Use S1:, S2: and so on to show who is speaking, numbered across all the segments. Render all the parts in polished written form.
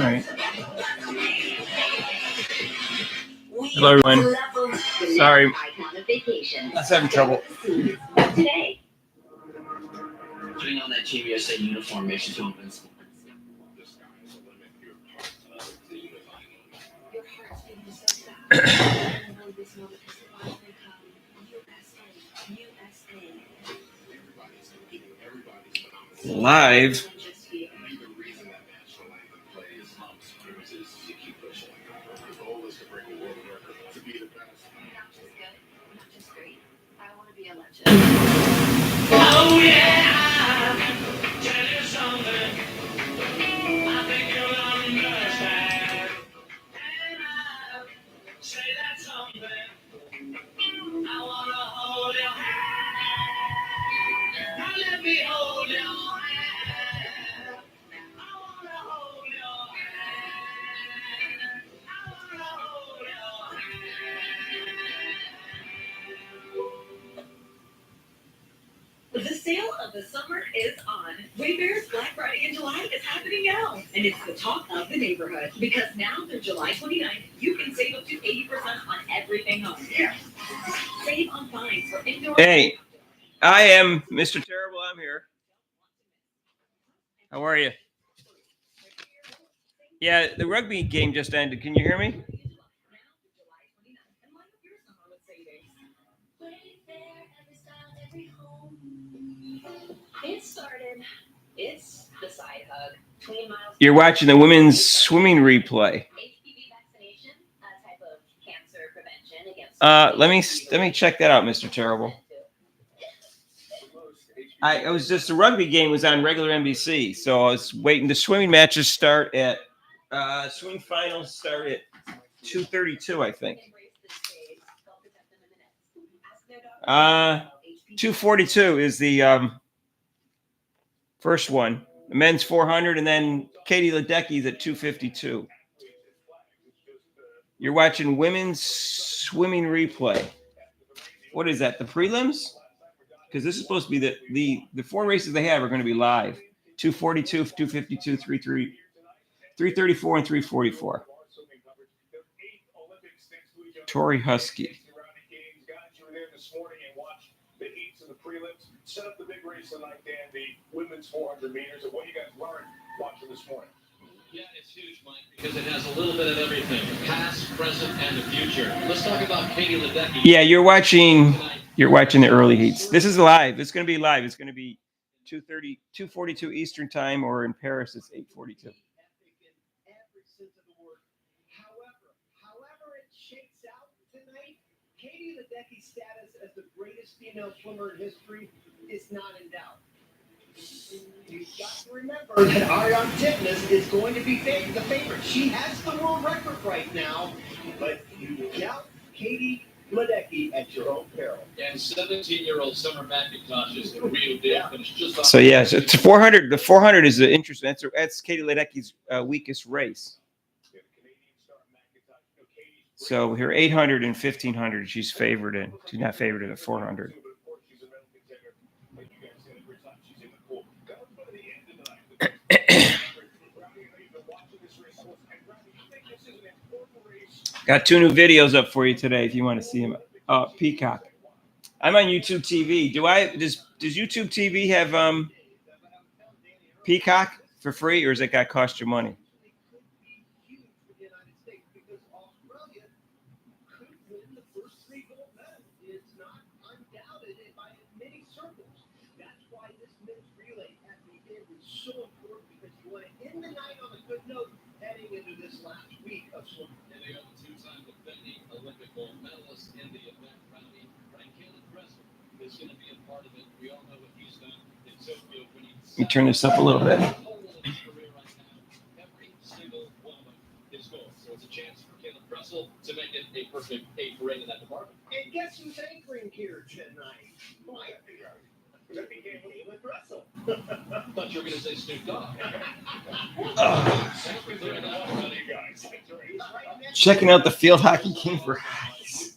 S1: right. Hello, everyone. Sorry. I was having trouble.
S2: Putting on that Team USA uniform makes you feel invincible.
S1: Live.
S2: Oh yeah, tell you something. I think you'll understand. And I say that something. I wanna hold your hand. Now let me hold your hand. I wanna hold your hand. I wanna hold your hand. The sale of the summer is on. Wayfair's Black Friday in July is happening now. And it's the talk of the neighborhood. Because now through July 29th, you can save up to 80% on everything home. Yeah. Save on fines for indoor.
S1: Hey, I am Mr. Terrible. I'm here. How are you? Yeah, the rugby game just ended. Can you hear me?
S2: It started. It's the side hug.
S1: You're watching the women's swimming replay.
S2: HPV vaccination, a type of cancer prevention against.
S1: Let me check that out, Mr. Terrible. I was just the rugby game was on regular NBC, so I was waiting. The swimming matches start at swimming finals start at 2:32, I think. 2:42 is the first one. The men's 400, and then Katie Ledecky's at 2:52. You're watching women's swimming replay. What is that? The prelims? Because this is supposed to be the four races they have are going to be live. 2:42, 2:52, 3:34, and 3:44. Tori Husky.
S3: Set up the big race tonight, Dan, the women's 400 meters, and what you guys learned watching this morning.
S4: Yeah, it's huge, Mike, because it has a little bit of everything, past, present, and the future. Let's talk about Katie Ledecky.
S1: Yeah, you're watching the early heats. This is live. It's going to be live. It's going to be 2:42 Eastern time, or in Paris, it's 8:42.
S5: However it shakes out tonight, Katie Ledecky's status as the greatest female swimmer in history is not in doubt. You've got to remember that Ariane Titmus is going to be the favorite. She has the world record right now, but you doubt Katie Ledecky at your own peril.
S4: And 17-year-old Summer McIntosh is the real deal. Finished just off.
S1: So yeah, so it's 400. The 400 is the interesting. That's Katie Ledecky's weakest race. So here 800 and 1500, she's favored in. She's not favored in the 400. Got two new videos up for you today if you want to see them. Peacock. I'm on YouTube TV. Does YouTube TV have Peacock for free, or does it got to cost you money? Let me turn this up a little bit.
S4: Every single one of them is gold. So it's a chance for Caleb Dressel to make it a perfect 8 for 8 in that department.
S5: And guess who's anchoring here tonight? Caleb Dressel.
S4: Thought you were going to say Snoop Dogg.
S1: Checking out the field hockey game for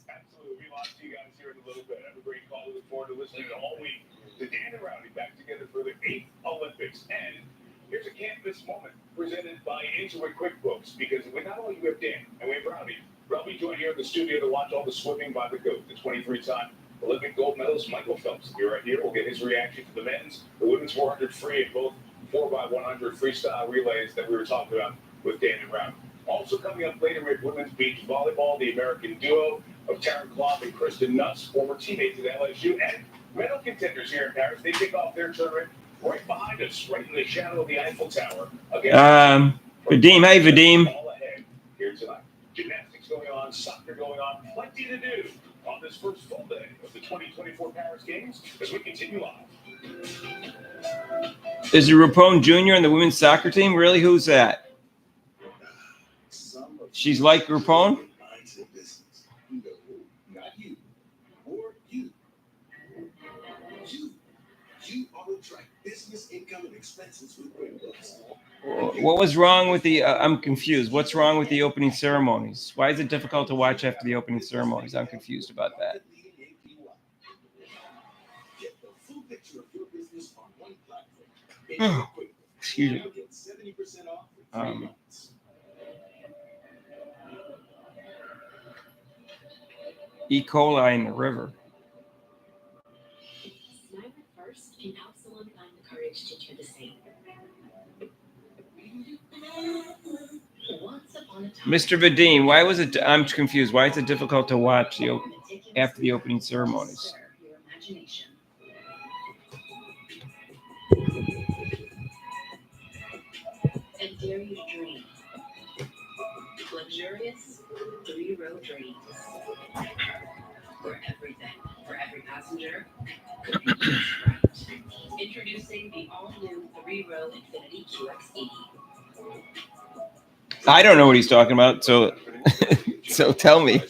S3: Absolutely. We lost you guys here in a little bit. Have a great call. We look forward to listening all week. The Dan and Rowdy back together for the 8th Olympics. And Here's a can't miss moment presented by Intuit QuickBooks, because we not only have Dan and we have Robbie. Robbie joined here in the studio to watch all the swimming by the GOAT, the 23-time Olympic gold medalist Michael Phelps. We're right here. We'll get his reaction to the men's, the women's 400 free, and both 4x100 freestyle relays that we were talking about with Dan and Robbie. Also coming up later, we have women's beach volleyball, the American duo of Taryn Klopp and Kristen Nuss, former teammates at LSU, and medal contenders here in Paris. They kick off their tournament right behind us, right in the shadow of the Eiffel Tower.
S1: Vadim, hey Vadim.
S3: All ahead here tonight. Gymnastics going on, soccer going on, plenty to do on this first full day of the 2024 Paris Games as we continue on.
S1: Is it Rapone Jr. on the women's soccer team? Really? Who's that? She's like Rapone?
S6: Not you. Or you. You ought to track business income and expenses with QuickBooks.
S1: What was wrong with the? I'm confused. What's wrong with the opening ceremonies? Why is it difficult to watch after the opening ceremonies? I'm confused about that.
S6: Get the full picture of your business on one platform.
S1: Excuse me.
S6: Get 70% off for 3 months.
S1: E. coli in the river.
S2: Smile at first and help someone find the courage to do the same. Once upon a time,
S1: Mr. Vadim, why was it? I'm confused. Why is it difficult to watch after the opening ceremonies?
S2: Serve your imagination. And dare you to dream. Luxurious 3-row dreams. For everything, for every passenger, could be just right. Introducing the all-new 3-row Infiniti QX80.
S1: I don't know what he's talking about, so so tell me.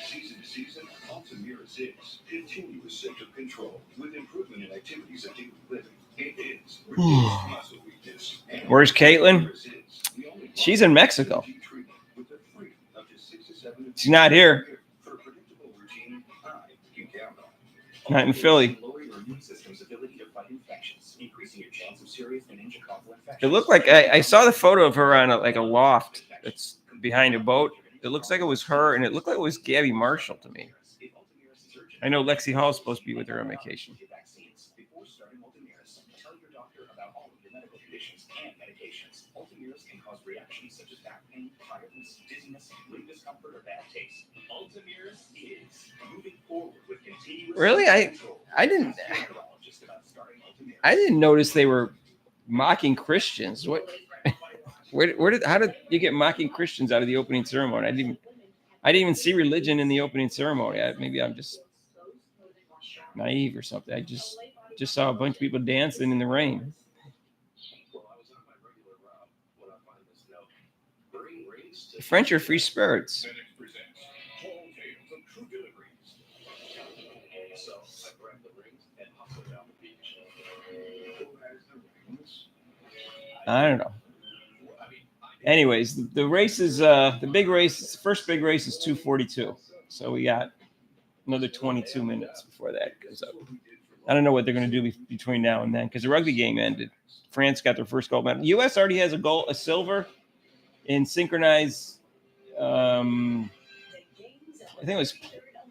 S6: Season to season, Altamira is continuous sense of control with improvement in activities of daily living. It is reduced muscle weakness.
S1: Where's Caitlin? She's in Mexico. She's not here.
S6: For a predictable routine, you count on.
S1: Not in Philly.
S7: Lower your immune system's ability to fight infections, increasing your chance of serious meningococcal infections.
S1: It looked like I saw the photo of her on a loft that's behind a boat. It looks like it was her, and it looked like it was Gabby Marshall to me. I know Lexi Hall's supposed to be with her on vacation.
S7: Before starting Ultomiris, tell your doctor about all of your medical conditions and medications. Ultomiris can cause reactions such as back pain, tiredness, dizziness, limb discomfort, or bad taste. Ultomiris is moving forward with continuous.
S1: Really? I didn't notice they were mocking Christians. What? How did you get mocking Christians out of the opening ceremony? I didn't even see religion in the opening ceremony. Maybe I'm just naive or something. I just saw a bunch of people dancing in the rain. The French are free spirits. I don't know. Anyways, the race is the big race. First big race is 2:42. So we got another 22 minutes before that goes up. I don't know what they're going to do between now and then because the rugby game ended. France got their first gold medal. The U.S. already has a silver in synchronized. I think it was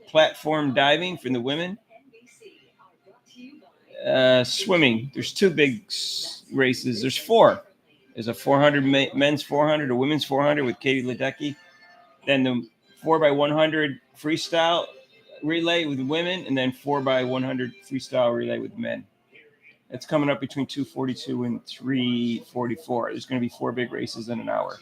S1: platform diving for the women. Swimming. There's 2 big races. There's 4. There's a 400 men's 400, a women's 400 with Katie Ledecky. Then the 4x100 freestyle relay with women, and then 4x100 freestyle relay with men. It's coming up between 2:42 and 3:44. There's going to be 4 big races in an hour.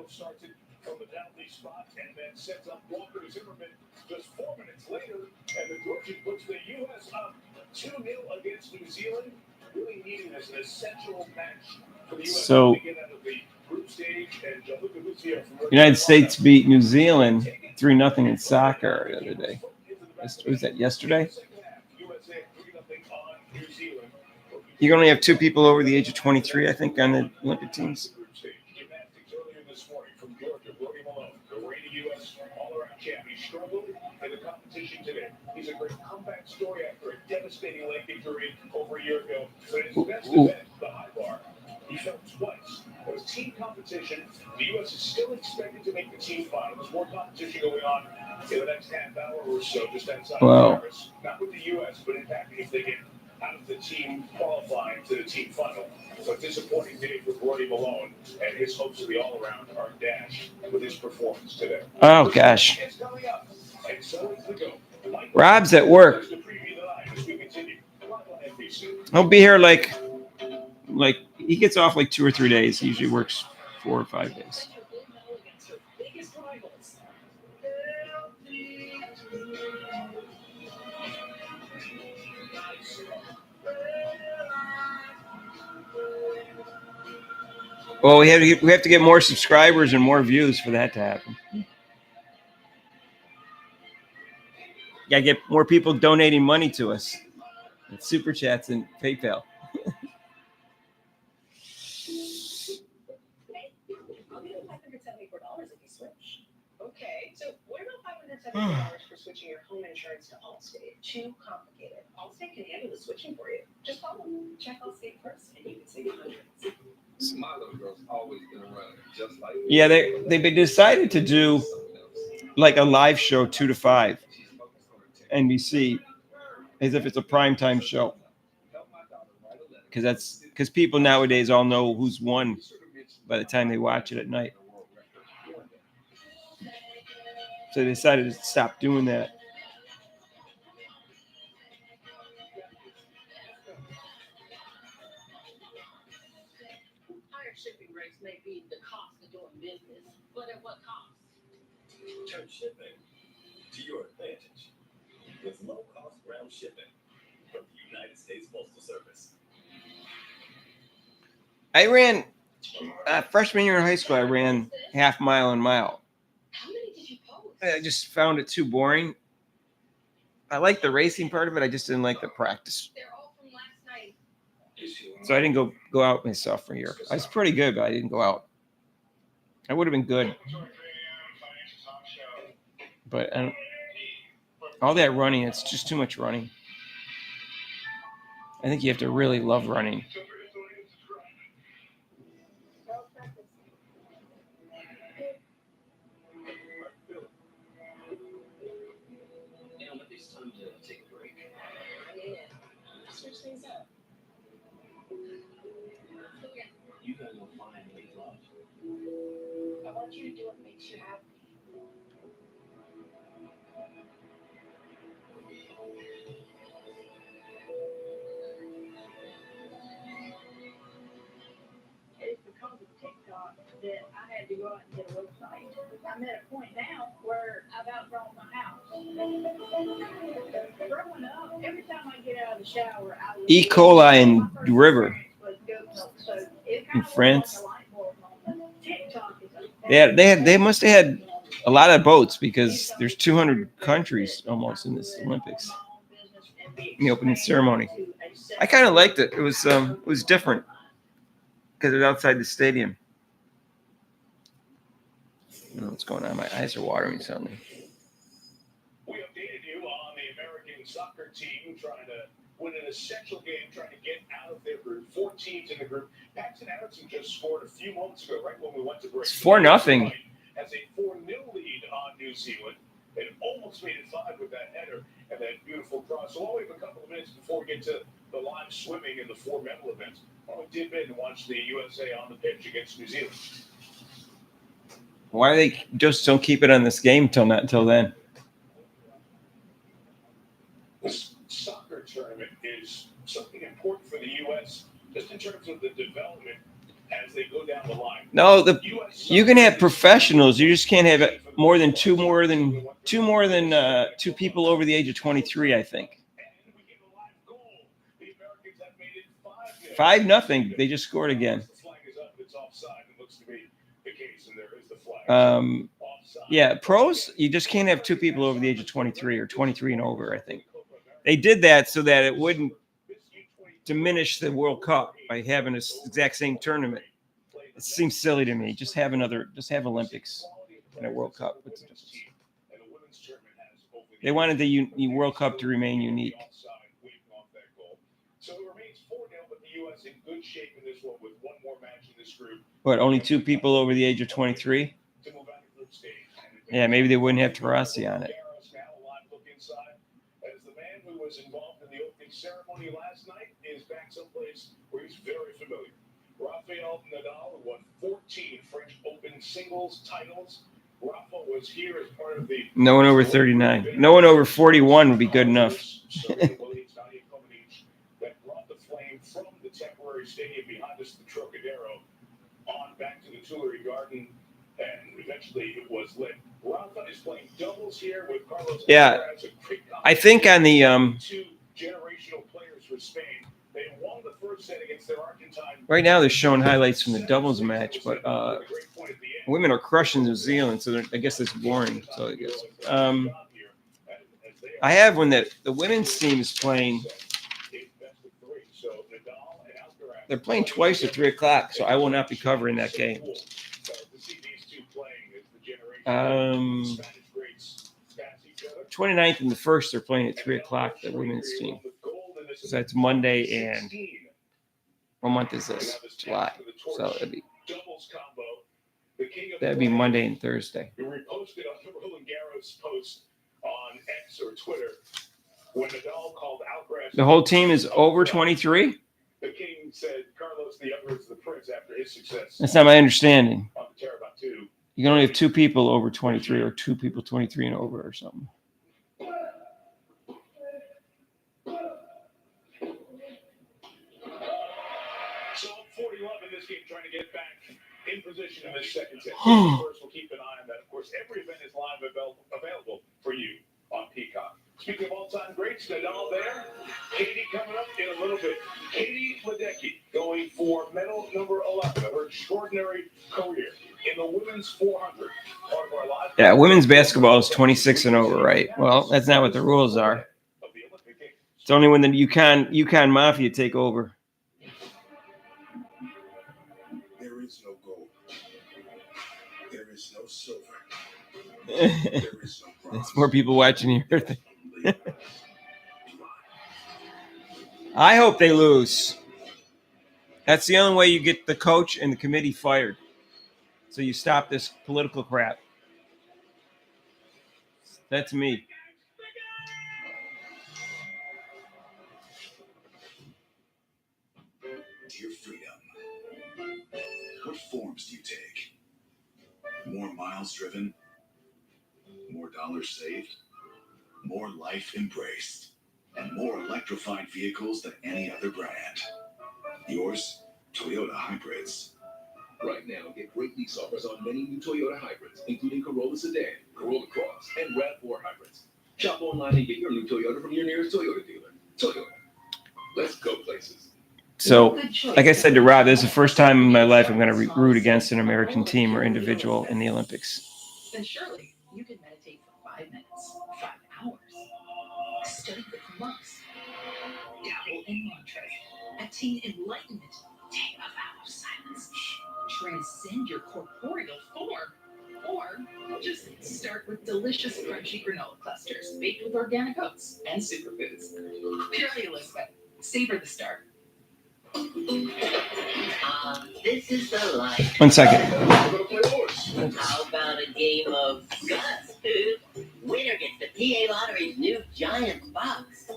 S3: Starts it from the penalty spot and then sets up Walker Zimmerman just 4 minutes later, and the Georgian puts the U.S. up 2-0 against New Zealand. Really needing this an essential match for the U.S.
S1: So,
S3: to get out of the group stage. And Gianluca Lucio from
S1: United States beat New Zealand 3-0 in soccer the other day. Was that yesterday? You can only have 2 people over the age of 23, I think, on the Olympic teams.
S3: this morning from Georgia, Brody Malone, the reigning U.S. all-around champ. He struggled in the competition today. He's a great comeback story after a devastating leg injury over a year ago. But his best event, the high bar, he fell twice. It was team competition. The U.S. is still expected to make the team final. There's more competition going on in the next half hour or so, just outside of Paris. Not with the U.S., but impacting if they get out of the team qualifying to the team final. So disappointing day for Brody Malone, and his hopes of the all-around are dashed with his performance today.
S1: Oh, gosh.
S3: It's coming up, and so is the go.
S1: Rob's at work.
S3: To preview the line as we continue. Live on NBC.
S1: He'll be here like he gets off like 2 or 3 days. He usually works 4 or 5 days. Well, we have to get more subscribers and more views for that to happen. Gotta get more people donating money to us. With super chats and PayPal.
S2: I'll give you $574 if you switch. Okay, so what about $574 for switching your home insurance to Allstate? Too complicated. Allstate can handle the switching for you. Just call them. Check Allstate first, and you can save hundreds.
S8: My little girl's always been around, just like
S1: Yeah, they decided to do like a live show 2 to 5, NBC, as if it's a primetime show. Because people nowadays all know who's won by the time they watch it at night. So they decided to stop doing that.
S2: Higher shipping rates may be the cost of doing business, but at what cost?
S6: Turn shipping to your advantage with low-cost ground shipping from the United States Postal Service.
S1: I ran freshman year in high school. I ran half mile and mile.
S2: How many did you post?
S1: I just found it too boring. I like the racing part of it. I just didn't like the practice.
S2: They're all from last night.
S1: So I didn't go out my sophomore year. I was pretty good, but I didn't go out. I would have been good. But all that running, it's just too much running. I think you have to really love running.
S7: You know, maybe it's time to take a break.
S2: I mean, switch things up.
S7: You gotta go find what you love.
S2: I want you to do what makes you happy.
S9: It's because of TikTok that I had to go out and get a website. I'm at a point now where I've outgrown my house. Growing up, every time I get out of the shower, I would
S1: E. coli in the river in France. They must have had a lot of boats because there's 200 countries almost in this Olympics. In the opening ceremony, I kind of liked it. It was different because it was outside the stadium. I don't know what's going on. My eyes are watering suddenly.
S3: We updated you on the American soccer team trying to win an essential game, trying to get out of their group. 4 teams in the group. Paxton Anderson just scored a few moments ago, right when we went to break.
S1: It's 4-0.
S3: Has a 4-0 lead on New Zealand. It almost made it 5 with that header and that beautiful cross. So we'll wait a couple of minutes before we get to the live swimming and the 4 medal events. I'll dip in and watch the USA on the pitch against New Zealand.
S1: Why do they just don't keep it on this game until then?
S3: This soccer tournament is something important for the U.S. just in terms of the development as they go down the line.
S1: No, you can have professionals. You just can't have more than two people over the age of 23. I think. 5-0. They just scored again. Yeah, pros. You just can't have 2 people over the age of 23 or 23 and over. I think they did that so that it wouldn't diminish the World Cup by having this exact same tournament. It seems silly to me. Just have Olympics and a World Cup. What's the difference? They wanted the World Cup to remain unique.
S3: So it remains 4-0, but the U.S. in good shape in this one with one more match in this group.
S1: But only 2 people over the age of 23?
S3: To move out of group stage.
S1: Yeah, maybe they wouldn't have Taurasi on it.
S3: Now a live look inside, as the man who was involved in the opening ceremony last night is back someplace where he's very familiar. Rafael Nadal won 14 French Open singles titles. Rafa was here as part of the.
S1: No one over 39. No one over 41 would be good enough.
S3: Serena Williams, Nadia Comaneci, that brought the flame from the temporary stadium behind us, the Trocadero, on back to the Tuileries Garden, and eventually it was lit. Rafa is playing doubles here with Carlos.
S1: Yeah,
S3: Alcaraz, a quick
S1: I think on the
S3: 2 generational players for Spain. They won the first set against their Argentine.
S1: right now they're showing highlights from the doubles match, but women are crushing New Zealand, so I guess it's boring. So I guess I have when the women's team is playing. They're playing twice at 3:00, so I will not be covering that game. 29th and the 1st, they're playing at 3:00. The women's team. So that's Monday and what month is this? July. So that'd be Monday and Thursday.
S3: We reposted on the Roland Garros post on X or Twitter when Nadal called Alcaraz.
S1: The whole team is over 23?
S3: The king said Carlos the Younger is the prince after his success
S1: That's not my understanding.
S3: on the Terabot 2.
S1: You can only have 2 people over 23 or 2 people 23 and over or something.
S3: So 40-love in this game, trying to get back in position in this second set. First, we'll keep an eye on that. Of course, every event is live available for you on Peacock. Speaking of all-time greats, Nadal there. Katie coming up in a little bit. Katie Ledecky going for medal number 11 of her extraordinary career in the women's 400. Part of our live.
S1: Yeah, women's basketball is 26 and over, right? Well, that's not what the rules are. It's only when the UConn Mafia take over.
S6: There is no gold. There is no silver. There is no bronze.
S1: There's more people watching here. I hope they lose. That's the only way you get the coach and the committee fired. So you stop this political crap. That's me.
S6: Dear freedom, what forms do you take? More miles driven? More dollars saved? More life embraced? And more electrified vehicles than any other brand? Yours, Toyota Hybrids.
S10: Right now, get great lease offers on many new Toyota hybrids, including Corolla Sedan, Corolla Cross, and RAV4 hybrids. Shop online and get your new Toyota from your nearest Toyota dealer. Toyota. Let's go places.
S1: So, like I said to Rob, this is the first time in my life I'm going to root against an American team or individual in the Olympics.
S2: Then surely you can meditate for 5 minutes, 5 hours. Study with monks. Dabble in mantras. Attain enlightenment. Take a vow of silence. Transcend your corporeal form. Or just start with delicious crunchy granola clusters baked with organic oats and superfoods. Purely Elizabeth. Savor the start.
S11: This is the life.
S1: 1 second.
S11: How about a game of guts? Winner gets the PA Lottery's new giant box.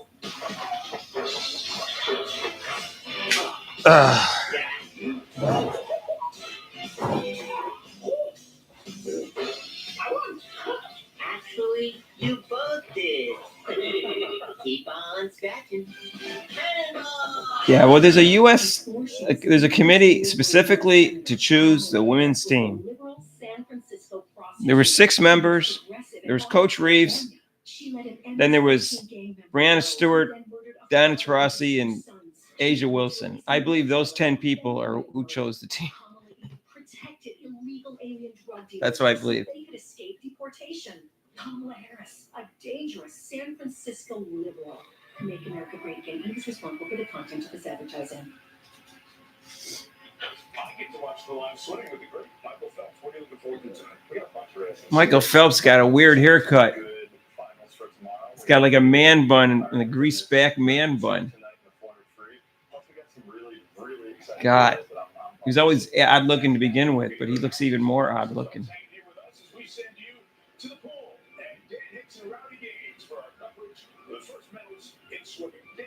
S11: Actually, you both did. Keep on scratching.
S1: Yeah, well, there's a committee specifically to choose the women's team. There were 6 members. There was Coach Reeves. Then there was Brianna Stewart, Donna Taurasi, and Asia Wilson. I believe those 10 people are who chose the team. That's what I believe.
S12: They could escape deportation. Kamala Harris, a dangerous San Francisco liberal. Make America Great Again. He was responsible for the content of this advertising.
S3: get to watch the live swimming with the great Michael Phelps. What are you looking forward to tonight? We got a bunch of races.
S1: Michael Phelps got a weird haircut.
S3: Good finals for tomorrow.
S1: He's got like a man bun and a greased back man bun. God, he was always odd looking to begin with, but he looks even more odd looking.
S3: We send you to the pool and Dan Hicks and Rowdy Gaines for our coverage of the first medals in swimming. Dan.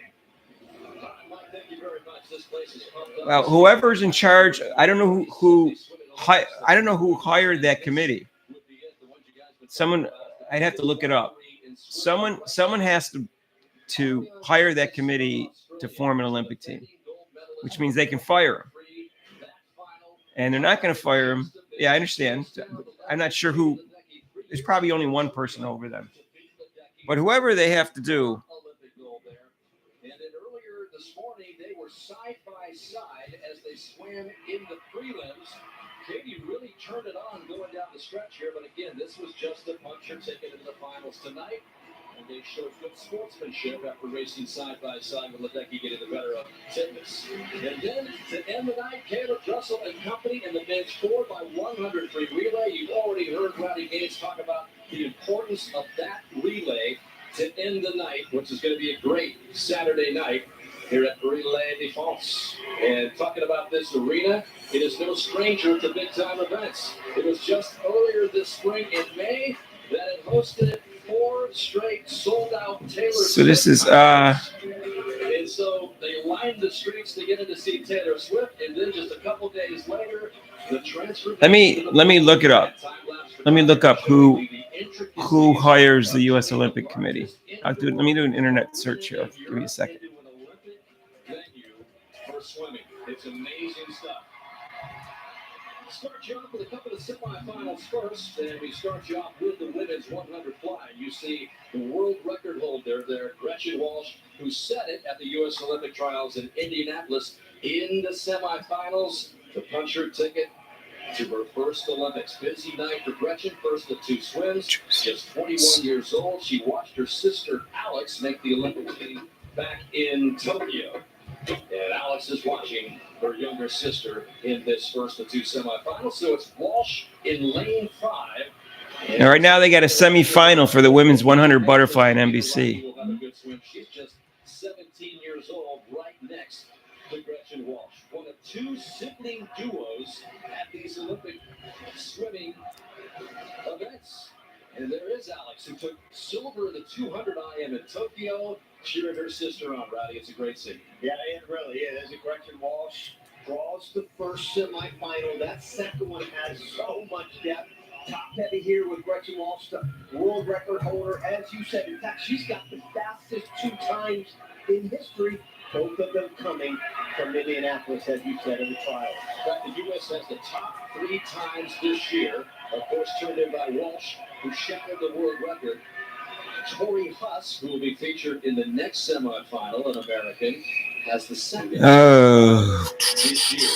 S4: Mike, thank you very much. This place is pumped up.
S1: Well, whoever's in charge, I don't know who hired that committee. Someone, I'd have to look it up. Someone has to hire that committee to form an Olympic team, which means they can fire him. And they're not going to fire him. Yeah, I understand. I'm not sure who. There's probably only one person over them. But whoever they have to do.
S4: And then earlier this morning, they were side by side as they swam in the prelims. Katie really turned it on going down the stretch here. But again, this was just a puncher ticket into the finals tonight. And they showed good sportsmanship after racing side by side with Ledecky getting the better of Titmus. And then to end the night, Caleb Dressel and company in the men's 4x100 free relay. You've already heard Rowdy Gaines talk about the importance of that relay to end the night, which is going to be a great Saturday night here at Relay de France. And talking about this arena, it is no stranger to big-time events. It was just earlier this spring in May that it hosted 4 straight sold-out Taylor Swift.
S1: So this is
S4: And so they lined the streets to get in to see Taylor Swift, and then just a couple days later, the transfer.
S1: Let me look it up. Let me look up who hires the U.S. Olympic Committee. Let me do an internet search here. Give me a second.
S4: For swimming. It's amazing stuff. Start you off with a couple of semifinals first, and we start you off with the women's 100 fly. You see the world record holder there, Gretchen Walsh, who set it at the U.S. Olympic Trials in Indianapolis in the semifinals. The puncher ticket to her first Olympics. Busy night for Gretchen, first of 2 swims. Just 21 years old. She watched her sister Alex make the Olympic team back in Tokyo. And Alex is watching her younger sister in this first of 2 semifinals. So it's Walsh in lane 5.
S1: And right now they got a semifinal for the women's 100 butterfly on NBC.
S4: Will have a good swim. She's just 17 years old, right next to Gretchen Walsh. One of 2 sibling duos at these Olympic swimming events. And there is Alex, who took silver in the 200 IM in Tokyo, cheering her sister on, Rowdy. It's a great scene.
S5: Yeah, it really is. Gretchen Walsh draws the first semifinal. That second one has so much depth. Top heavy here with Gretchen Walsh, the world record holder. As you said, in fact, she's got the fastest 2 times in history. Both of them coming from Indianapolis, as you said, in the trials.
S4: The U.S. has the top 3 times this year. Of course, turned in by Walsh, who shattered the world record. Tori Huss, who will be featured in the next semifinal, an American, has the second this year.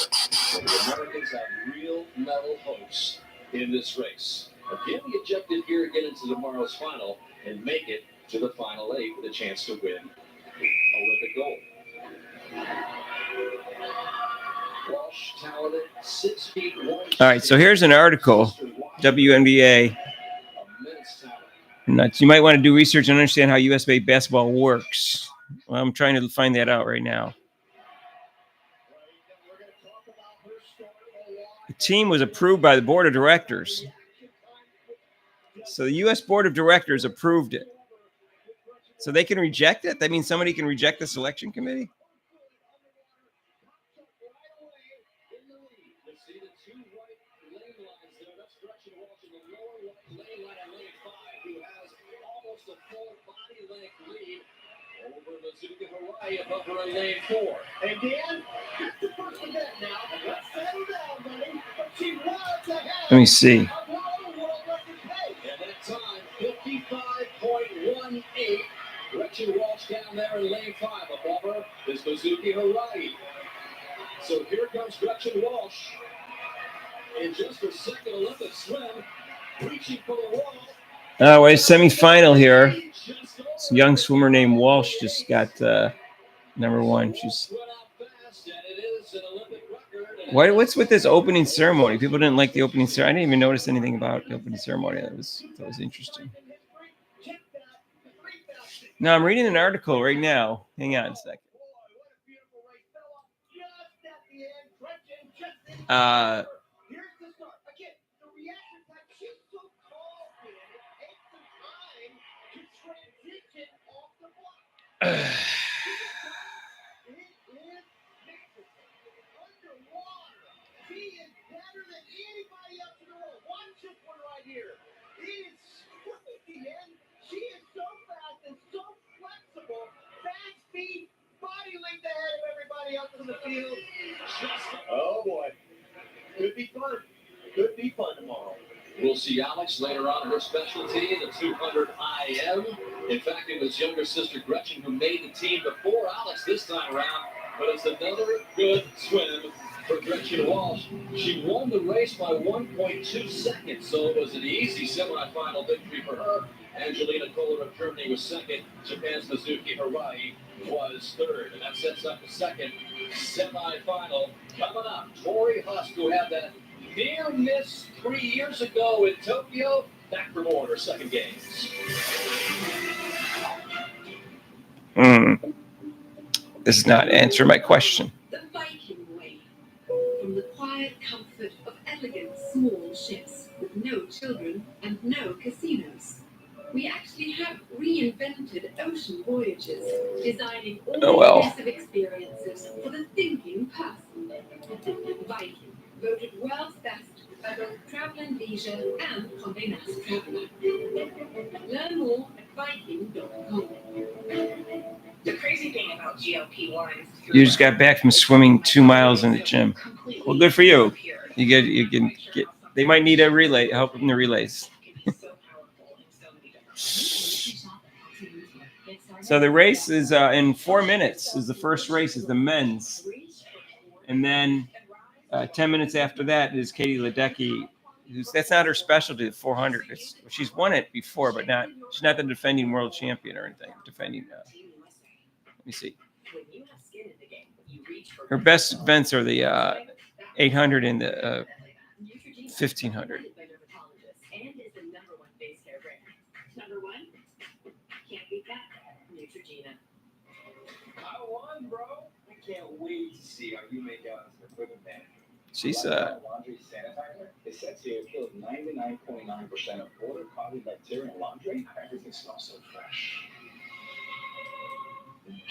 S4: And the Americans have real medal hopes in this race. Again, the ejected here get into tomorrow's final and make it to the final 8 with a chance to win Olympic gold. Walsh, talented, 6 feet 1.
S1: All right, so here's an article, WNBA. Nuts. You might want to do research and understand how U.S.-based basketball works. Well, I'm trying to find that out right now. The team was approved by the board of directors. So the U.S. board of directors approved it. So they can reject it? That means somebody can reject the selection committee?
S4: Above her in lane 4.
S5: And Dan, it's the first event now. Let's settle down, buddy. But she was ahead.
S1: Let me see.
S4: And that time, 55.18. Gretchen Walsh down there in lane 5. Above her is Mizuki Harai. So here comes Gretchen Walsh in just her second Olympic swim, reaching for the wall.
S1: We're in semifinal here. This young swimmer named Walsh just got number 1. She's What's with this opening ceremony? People didn't like the opening ceremony. I didn't even notice anything about the opening ceremony. That was interesting. Now I'm reading an article right now. Hang on a second.
S5: Oh boy. Could be fun. Could be fun tomorrow.
S4: We'll see Alex later on in her specialty, the 200 IM. In fact, it was younger sister Gretchen who made the team before Alex this time around. But it's another good swim for Gretchen Walsh. She won the race by 1.2 seconds, so it was an easy semifinal victory for her. Angelina Kohler of Germany was second. Japan's Mizuki Harai was third. And that sets up the second semifinal. Coming up, Tori Husk, who had that near miss 3 years ago in Tokyo, back for more in her second games.
S1: This is not answering my question.
S12: The Viking way. From the quiet comfort of elegant small ships with no children and no casinos. We actually have reinvented ocean voyages, designing all immersive experiences for the thinking person. Viking, voted world's best by both Travel and Leisure and Condé Nast Traveler. Learn more at Viking.com.
S2: The crazy thing about GLP-1s.
S1: You just got back from swimming 2 miles in the gym. Well, good for you. You can get. They might need a relay help in the relays. So the race is in 4 minutes. Is the first race is the men's, and then 10 minutes after that is Katie Ledecky. That's not her specialty, the 400. She's won it before, but she's not the defending world champion or anything. Defending. Let me see. Her best events are the 800 and the 1500.
S12: Number one, can't beat that. Neutrogena.
S7: I won, bro. I can't wait to see how you make out as an equipment manager.
S1: She's
S7: laundry sanitizer. It says here it kills 99.9% of odor causing bacteria in laundry. Everything smells so fresh.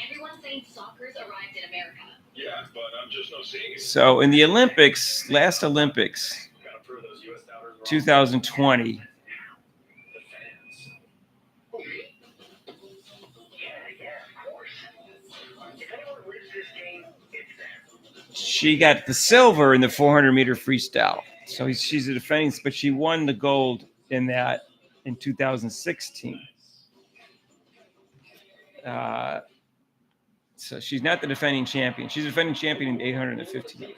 S2: Everyone's saying soccer's arrived in America.
S3: Yeah, but I'm just not seeing it.
S1: so in the Olympics, last Olympics,
S3: Gotta prove those US doubters wrong.
S1: 2020. She got the silver in the 400-meter freestyle. So she's a defending, but she won the gold in that in 2016. So she's not the defending champion. She's a defending champion in 800 and 1500.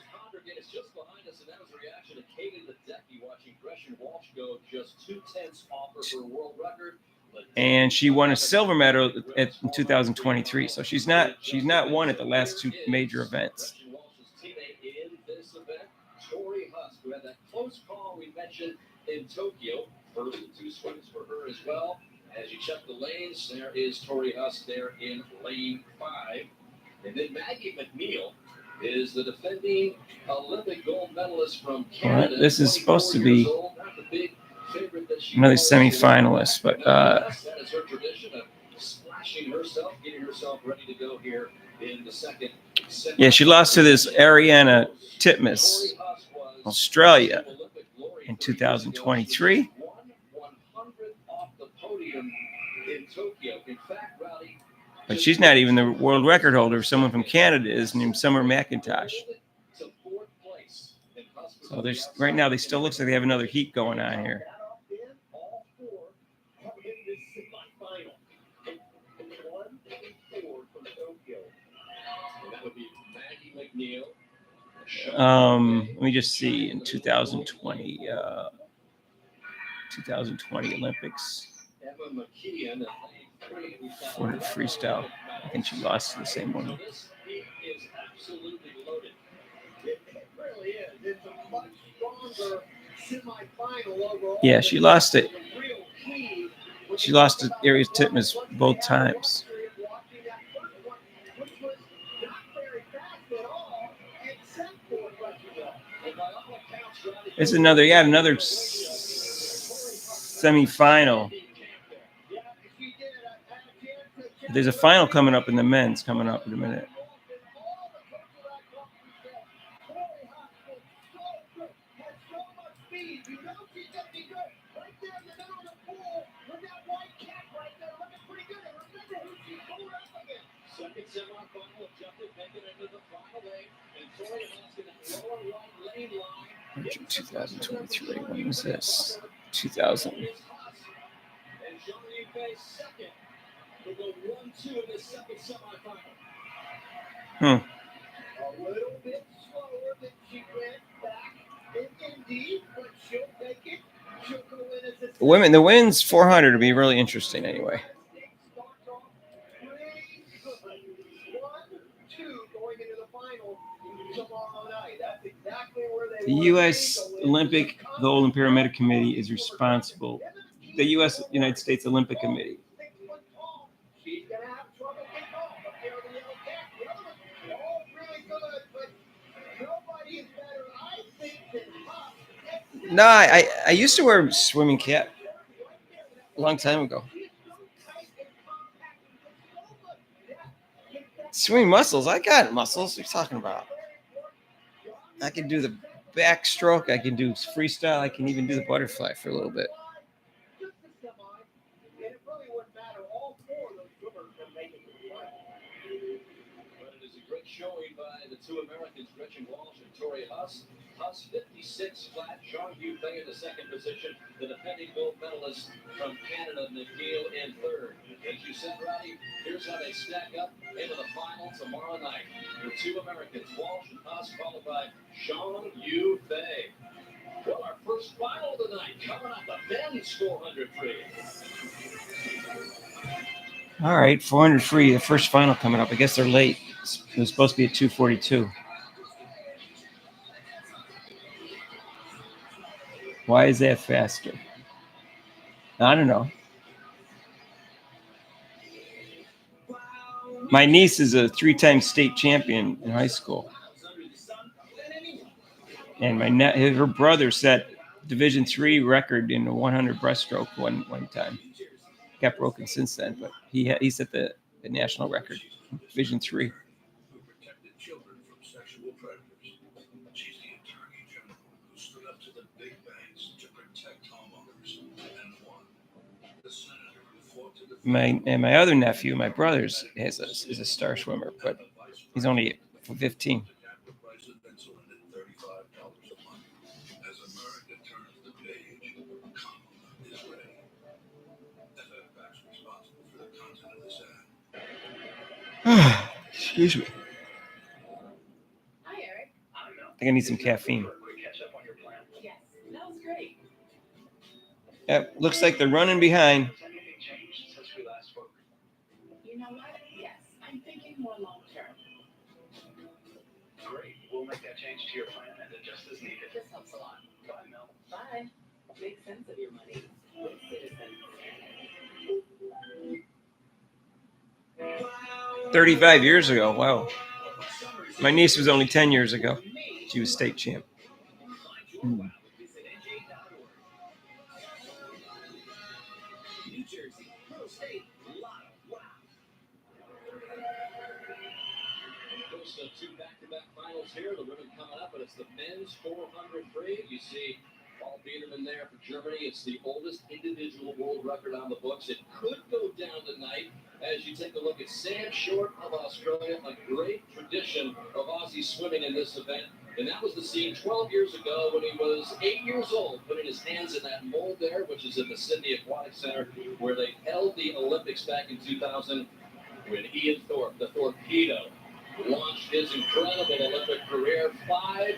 S1: And she won a silver medal in 2023. So she's not won at the last two major events.
S4: Tori Husk, who had that close call we mentioned in Tokyo. First of 2 swims for her as well. As you check the lanes, there is Tori Husk there in lane 5. And then Maggie McNeil is the defending Olympic gold medalist from Canada.
S1: Well, this is supposed to be another semi-finalist, but
S4: that is her tradition of splashing herself, getting herself ready to go here in the second.
S1: Yeah, she lost to this Ariana Titmus, Australia, in 2023. But she's not even the world record holder. Someone from Canada is named Summer McIntosh. So there's right now, they still looks like they have another heat going on here. Let me just see in 2020 Olympics for the freestyle. I think she lost to the same one.
S5: It really is. longer semifinal overall.
S1: Yeah, she lost it.
S5: The real key was
S1: She lost to Arias Titmus both times.
S5: watching that first one, which was not very fast at all, except for Rushville.
S4: And by all accounts, Roddy,
S1: It's another semifinal.
S5: Yeah, she did. I had a chance to check
S1: There's a final coming up in the men's coming up in a minute.
S4: second semifinal objective, making it into the final eight. And Tori Haas in that lower right lane line.
S1: 2023. When was this? 2000.
S4: And Jean-Yves Bay second. We'll go 1-2 in this second semifinal.
S5: A little bit slower than she went back in Indy, but she'll take it. She'll go in as a
S1: The women's 400 will be really interesting anyway.
S5: starts off pretty good. 1-2 going into the final tomorrow night. That's exactly where they
S1: The
S5: want
S1: U.S.
S5: to be.
S1: Olympic Gold and Paramedic Committee is responsible. The U.S. United States Olympic Committee.
S5: 6 foot tall. She's gonna have trouble getting off up there with the yellow cap. The other ones are all really good, but nobody is better, I think, than Huff.
S1: No, I used to wear swimming cap a long time ago. Swimming muscles. I got muscles. What are you talking about? I can do the backstroke. I can do freestyle. I can even do the butterfly for a little bit.
S5: Just a semi, and it really wouldn't matter. All four of those swimmers can make it to the final.
S4: But it is a great showing by the two Americans, Gretchen Walsh and Tori Huss. Huss 56 flat, Jean-Yves Bay in the second position, the defending gold medalist from Canada, McNeil, in third. As you said, Roddy, here's how they stack up into the final tomorrow night. The two Americans, Walsh and Huss, followed by Jean-Yves Bay. Well, our first final tonight, coming up the men's 400 free.
S1: All right, 400 free. The first final coming up. I guess they're late. It was supposed to be at 2:42. Why is that faster? I don't know. My niece is a 3-time state champion in high school. And her brother set Division III record in a 100 breaststroke one time. Got broken since then, but he set the national record, Division III.
S6: Who protected children from sexual predators. She's the attorney general who stood up to the big banks to protect homeowners and won. The senator who fought to defend
S1: My other nephew, my brother's, is a star swimmer, but he's only 15.
S6: to cap the price of insulin at $35 a month. As America turns the page, Kamala is ready. FFX responsible for the content of this ad.
S1: Excuse me.
S9: Hi, Eric.
S1: I think I need some caffeine.
S7: Catch up on your plan.
S9: Yes, that was great.
S1: Yep, looks like they're running behind.
S7: Has anything changed since we last spoke?
S9: You know what? Yes, I'm thinking more long term.
S7: Great. We'll make that change to your plan and adjust as needed.
S9: This helps a lot.
S7: Bye, Mel.
S9: Bye. Make sense of your money. Good citizen.
S1: 35 years ago. Wow. My niece was only 10 years ago. She was state champ.
S4: New Jersey, Pro State, Lotto, wow. First of two back-to-back finals here. The women coming up, but it's the men's 400 free. You see Paul Biederman there for Germany. It's the oldest individual world record on the books. It could go down tonight as you take a look at Sam Short of Australia, a great tradition of Aussie swimming in this event. And that was the scene 12 years ago when he was 8 years old, putting his hands in that mold there, which is at the Sydney Aquatic Center, where they held the Olympics back in 2000, when Ian Thorpe, the Torpedo, launched his incredible Olympic career. 5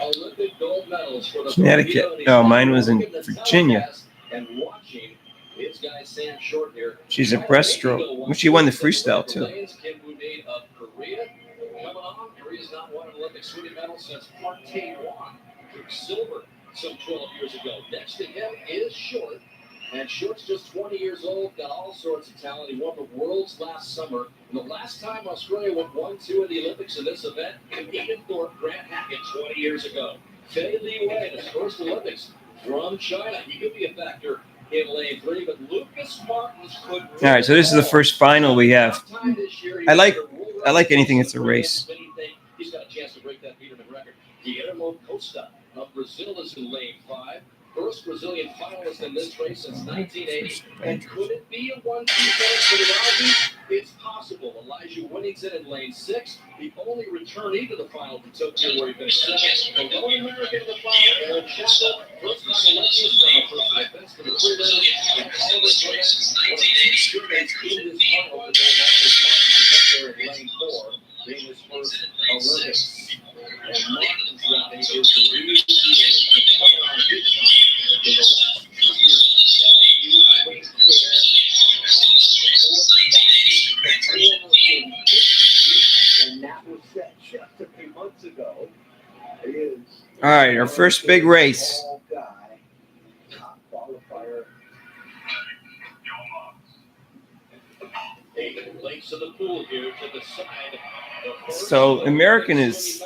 S4: Olympic gold medals for the
S1: Connecticut.
S4: Torpedo. And he's
S1: Oh,
S4: now
S1: mine was in
S4: looking at the
S1: Virginia.
S4: telecast and watching his guy Sam Short here.
S1: She's a breaststroke. Well, she won the freestyle, too.
S4: Kim Boudin of Korea coming on. Korea's not won an Olympic swimming medal since Park Tae-won took silver some 12 years ago. Next to him is Short. And Short's just 20 years old, got all sorts of talent. He won the Worlds last summer. And the last time Australia went 1-2 in the Olympics in this event, competed for Grant Hackett 20 years ago. Fei Li Wei in his first Olympics from China. He could be a factor in lane 3, but Lucas Martins could.
S1: All right, so this is the first final we have. I like anything that's a race.
S4: He's got a chance to break that Peterman record. Guillermo Costa of Brazil is in lane 5. First Brazilian finalist in this race since 1980. And could it be a 1-2 finish for the Aussies? It's possible. Elijah Winnington in lane 6, the only returnee to the final from Tokyo where he finished 7th. The lone American in the final, Aaron Chappell, first time Olympian from a personal events for the prelims. And all this race since 1980. In this final, the Martins up there in lane 4, being his first Olympics. And Martin's running is the lead to come on big time. In the last 2 years, that huge weight there,
S5: and that was set just a few months ago. It is.
S1: All right, our first big race.
S5: Guy, top qualifier.
S4: David Lakes of the pool here to the side.
S1: So American is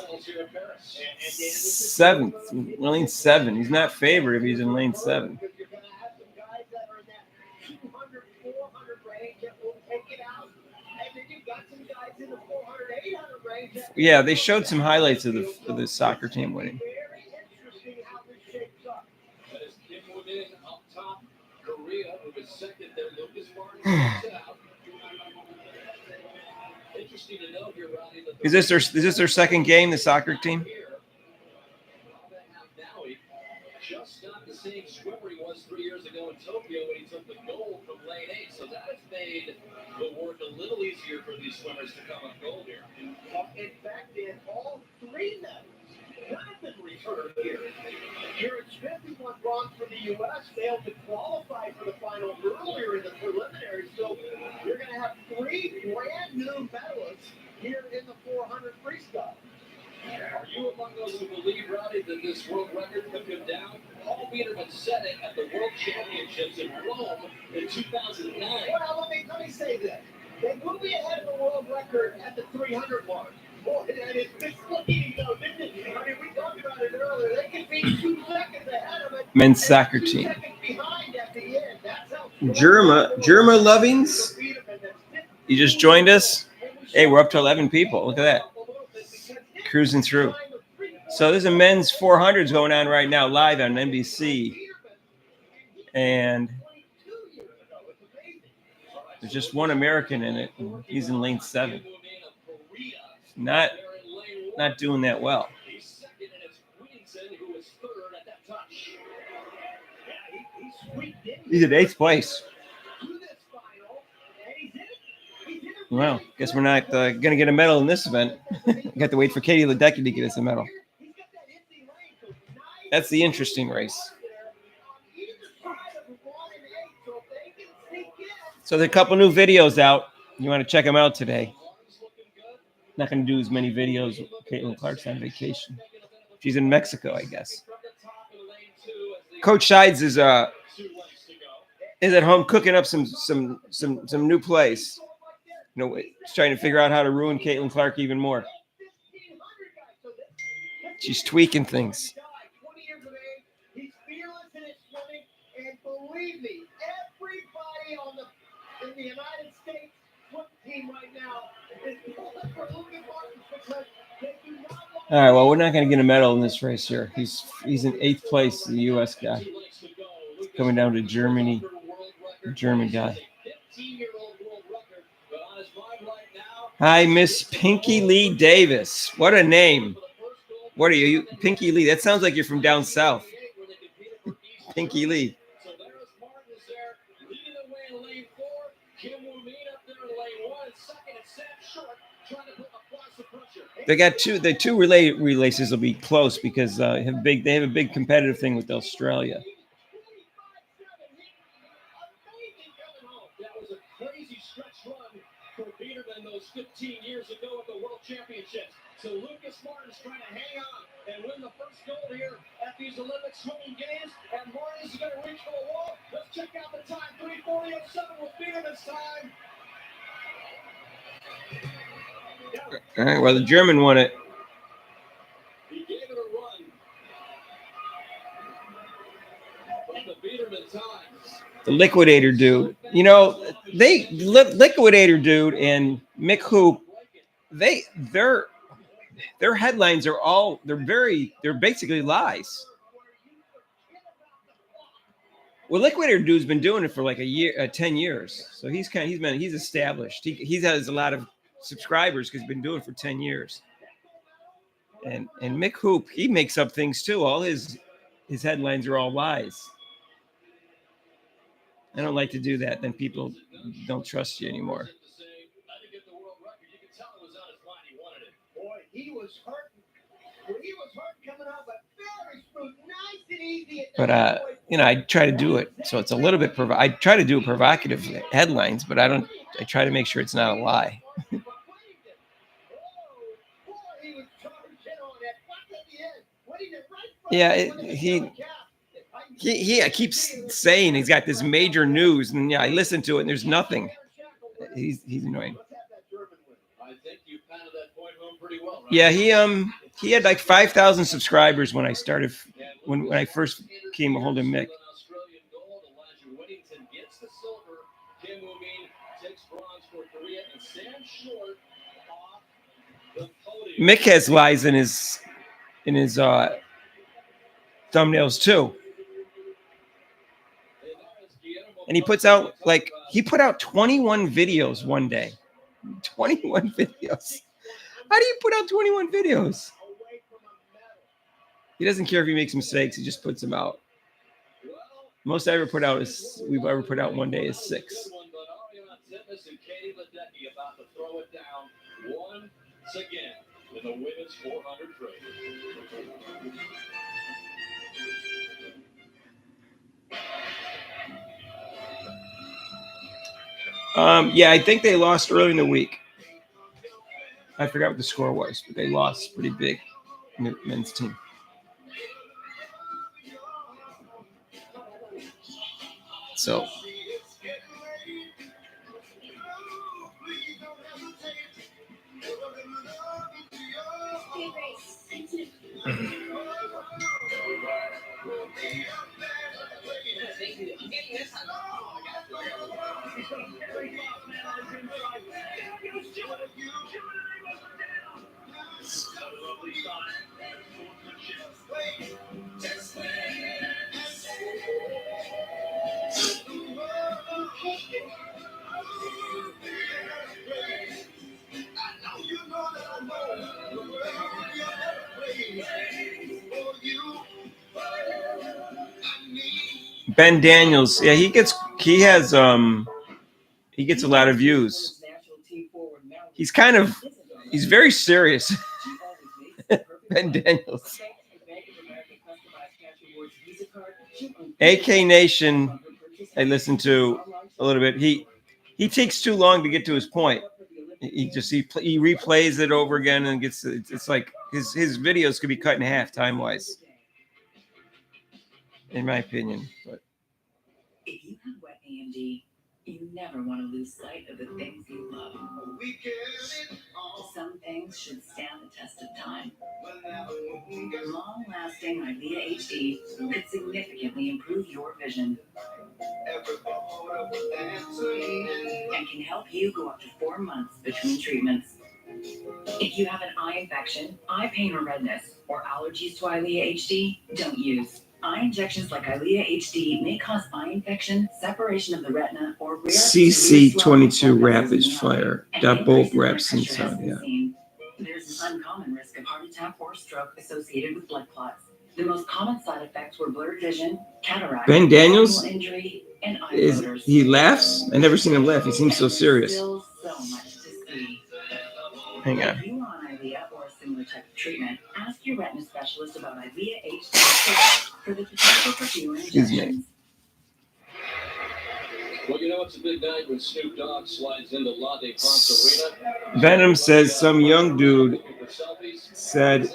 S1: 7th, lane 7. He's not favored if he's in lane 7.
S5: You're going to have some guys that are in that 200, 400 range that will take it out. And then you've got some guys in the 400, 800 range.
S1: Yeah, they showed some highlights of the soccer team winning.
S5: Very interesting how this shapes up.
S4: That is Kim Woodin up top. Korea, who is second there. Lucas Martins out. Interesting to know here, Rodney.
S1: Is this their second game, the soccer team?
S4: Just not the same swimmer he was 3 years ago in Tokyo when he took the gold from lane 8. So that has made the work a little easier for these swimmers to come up gold here.
S5: In fact, in all 3 medals, none of them returned here. Jared Smith, who won bronze for the U.S., failed to qualify for the final earlier in the preliminary. So you're going to have 3 brand new medalists here in the 400 freestyle.
S4: Are you among those who believe, Rodney, that this world record could come down? Paul Biederman set it at the World Championships in Rome in 2009.
S5: Well, let me say this. They will be ahead of the world record at the 300 mark. Boy, that is misleading, though, isn't it? I mean, we talked about it earlier. They could be 2 seconds ahead of it.
S1: Men's soccer team.
S5: 2 seconds behind at the end. That's how
S1: Germa Lovings, you just joined us. Hey, we're up to 11 people. Look at that. Cruising through. So there's a men's 400s going on right now live on NBC. And there's just one American in it. And he's in lane 7. Not doing that well. He's at 8th place. Well, guess we're not going to get a medal in this event. Got to wait for Katie Ledecky to get us a medal. That's the interesting race. So there are a couple new videos out. You want to check them out today. Not going to do as many videos. Caitlin Clark's on vacation. She's in Mexico, I guess. Coach Shides is at home cooking up some new plays. You know, he's trying to figure out how to ruin Caitlin Clark even more. She's tweaking things.
S5: 20 years of age, he's fearless in his swimming, and believe me, everybody in the United States swim team right now is pulling for Lucas Martins because they do not want.
S1: All right, well, we're not going to get a medal in this race here. He's in 8th place, the U.S. guy. Coming down to Germany, the German guy. Hi, Miss Pinky Lee Davis. What a name. What are you? Pinky Lee. That sounds like you're from down south. Pinky Lee. They got the two relay races will be close because they have a big competitive thing with Australia.
S4: That was a crazy stretch run for Biederman those 15 years ago at the World Championships. So Lucas Martins trying to hang on and win the first gold here at these Olympic swimming games. And Martin's going to reach for the wall. Let's check out the time. 3:40.07 with Biedermann's time.
S1: All right, well, the German won it.
S4: He gave it a run. But the Biedermann time.
S1: The Liquidator dude. You know, Liquidator dude and Mick Hoop, their headlines are they're basically lies. Well, Liquidator dude's been doing it for like 10 years. So he's established. He has a lot of subscribers because he's been doing it for 10 years. And Mick Hoop, he makes up things too. All his headlines are all lies. I don't like to do that. Then people don't trust you anymore.
S5: Boy, he was hurt. Well, he was hurt coming out, but very smooth, nice and easy.
S1: But I try to do it so it's a little bit. I try to do provocative headlines, but I try to make sure it's not a lie. Yeah, he keeps saying he's got this major news, and yeah, I listen to it, and there's nothing. He's annoying.
S4: I think you pounded that point home pretty well, right?
S1: Yeah, he had like 5,000 subscribers when I started when I first came a hold of Mick. Mick has lies in his thumbnails too. And he put out 21 videos one day. 21 videos. How do you put out 21 videos? He doesn't care if he makes mistakes. He just puts them out. Most we've ever put out one day is 6.
S4: In the women's 400 frame.
S1: Yeah, I think they lost early in the week. I forgot what the score was, but they lost pretty big in the men's team. So. Ben Daniels, yeah, he gets a lot of views. He's very serious. Ben Daniels. AK Nation, I listened to a little bit. He takes too long to get to his point. He replays it over again and it's like his videos could be cut in half time wise. In my opinion, but
S2: if you have wet AMD, you never want to lose sight of the things you love. Some things should stand the test of time. Long-lasting IVEA HD could significantly improve your vision and can help you go up to 4 months between treatments. If you have an eye infection, eye pain or redness, or allergies to IVEA HD, don't use. Eye injections like IVEA HD may cause eye infection, separation of the retina, or rare
S1: CC22 rapid fire. That bulb wraps inside. Yeah.
S2: There's an uncommon risk of heart attack or stroke associated with blood clots. The most common side effects were blurred vision, cataract,
S1: Ben Daniels
S2: injury, and eye floaters.
S1: He laughs? I never seen him laugh. He seems so serious.
S2: Still so much to see.
S1: Hang on.
S2: If you are on IVEA or a similar type of treatment, ask your retina specialist about IVEA HD for the potential for fewer injections.
S4: Well, you know it's a big night when Snoop Dogg slides into La de France Arena.
S1: Venom says some young dude said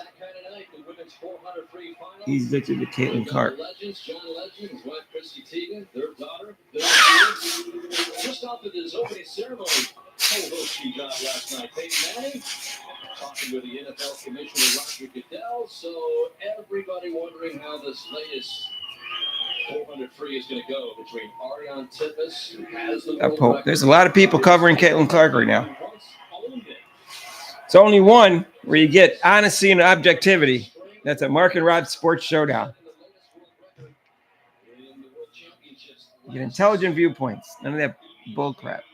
S4: women's 400 free final.
S1: He's addicted to Caitlin Clark.
S4: Legends, John Legend, his wife Christy Teigen, their daughter. Just after his opening ceremony, co-host she got last night. Peyton Manning talking with the NFL Commissioner Roger Goodell. So everybody wondering how this latest 400 free is going to go between Ariane Titmus, who has the world record.
S1: There's a lot of people covering Caitlin Clark right now. It's only one where you get honesty and objectivity. That's a Mark and Rob Sports Showdown. You get intelligent viewpoints. None of that bull crap.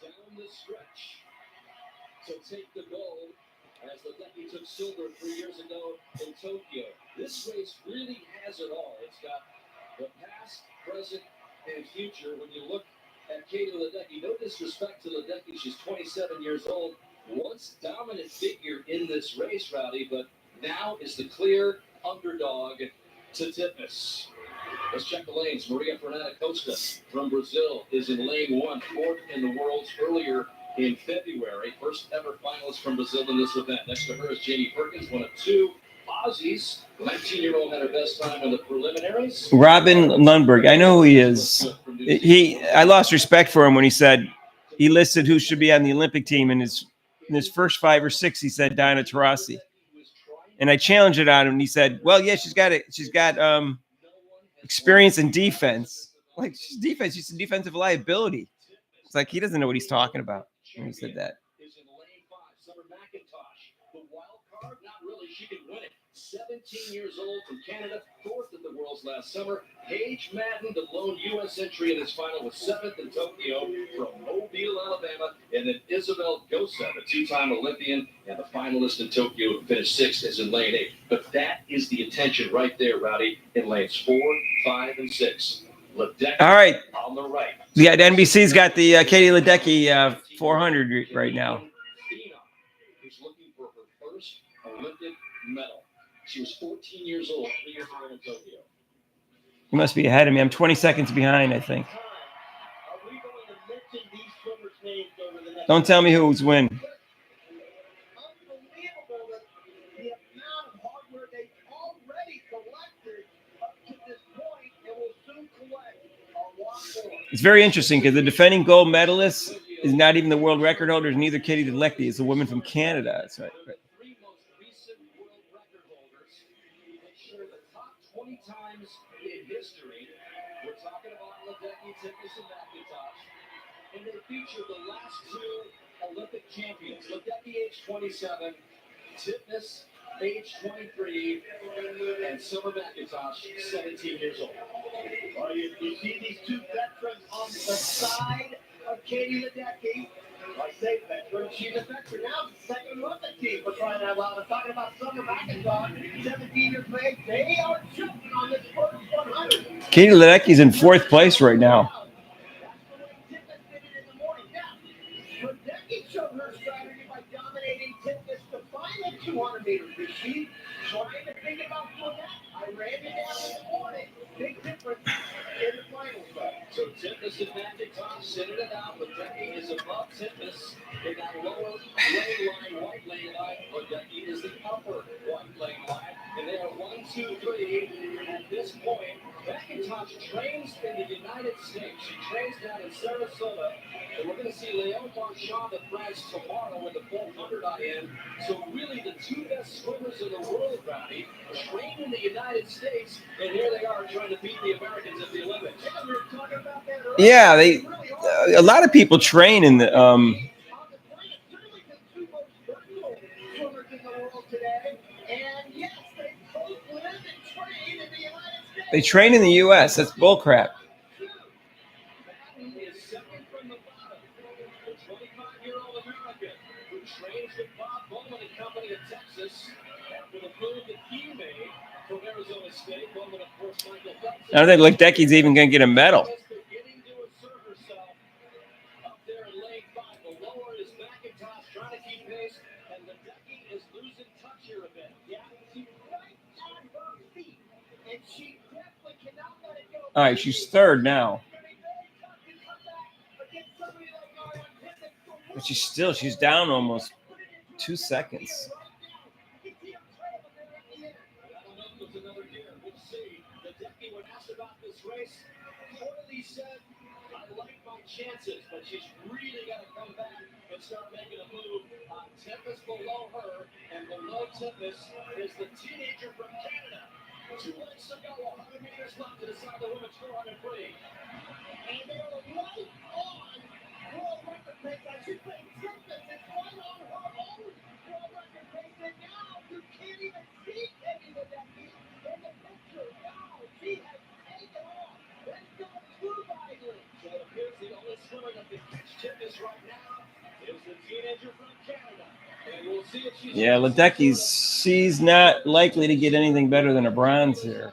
S4: Down the stretch. So take the gold as Ledecky took silver 3 years ago in Tokyo. This race really has it all. It's got the past, present, and future. When you look at Katie Ledecky, no disrespect to Ledecky, she's 27 years old. Once dominant figure in this race, Rowdy, but now is the clear underdog to Titmus. Let's check the lanes. Maria Fernanda Costa from Brazil is in lane 1, fourth in the world's earlier in February. First ever finalist from Brazil in this event. Next to her is Jamie Perkins, one of two Aussies. The 19-year-old had her best time in the preliminaries.
S1: Robin Lundberg. I know who he is. I lost respect for him when he said he listed who should be on the Olympic team in his first 5 or 6. He said Diana Taurasi, and I challenged it on him. And he said, "Well, yeah, she's got experience in defense. Like she's defense, she's a defensive liability." It's like he doesn't know what he's talking about when he said that.
S4: Is in lane 5, Summer McIntosh. The wild card, not really. She can win it. 17 years old from Canada, 4th at the Worlds last summer. Paige Madden, the lone U.S. entry in this final, was 7th in Tokyo from Mobile, Alabama. And then Isabel Gosa, the 2-time Olympian and the finalist in Tokyo, who finished 6th, is in lane 8. But that is the attention right there, Rowdy, in lanes 4, 5, and 6. Ledecky
S1: All right.
S4: on the right.
S1: Yeah, NBC's got the Katie Ledecky 400 right now.
S4: Phenom, who's looking for her first Olympic medal. She was 14 years old 3 years ago in Tokyo.
S1: You must be ahead of me. I'm 20 seconds behind, I think.
S5: Are we going to mention these swimmers' names over the next?
S1: Don't tell me who's win.
S5: Unbelievable that the amount of hard work they've already collected up to this point and will soon collect a lot more.
S1: It's very interesting because the defending gold medalist is not even the world record holder. Neither Katie Ledecky. It's a woman from Canada. That's right.
S4: The 3 most recent world record holders ensure the top 20 times in history. We're talking about Ledecky, Titmus, and McIntosh. And they feature the last 2 Olympic champions. Ledecky, age 27, Titmus, age 23, and Summer McIntosh, 17 years old.
S5: Well, you see these 2 veterans on the side of Katie Ledecky. I say veteran, she's a veteran now, second Olympic team for crying out loud. I'm talking about Summer McIntosh, 17 years of age. They are jumping on this first 100.
S1: Katie Ledecky's in 4th place right now.
S5: That's the way Titmus did it in the morning. Now, Ledecky showed her strategy by dominating Titmus to find the 200 meters. Is she trying to think about doing that? I ran it down in the morning. Big difference in the final side.
S4: So Titmus and McIntosh sending it out. Ledecky is above Titmus in that lower lane line, white lane line. Ledecky is the upper white lane line. And they are 1, 2, 3 at this point. McIntosh trains in the United States. She trains down in Sarasota. And we're going to see Leon Marchand at France tomorrow with the 400 IN. So really the 2 best swimmers in the world, Rowdy, train in the United States. And here they are trying to beat the Americans at the Olympics.
S5: We were talking about that earlier.
S1: Yeah, a lot of people train in the
S5: On the planet, certainly the 2 most versatile swimmers in the world today. And yes, they both live and train in the United States.
S1: they train in the U.S. That's bullcrap.
S4: Madden is second from the bottom. The 25-year-old American who trains with Bob Bowman and Company of Texas after the move that he made from Arizona State. Bowman, of course, Michael Phelps.
S1: I don't think Ledecky's even going to get a medal.
S4: Just beginning to assert herself up there in lane 5. The lower is McIntosh trying to keep pace, and Ledecky is losing touch here a bit.
S5: Yeah, she's right on her feet. And she definitely cannot let it go.
S1: All right, she's 3rd now. But she's down almost 2 seconds.
S4: race. Courtney said, I like my chances, but she's really got to come back and start making a move. Tempest below her, and below Tempest is the teenager from Canada. 2 laps to go, 100 meters left to decide the women's 400 free.
S5: And they're right on world record pace. I should say Tempest is right on her own world record pace. And now you can't even see Katie Ledecky in the picture. Now she has taken off. Let's go through Riley.
S4: So it appears the only swimmer that can catch Tempest right now is the teenager from Canada. And we'll see if she's
S1: She's not likely to get anything better than a bronze here.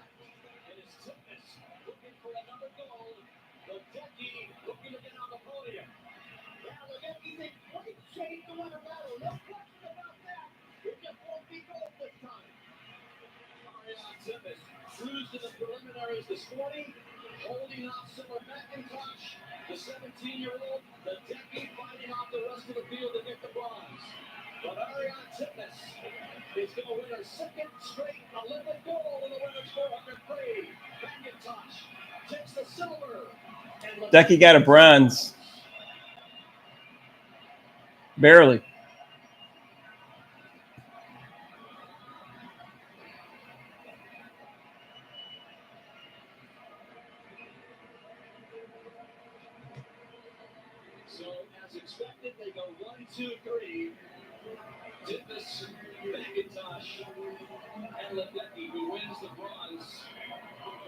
S4: Cruised in the preliminaries this morning, holding off Summer McIntosh, the 17-year-old, the Ledecky fighting off the rest of the field to get the bronze. But Ariane Titmus is going to win her second straight Olympic gold in the women's 400 free. McIntosh takes the silver.
S1: Ledecky got a bronze. Barely.
S4: So, as expected, they go 1, 2, 3. Titmus, McIntosh, and Ledecky, who wins the bronze.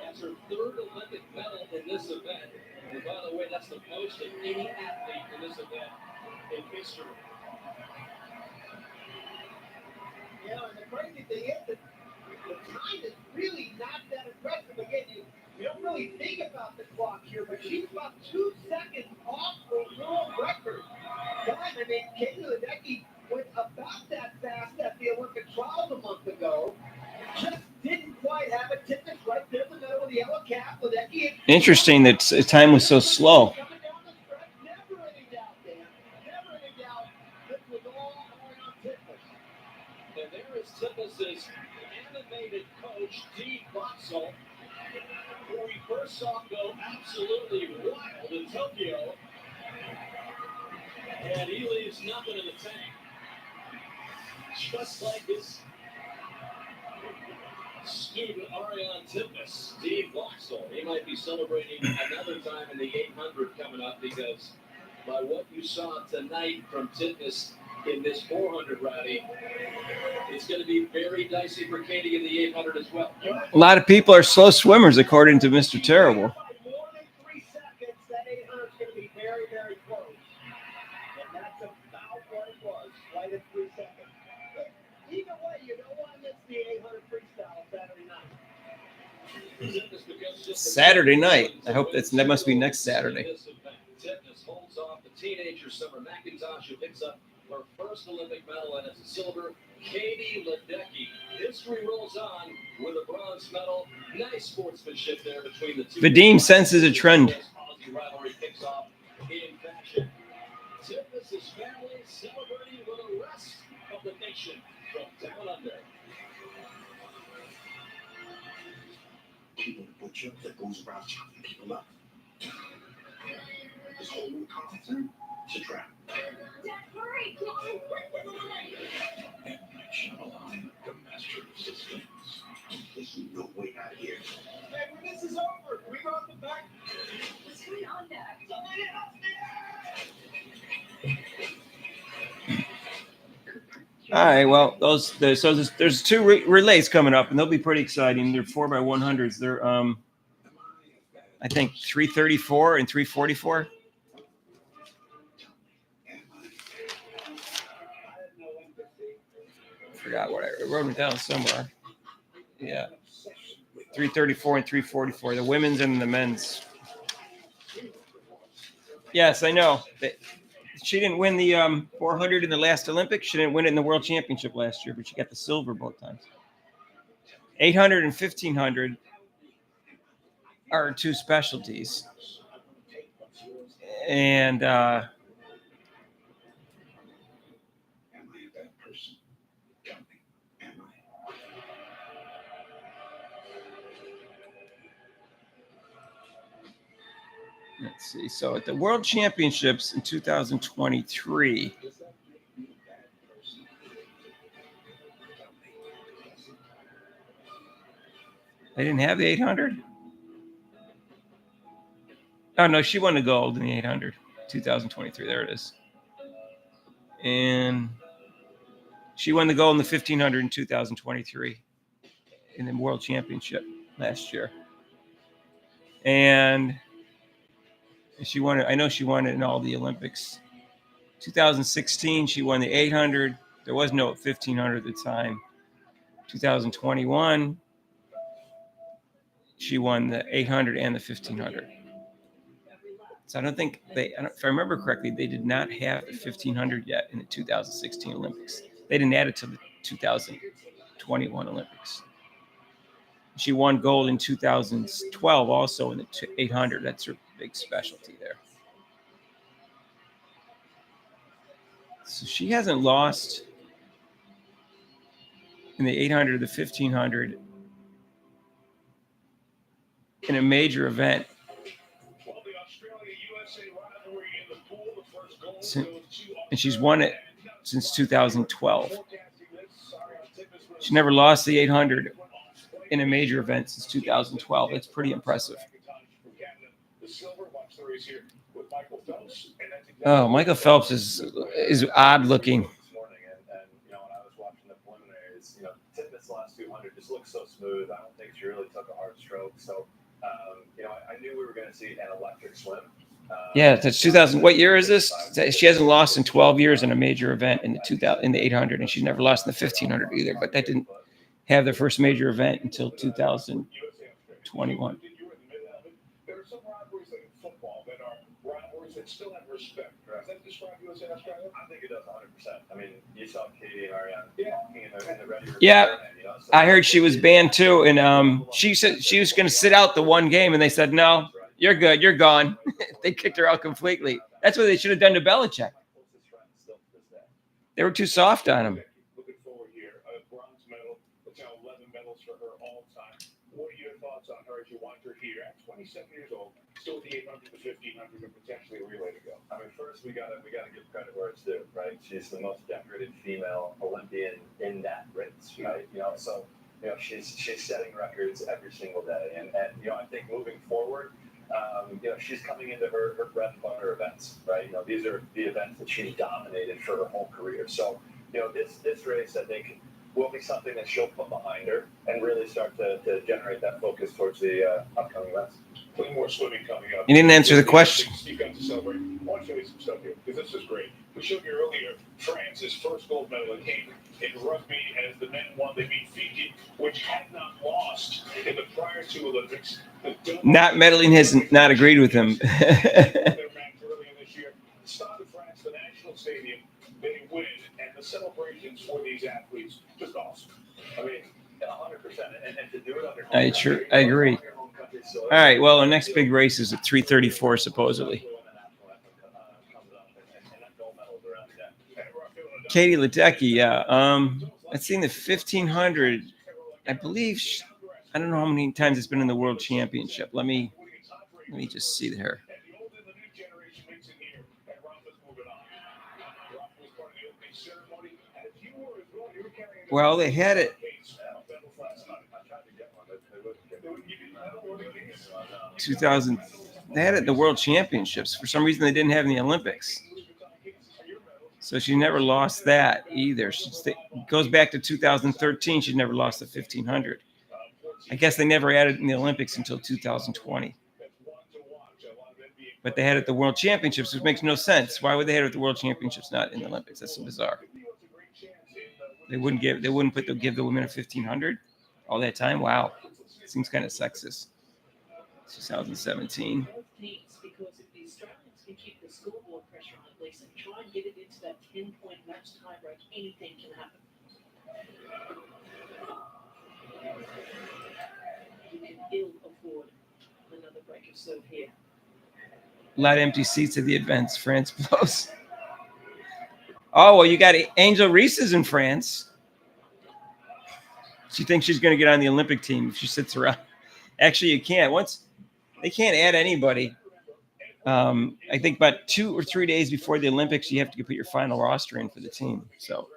S4: That's her third Olympic medal in this event. And by the way, that's the most of any athlete in this event in history.
S5: You know, and the crazy thing is that the time is really not that impressive. Again, you don't really think about the clock here, but she's about 2 seconds off her world record time. I mean, Katie Ledecky went about that fast at the Olympic trials a month ago. Just didn't quite have it. Titmus right there in the middle of the yellow cap. Ledecky.
S1: Interesting that time was so slow.
S5: Coming down the stretch, never any doubt, Dan. Never any doubt. This was all Ariane Titmus.
S4: And there is Titmus's animated coach, Dee Boxall, who we first saw go absolutely wild in Tokyo. And he leaves nothing in the tank. Just like his student, Ariane Titmus, Dee Boxall. He might be celebrating another time in the 800 coming up because by what you saw tonight from Titmus in this 400 rally, it's going to be very dicey for Katie in the 800 as well.
S1: A lot of people are slow swimmers, according to Mr. Terrible.
S5: More than 3 seconds, that 800 is going to be very, very close. And that's about what it was, right at 3 seconds. But either way, you don't want to miss the 800 freestyle Saturday night.
S1: Saturday night. I hope that must be next Saturday.
S4: Titmus holds off the teenager Summer McIntosh, who picks up her first Olympic medal, and it's a silver. Katie Ledecky. History rolls on with a bronze medal. Nice sportsmanship there between the two.
S1: Vadim senses a trend.
S4: Aussie rivalry kicks off in fashion. Titmus's family celebrating with the rest of the nation from down under.
S6: People the butcher that goes around chopping people up. This whole new content center, it's a trap.
S9: Hurry, come on,
S6: M. Night Shyamalan, the master of suspense. There's no way out of here.
S5: Hey, when this is over, we go out the back.
S9: what's going on there?
S5: Somebody else
S1: All right. Well, there's two relays coming up, and they'll be pretty exciting. They're 4x100s. They're I think 334 and 344. Forgot what I wrote it down somewhere. Yeah, 334 and 344. The women's and the men's. Yes, I know. She didn't win the 400 in the last Olympics. She didn't win it in the World Championship last year, but she got the silver both times. 800 and 1500 are two specialties. And Let's see. So at the World Championships in 2023, they didn't have the 800. Oh no, she won the gold in the 800, 2023. There it is. And she won the gold in the 1500 in 2023 in the World Championship last year. And she won it. I know she won it in all the Olympics. 2016, she won the 800. There was no 1500 at the time. 2021, she won the 800 and the 1500. So I don't think if I remember correctly, they did not have the 1500 yet in the 2016 Olympics. They didn't add it to the 2021 Olympics. She won gold in 2012 also in the 800. That's her big specialty there. So she hasn't lost in the 800 or the 1500 in a major event. And she's won it since 2012. She never lost the 800 in a major event since 2012. That's pretty impressive. Oh, Michael Phelps is odd looking.
S13: And you know, when I was watching the preliminaries, you know, Tippet's last 200 just looks so smooth. I don't think she really took a hard stroke. So, you know, I knew we were going to see an electric swim.
S1: Yeah, that's 2000. What year is this? She hasn't lost in 12 years in a major event in the 800, and she's never lost in the 1500 either. But that didn't have their first major event until 2021.
S3: There are some rivalries in football that are rivalries that still have respect. Does that describe USA and Australia?
S13: I think it does 100%. I mean, you saw Katie and Ariane walking in the ready room.
S1: Yeah, I heard she was banned too, and she said she was going to sit out the one game, and they said no. You're good. You're gone. They kicked her out completely. That's what they should have done to Belichick. They were too soft on him.
S3: Looking forward here, a bronze medal. That's now 11 medals for her all time. What are your thoughts on her as you watch her here at 27 years old, still the 800, the 1500, and potentially a relay to go?
S13: I mean, first we gotta give credit where it's due, right? She's the most decorated female Olympian in that race, right? You know, so you know she's setting records every single day, and you know I think moving forward. You know, she's coming into her bread and butter events, right? You know, these are the events that she dominated for her whole career. So, you know, this race, I think, will be something that she'll put behind her and really start to generate that focus towards the upcoming events.
S3: Plenty more swimming coming up.
S1: You didn't answer the question.
S3: You got to celebrate. I want to show you some stuff here because this is great. We showed you earlier France's first gold medal came in rugby as the men won. They beat Fiji, which had not lost in the prior two Olympics.
S1: Not meddling has not agreed with him.
S3: Their match earlier this year. Stade de France, the national stadium, they win, and the celebrations for these athletes just awesome.
S13: I mean, 100%, and to do it under.
S1: I agree. All right. Well, our next big race is at 3:34 supposedly. Katie Ledecky, yeah. I've seen the 1500. I believe I don't know how many times it's been in the World Championship. Let me just see her. Well, they had it. 2000. They had it at the World Championships. For some reason, they didn't have it in the Olympics. So she never lost that either. She goes back to 2013. She never lost the 1500. I guess they never added it in the Olympics until 2020. But they had it at the World Championships, which makes no sense. Why would they have it at the World Championships, not in the Olympics? That's so bizarre. They wouldn't give the women a 1500 all that time. Wow, seems kind of sexist. 2017.
S14: Because if the Australians can keep the scoreboard pressure on place and try and get it into that 10-point match tie break, anything can happen. You can ill afford another break of serve here.
S1: A lot of empty seats at the events. France blows. Oh, well, you got Angel Reese is in France. She thinks she's going to get on the Olympic team if she sits around. Actually, you can't. They can't add anybody I think about 2 or 3 days before the Olympics, you have to put your final roster in for the team. So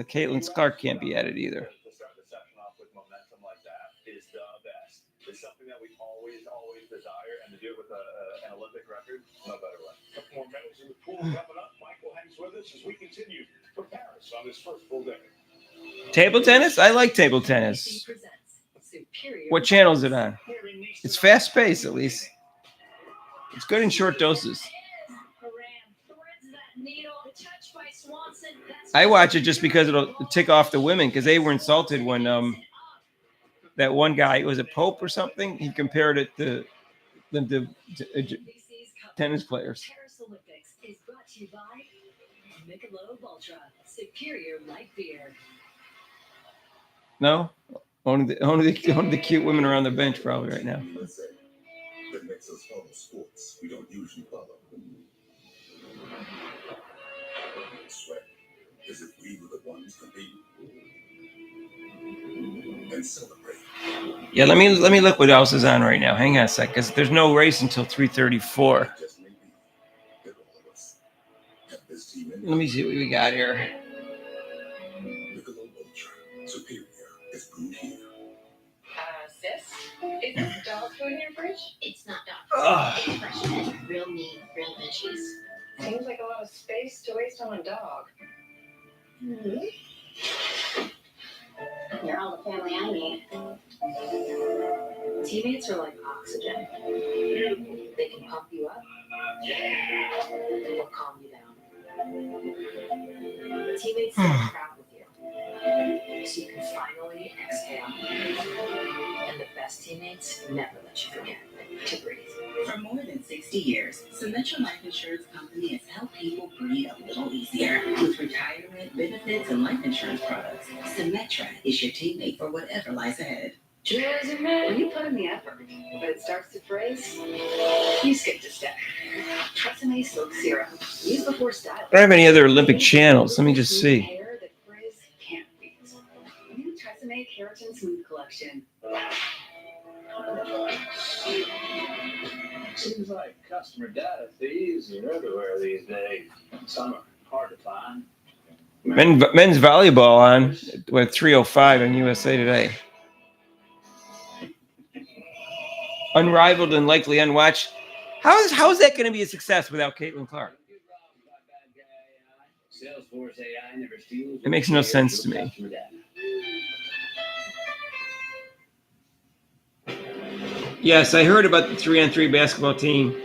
S1: Caitlin Clark can't be at it either.
S13: To start the session off with momentum like that is the best. It's something that we always desire, and to do it with an Olympic record, no better way.
S3: A couple more medals in the pool coming up. Michael hangs with us as we continue for Paris on this first full day.
S1: Table tennis? I like table tennis. What channel is it on? It's fast paced, at least. It's good in short doses. I watch it just because it'll tick off the women, because they were insulted when that one guy, was it Pope or something? He compared it to the tennis players.
S2: Paris Olympics is brought to you by Michelob Ultra, superior light beer.
S1: No, only the cute women are on the bench probably right now.
S6: That makes us follow sports we don't usually follow. Sweat as if we were the ones to be and celebrate.
S1: Yeah, let me look what else is on right now. Hang on a sec, because there's no race until 3:34.
S6: Just maybe that all of us have this team in
S1: Let me see what we got here.
S6: Michelob Ultra, superior is brewed here.
S12: Sis, is this dog food in your fridge?
S11: It's not dog
S1: Ugh.
S11: food. It's fresh veg, real meat, real veggies.
S12: Seems like a lot of space to waste on a dog.
S11: You're all the family I need.
S2: Teammates are like oxygen. They can pump you up or calm you down. Teammates stay proud with you, so you can finally exhale. And the best teammates never let you forget to breathe.
S15: For more than 60 years, Symetra Life Insurance Company has helped people breathe a little easier. With retirement, benefits, and life insurance products, Symetra is your teammate for whatever lies ahead.
S2: When you put in the effort, but it starts to freeze, you skip a step. Tresemme Silk Serum. Use before styling.
S1: I don't have any other Olympic channels. Let me just see.
S2: Hair that frizz can't beat. New Tresemme Keratin Smooth Collection.
S4: Seems like customer data thieves are everywhere these days. Some are hard to find.
S1: Men's volleyball on with 3:05 on USA Today. Unrivaled and likely unwatched. How is that going to be a success without Caitlin Clark?
S4: Salesforce AI never steals.
S1: It makes no sense to me. Yes, I heard about the 3-on-3 basketball team.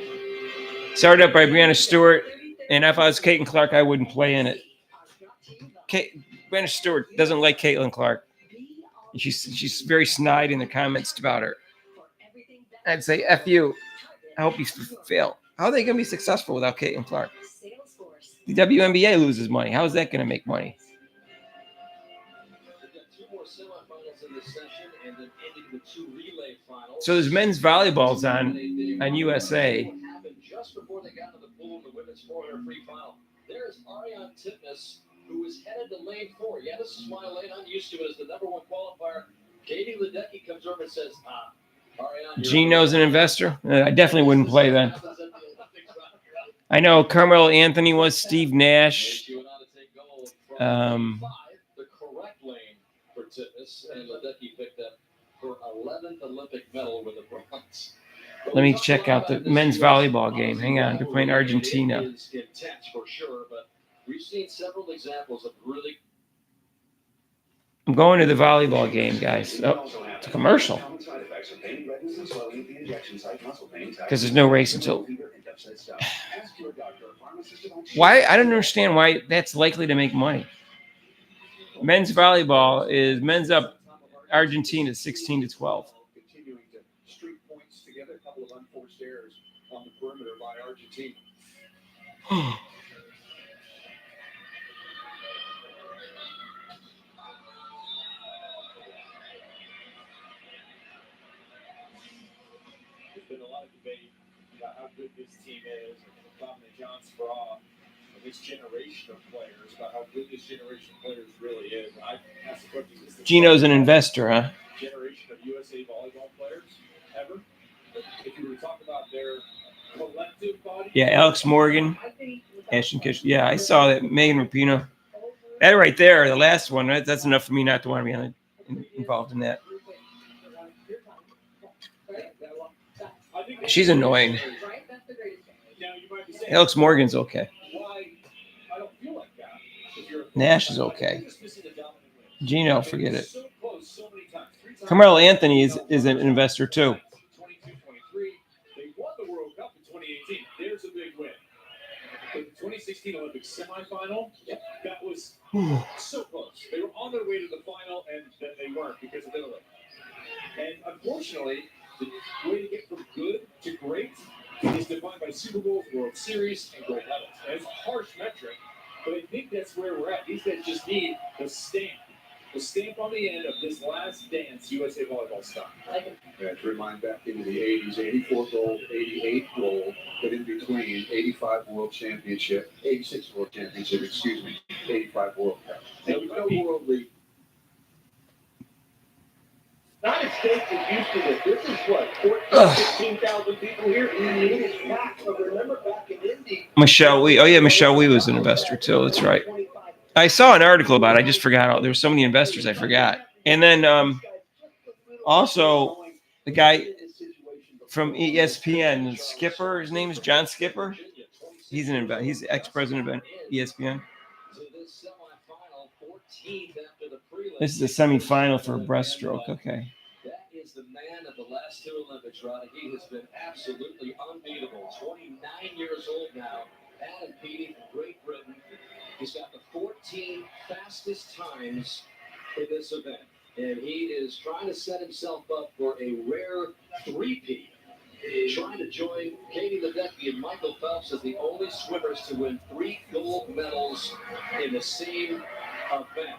S1: Started up by Brianna Stewart, and if I was Caitlin Clark, I wouldn't play in it. Brianna Stewart doesn't like Caitlin Clark. She's very snide in the comments about her. I'd say, F you. I hope you fail. How are they going to be successful without Caitlin Clark? The WNBA loses money. How is that going to make money? So there's men's volleyballs on USA.
S4: Just before they got to the pool in the women's 400 free final. There's Ariane Titmus, who is headed to lane 4. Yeah, this is my lane. I'm used to it as the number 1 qualifier. Katie Ledecky comes over and says, Ariane.
S1: Gino's an investor. I definitely wouldn't play then. I know Carmelo Anthony was, Steve Nash.
S4: The correct lane for Titmus, and Ledecky picked up her 11th Olympic medal with a bronze.
S1: Let me check out the men's volleyball game. Hang on, they're playing Argentina.
S4: It's intense for sure, but we've seen several examples of really.
S1: I'm going to the volleyball game, guys. Oh, it's a commercial. Because there's no race until. Why? I don't understand why that's likely to make money. Men's volleyball is men's up Argentina 16-12.
S4: Continuing to streak points together, a couple of unforced errors on the perimeter by Argentina. There's been a lot of debate about how good this team is, and from John Sprague, this generation of players, about how good this generation of players really is. And I asked the question,
S1: Gino's an investor, huh?
S4: Generation of USA volleyball players ever? If you were to talk about their collective body.
S1: Yeah, Alex Morgan, Ashton Kutcher. Yeah, I saw that. Megan Rapinoe. That right there, the last one. That's enough for me not to want to be involved in that. She's annoying. Alex Morgan's okay. Nash is okay. Gino, forget it. Carmelo Anthony is an investor too.
S3: They won the World Cup in 2018. There's a big win. The 2016 Olympics semifinal, that was so close. They were on their way to the final, and then they weren't because of Italy. And unfortunately, the way to get from good to great is defined by Super Bowls, World Series, and gold medals. And it's a harsh metric, but I think that's where we're at. These guys just need the stamp. The stamp on the end of this last dance USA Volleyball style.
S16: Yeah, to remind back into the 80s, 84 gold, 88 gold, but in between 85 World Championship, 86 World Championship, 85 World Cup. There was no World League.
S5: United States is used to this. This is what, 14,000, 15,000 people here? It is packed. So remember back in Indy.
S1: Michelle Wee. Oh, yeah, Michelle Wee was an investor too. That's right. I saw an article about it. I just forgot. There were so many investors I forgot. And then also the guy from ESPN, Skipper. His name is John Skipper. He's an investor. He's the ex-president of ESPN. This is the semifinal for breaststroke. Okay.
S4: That is the man of the last two Olympics, Roddy. He has been absolutely unbeatable. 29 years old now. Adam Peaty from Great Britain. He's got the 14 fastest times for this event. And he is trying to set himself up for a rare three-peat. Trying to join Katie Ledecky and Michael Phelps as the only swimmers to win 3 gold medals in the same event.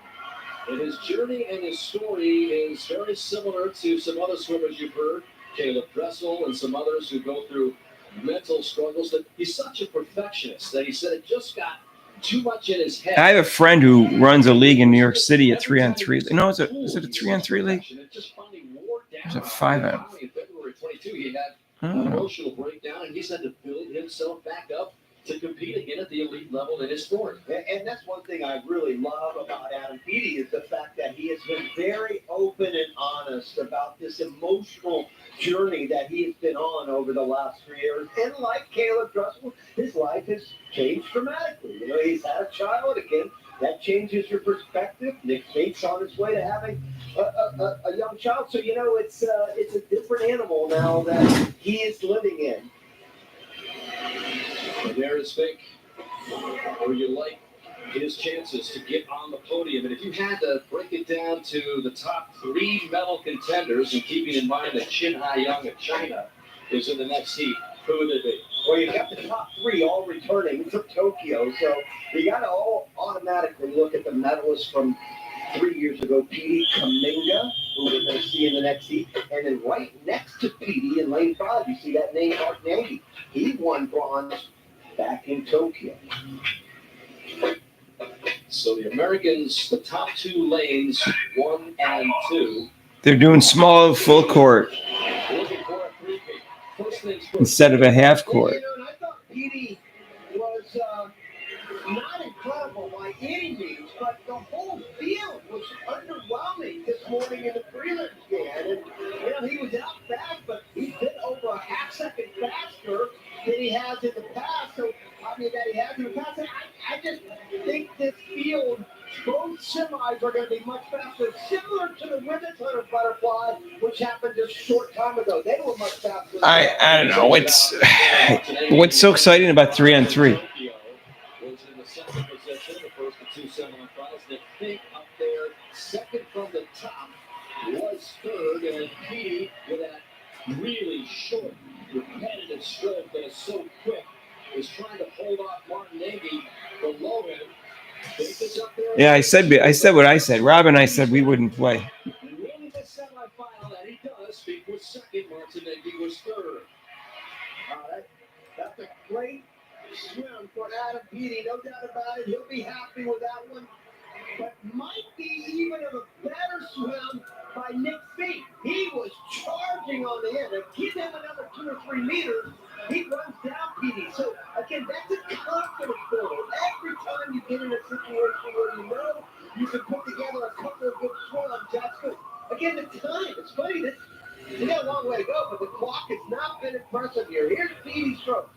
S4: And his journey and his story is very similar to some other swimmers you've heard, Caleb Dressel and some others who go through mental struggles. That he's such a perfectionist that he said it just got too much in his head.
S1: I have a friend who runs a league in New York City, a 3-on-3. No, is it a 3-on-3 league? It's a 5-on.
S4: In February 22, he had an emotional breakdown, and he's had to build himself back up to compete again at the elite level in his sport.
S5: And that's one thing I really love about Adam Peaty is the fact that he has been very open and honest about this emotional journey that he has been on over the last 3 years. And like Caleb Dressel, his life has changed dramatically. You know, he's had a child again. That changes your perspective. Nick Bates on his way to having a young child. So, you know, it's a different animal now that he is living in.
S4: And there is Vic, where you like his chances to get on the podium. And if you had to break it down to the top 3 medal contenders, and keeping in mind that Shin Ha-young of China is in the next heat, who would it be?
S5: Well, you got the top 3 all returning from Tokyo, so you got to all automatically look at the medalists from 3 years ago, Petey Kaminga, who we're going to see in the next heat, and then right next to Petey in lane 5, you see that name, Mark Nagy. He won bronze back in Tokyo.
S4: So the Americans, the top 2 lanes, 1 and 2.
S1: They're doing small full court instead of a half court.
S5: You know, and I thought Petey was not incredible by any means, but the whole field was underwhelming this morning in the prelims game. And, you know, he was out fast, but he's been over a half-second faster than he has in the past. So, I mean, that he has in the past. And I just think this field, both semis are going to be much faster, similar to the women's 100 butterfly, which happened just a short time ago. They were much faster.
S1: I don't know. What's so exciting about 3-on-3?
S4: Was in the second position, the first of 2 semifinals. Nick Fink up there, second from the top, was third, and Petey with that really short, repetitive stroke that is so quick is trying to hold off Martin Nagy below him. Fink is up there.
S1: Yeah, I said what I said. Rob and I said we wouldn't play.
S4: Winning the semifinal that he does, Fink was second, Martin Nagy was third.
S5: That's a great swim for Adam Peaty, no doubt about it. He'll be happy with that one. But might be even of a better swim by Nick's feet. He was charging on the end. If give him another 2 or 3 meters, he runs down PD. So, again, that's a confidence builder. Every time you get in a situation where you know you can put together a couple of good swings, that's good. Again, the time. It's funny that we got a long way to go, but the clock has not been impressive here. Here's Petey's stroke.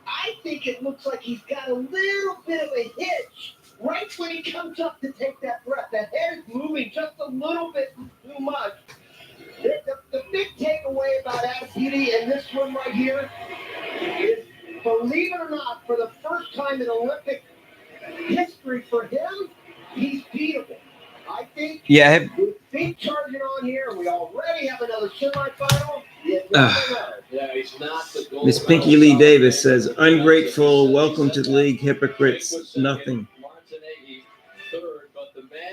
S5: I think it looks like he's got a little bit of a hitch right when he comes up to take that breath. That head is moving just a little bit too much. The big takeaway about Adam Peaty and this one right here is, believe it or not, for the first time in Olympic history for him, he's beatable. I think with big charging on here, we already have another semifinal.
S4: Yeah, he's not the gold.
S1: Miss Pinky Lee Davis says, ungrateful, welcome to the league, hypocrites, nothing.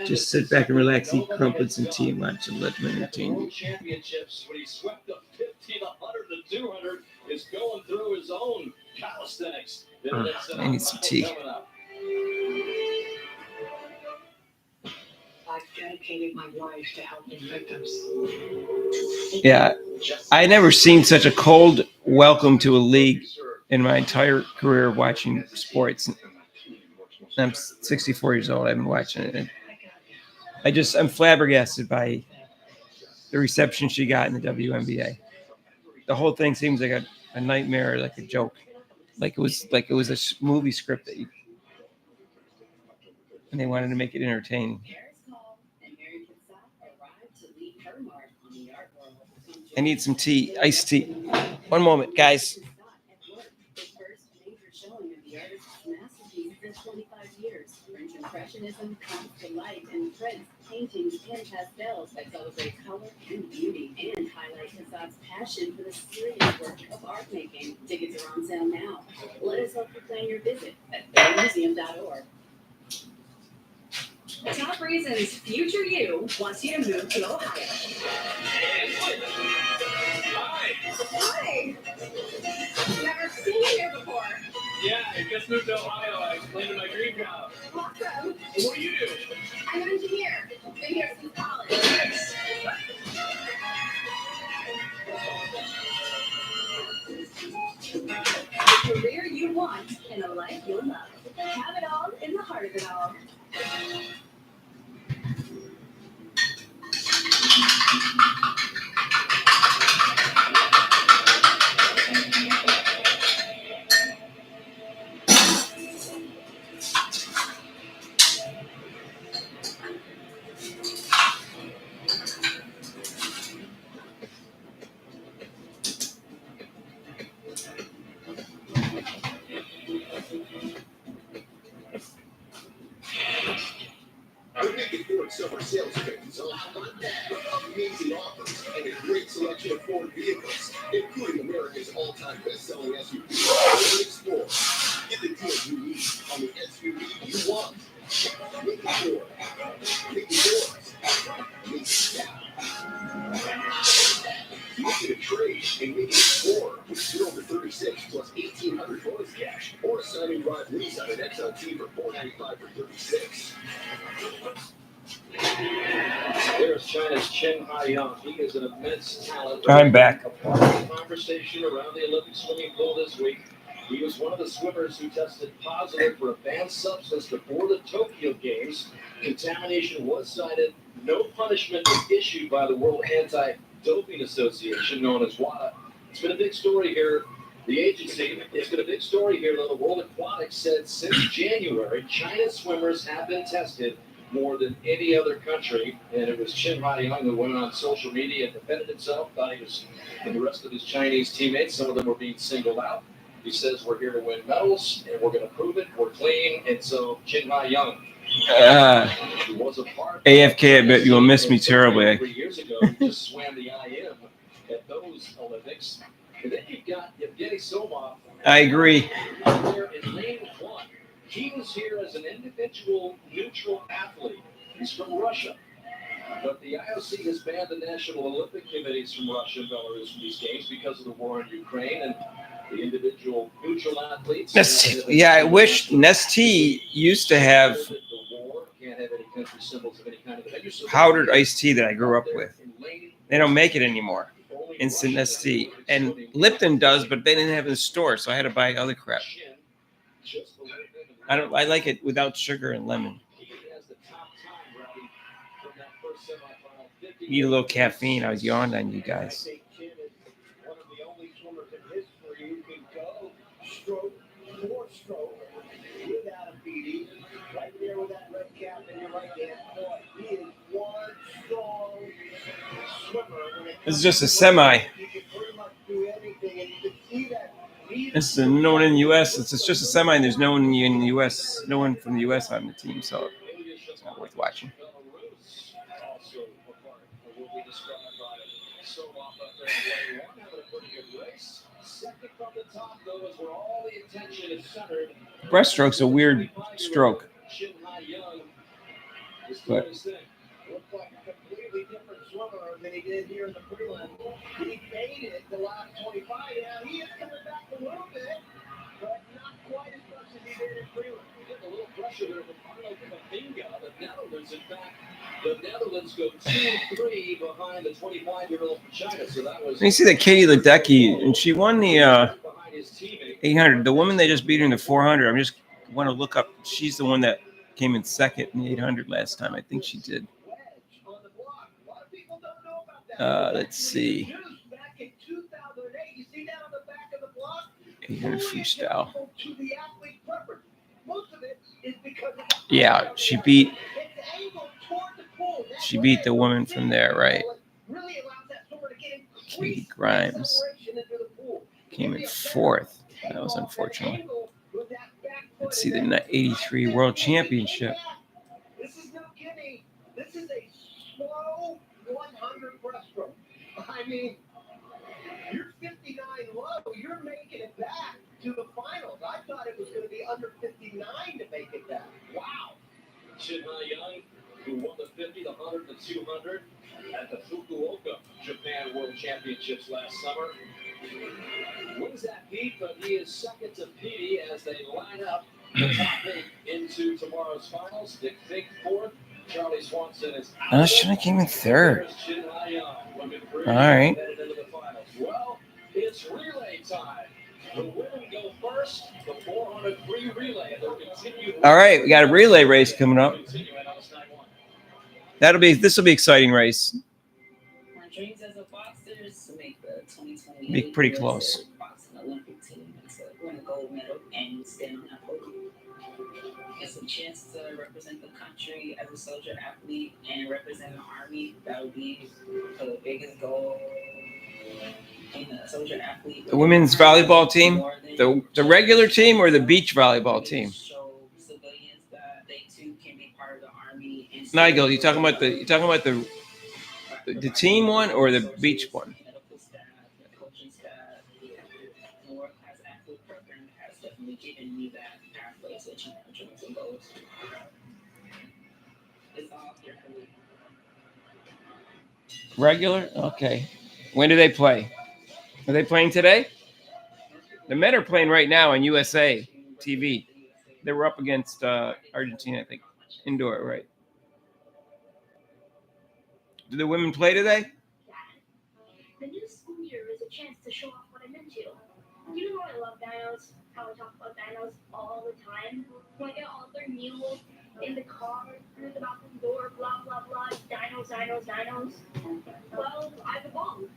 S1: Just sit back and relax, eat crumpets and tea, and watch and let them entertain you.
S4: World Championships, when he swept up 50 to 100 to 200, is going through his own calisthenics.
S1: I need some tea.
S14: I've dedicated my life to helping victims.
S1: Yeah, I never seen such a cold welcome to a league in my entire career of watching sports. I'm 64 years old. I've been watching it. And I'm flabbergasted by the reception she got in the WNBA. The whole thing seems like a nightmare, like a joke, like it was a movie script and they wanted to make it entertaining. I need some tea, iced tea. One moment, guys.
S17: The first major showing of the artist's masterpiece in 25 years. French Impressionism comes to life in prints, paintings, and pastels that celebrate color and beauty and highlight Cassatt's passion for the serious work of art making. Tickets are on sale now. Let us help you plan your visit at themuseum.org.
S2: Top reasons future you wants you to move to Ohio. Hi. Never seen you here before.
S18: Yeah, I just moved to Ohio. I landed my dream job.
S2: Awesome.
S18: And what do you do?
S2: I'm an engineer. Been here since college.
S18: Nice.
S2: The career you want and a life you'll love. Have it all in the heart of it all.
S10: The Naked Ford Summer Sales Event is on. Amazing offers and a great selection of Ford vehicles, including America's all-time best-selling SUV, Ford Explorer. Get the deal you need on the SUV you want. Naked Ford. Naked Doors. Naked Style. Make it a trade and make it Explorer with 0 to 36 plus 1,800 bonus cash, or a sign-in drive lease on an XLT for $495 for 36.
S4: There's China's Chen Haiyang. He is an immense talent.
S1: I'm back.
S4: A part of the conversation around the Olympic swimming pool this week. He was one of the swimmers who tested positive for a banned substance before the Tokyo Games. Contamination was cited. No punishment was issued by the World Anti-Doping Association, known as WADA. It's been a big story here. The agency, it's been a big story here, though. The World Aquatics said since January, China's swimmers have been tested more than any other country, and it was Chen Haiyang who went on social media and defended himself, thought he was, and the rest of his Chinese teammates, some of them were being singled out. He says, we're here to win medals, and we're going to prove it, we're clean, and so Chen Haiyang, who was a part
S1: AFK, I bet you'll miss me terribly.
S4: 3 years ago, he just swam the IM at those Olympics, and then you've got Yevgeny Somov.
S1: I agree.
S4: There in lane one. He was here as an individual neutral athlete. He's from Russia. But the IOC has banned the National Olympic Committees from Russia and Belarus from these games because of the war in Ukraine and the individual neutral athletes.
S1: Yeah, I wish Nestea used to have
S4: The war can't have any country symbols of any kind of venue. So
S1: powdered iced tea that I grew up with.
S4: in
S1: They don't make it anymore. Instant ST. And Lipton does, but they didn't have it in the store, so I had to buy other crap. I like it without sugar and lemon. Need a little caffeine. I was yawned on you guys.
S5: One of the only swimmers in history who can go stroke for stroke without a beating. Right there with that red cap in your right hand. Boy, he is one strong swimmer.
S1: This is just a semi.
S5: He can pretty much do anything, and you can see that.
S1: This is no one in the U.S. It's just a semi, and there's no one in the U.S. No one from the U.S. on the team, so it's not worth watching. Breaststroke's a weird stroke, but
S5: Looks like a completely different swimmer than he did here in the prelim. He made it the last 25. Now he is coming back a little bit, but not quite as much as he did in prelim.
S4: Getting a little pressure there from Arno Camavinga, the Netherlands. In fact, the Netherlands go 2-3 behind the 25-year-old from China. So that was.
S1: you see that Katie Ledecky, and she won the 800. The woman they just beat her in the 400. I just want to look up. She's the one that came in second in the 800 last time. I think she did. Let's see. 800 freestyle. Yeah, she beat the woman from there, right? Katie Grimes came in fourth. That was unfortunate. Let's see the 83 World Championship.
S5: This is no kidding. This is a slow 100 breaststroke. I mean, you're 59 low. You're making it back to the finals. I thought it was going to be under 59 to make it back. Wow.
S4: Shin Ha-young, who won the 50, the 100, and the 200 at the Fukuoka Japan World Championships last summer. Wins that heat, but he is second to Petey as they line up the top 8 into tomorrow's finals. Dick Fink fourth. Charlie Swanson is out.
S1: Should have came in third. All right.
S4: Well, it's relay time. The women go first. The 400 free relay. And they'll continue.
S1: All right, we got a relay race coming up. This will be exciting race.
S15: My dreams as a boxer is to make the 2028
S1: Be pretty close.
S15: boxing Olympic team and to win a gold medal and stand on that podium. It's a chance to represent the country as a soldier athlete and represent the Army. That would be the biggest goal in a soldier athlete.
S1: The women's volleyball team, the regular team, or the beach volleyball team.
S15: Show civilians that they too can be part of the Army. And
S1: Nigel, you talking about the team one or the beach one?
S15: medical staff, the coaching staff, the work as athlete program has definitely given me that pathway to achieve my dreams and goals. It's all here for me.
S1: Regular? Okay. When do they play? Are they playing today? The men are playing right now on USA TV. They were up against Argentina, I think. Indoor, right? Do the women play today?
S9: The new school year is a chance to show off what I'm into. You know I love dinos, how I talk about dinos all the time. When I get all their mules in the car, through the bathroom door, blah, blah, blah, dinos. Well, I've evolved.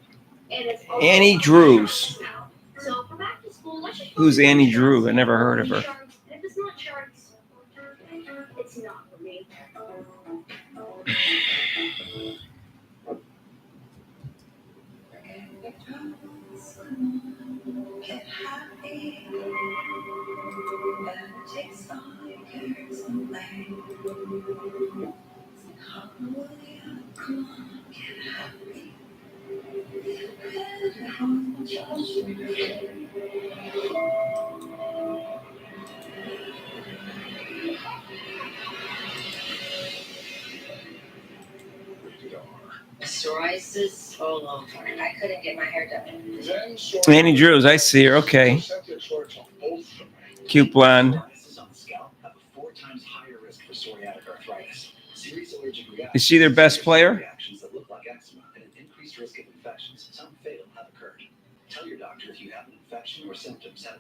S9: And it's all
S1: Annie Drews.
S9: So for back to school, let's just
S1: Who's Annie Drew? I never heard of her.
S9: Sharks. And if it's not sharks, it's not for me.
S15: Get happy. That takes all your cares away. Hallelujah, come on, get happy.
S19: Psoriasis all over. I couldn't get my hair done.
S1: Annie Drews, I see her. Okay. Cute blonde. Is she their best player?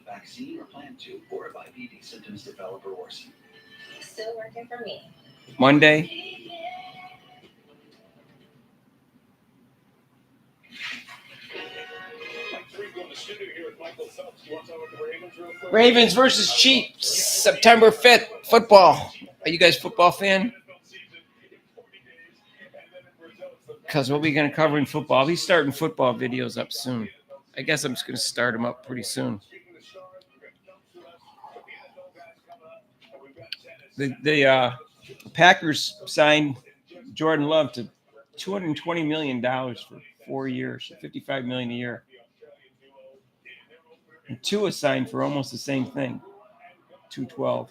S7: a vaccine or plan to, or if IBD symptoms develop or worsen.
S19: Still working for me.
S1: Monday. Ravens versus Chiefs, September 5th, football. Are you guys football fan? Because what we're going to cover in football, I'll be starting football videos up soon. I guess I'm just going to start them up pretty soon. The Packers signed Jordan Love to $220 million for 4 years, $55 million a year. And Tua signed for almost the same thing, $212.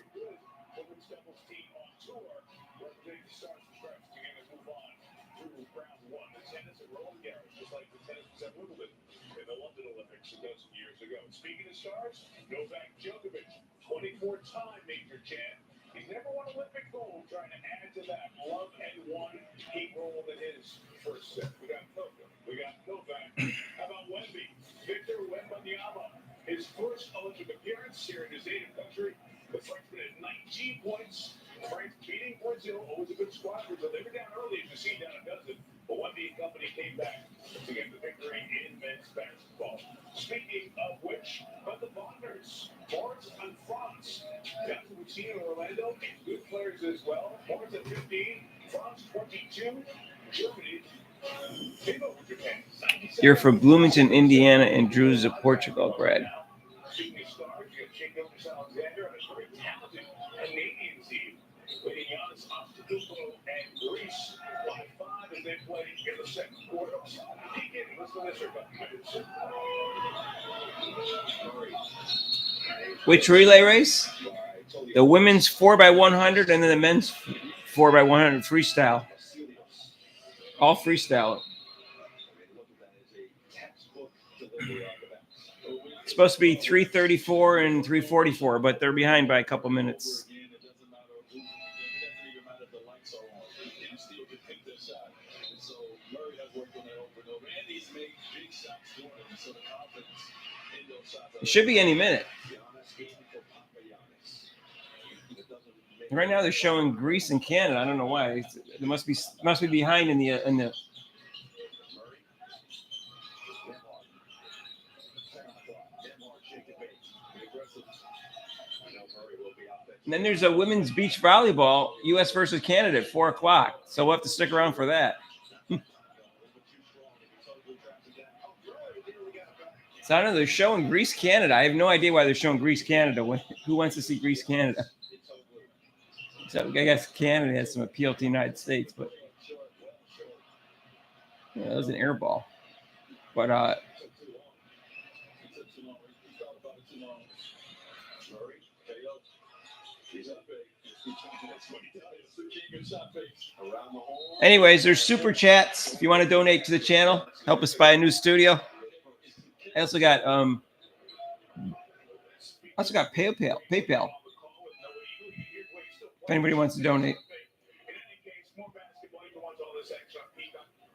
S3: Speaking of stars, Novak Djokovic, 24-time major champ. He's never won Olympic gold, trying to add to that. Love and won. He rolled in his first set. We got Coco. We got Novak. How about Wemby? Victor Wembanyama. His first Olympic appearance here in his native country. The Frenchman had 19 points. France beating Brazil. Always a good squad. Brazil. They were down early, as you see, down a dozen. But Wemby and company came back to get the victory in men's basketball. Speaking of which, but the Bonders, Morris and France. That's what we've seen in Orlando. Good players as well. Morris at 15, France 22, Germany. Big over Japan.
S1: You're from Bloomington, Indiana, and Drew's a Portugal grad.
S3: Speaking of stars, you have Jake Alexander and a very talented Canadian team. Leading Giannis Antetokounmpo and Greece by 5 as they play in the second quarter. Peek in, listen to this for a couple minutes.
S1: Which relay race? The women's 4x100 and then the men's 4x100 freestyle. All freestyle. It's supposed to be 3:34 and 3:44, but they're behind by a couple minutes. It should be any minute. Right now they're showing Greece and Canada. I don't know why. They must be behind in the And then there's a women's beach volleyball, U.S. versus Canada at 4 o'clock. So we'll have to stick around for that. So I don't know. They're showing Greece, Canada. I have no idea why they're showing Greece, Canada. Who wants to see Greece, Canada? So I guess Canada has some appeal to the United States, but yeah, that was an air ball. But anyways, there's super chats. If you want to donate to the channel, help us buy a new studio. I also got PayPal. If anybody wants to donate.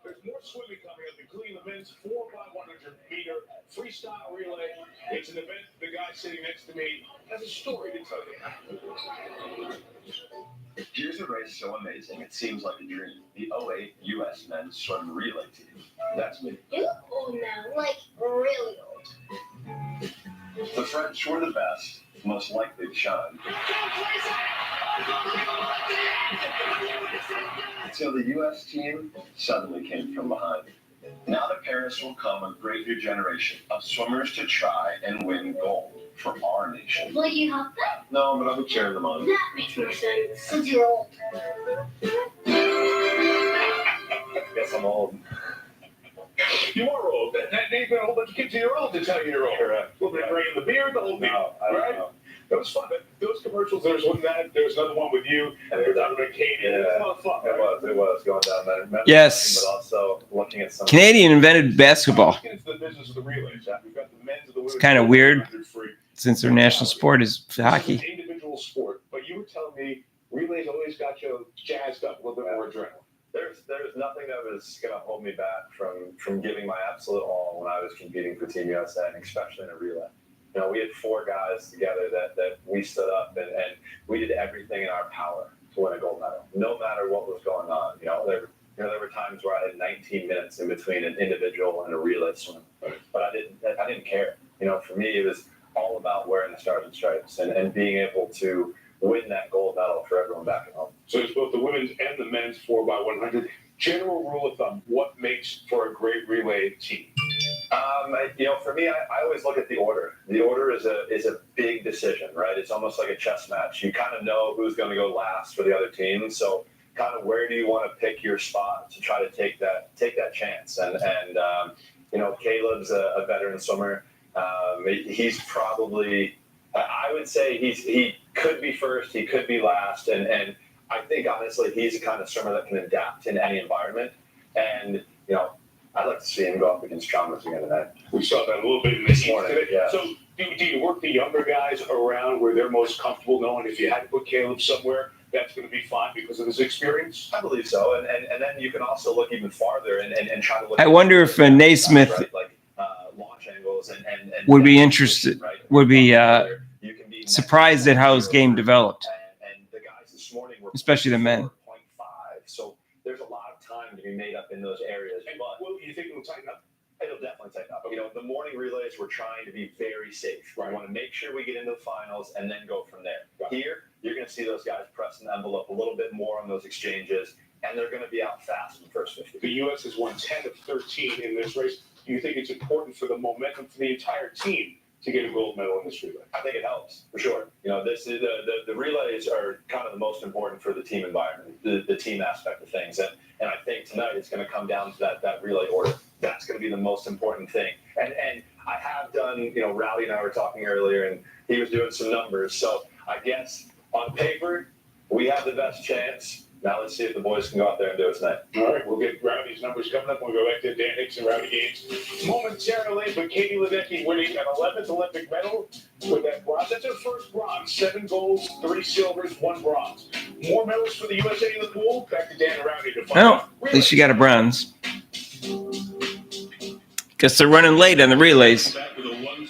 S3: There's more swimming coming up, including the men's 4x100 meter freestyle relay. It's an event the guy sitting next to me has a story to tell you.
S20: Here's a race so amazing, it seems like a dream. The 08 U.S. men's swim relay team. That's me.
S9: You look old now, like really old.
S20: The French were the best, most likely to shine. So the U.S. team suddenly came from behind. Now to Paris will come a great new generation of swimmers to try and win gold for our nation.
S9: Will you help them?
S20: No, but I'll be cheering them on.
S9: That makes more sense, since you're old.
S20: Guess I'm old.
S3: You are old. That ain't been a whole bunch of kids in your old to tell you you're old. Correct. Well, they're bringing the beard, the whole deal. Right? It was fun. Those commercials, there was one that, there was another one with you, and there was another with Katie.
S13: Yeah,
S3: It was a lot of fun.
S13: It was going down that.
S1: Yes.
S13: But also looking at some.
S1: Canadian invented basketball.
S3: Let's get into the business of the relays. We've got the men's and the women's.
S1: It's kind of weird
S3: free.
S1: since their national sport is hockey.
S3: It's an individual sport, but you were telling me relays always got you jazzed up, a little bit more adrenaline.
S13: There's nothing that was going to hold me back from giving my absolute all when I was competing for Team USA, and especially in a relay. You know, we had 4 guys together that we stood up and we did everything in our power to win a gold medal, no matter what was going on. You know, there were times where I had 19 minutes in between an individual and a relay swim, but I didn't care. You know, for me, it was all about wearing the stars and stripes and being able to win that gold medal for everyone back at home.
S3: So it's both the women's and the men's 4x100. General rule of thumb, what makes for a great relay team?
S13: You know, for me, I always look at the order. The order is a big decision, right? It's almost like a chess match. You kind of know who's going to go last for the other team. So kind of where do you want to pick your spot to try to take that chance? And you know, Caleb's a veteran swimmer. He's probably, I would say he could be first, he could be last, and I think honestly he's the kind of swimmer that can adapt in any environment. And you know, I'd like to see him go up against Chalmers again tonight.
S3: We saw that a little bit in this morning.
S13: Today. Yeah.
S3: So do you work the younger guys around where they're most comfortable knowing if you had to put Caleb somewhere, that's going to be fine because of his experience?
S13: I believe so. And then you can also look even farther and try to look.
S1: I wonder if Naismith
S13: right? Like launch angles and
S1: would be interested, would be surprised at how his game developed,
S13: and the guys this morning were
S1: especially the men.
S13: 0.5. So there's a lot of time to be made up in those areas. But
S3: Well, you think it'll tighten up?
S13: it'll definitely tighten up. You know, the morning relays, we're trying to be very safe. We want to make sure we get into the finals and then go from there. Here, you're going to see those guys pressing the envelope a little bit more on those exchanges, and they're going to be out fast in the first 50.
S3: The U.S. has won 10 of 13 in this race. Do you think it's important for the momentum for the entire team to get a gold medal in this relay?
S13: I think it helps, for sure. You know, this is the relays are kind of the most important for the team environment, the team aspect of things. And I think tonight it's going to come down to that relay order. That's going to be the most important thing. And I have done, you know, Rowdy and I were talking earlier, and he was doing some numbers. So I guess on paper, we have the best chance. Now let's see if the boys can go out there and do it tonight.
S3: All right, we'll get Rowdy's numbers coming up when we go back to Dan Hicks and Rowdy Gaines momentarily. But Katie Ledecky winning an 11th Olympic medal with that bronze. That's her first bronze. 7 golds, 3 silvers, 1 bronze. More medals for the USA in the pool. Back to Dan and Rowdy to find out.
S1: At least you got a bronze. Guess they're running late on the relays.
S6: Back with a 1-2 punch.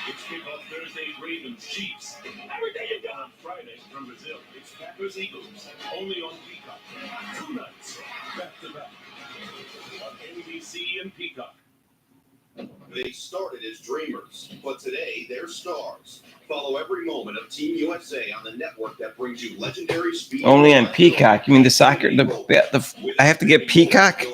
S6: It's kickoff Thursday, Ravens Chiefs. Everything you got on Friday from Brazil. It's Packers Eagles. Only on Peacock. 2 nights back to back on NBC and Peacock.
S21: They started as dreamers, but today they're stars. Follow every moment of Team USA on the network that brings you legendary speed.
S1: Only on Peacock. You mean the soccer? I have to get Peacock?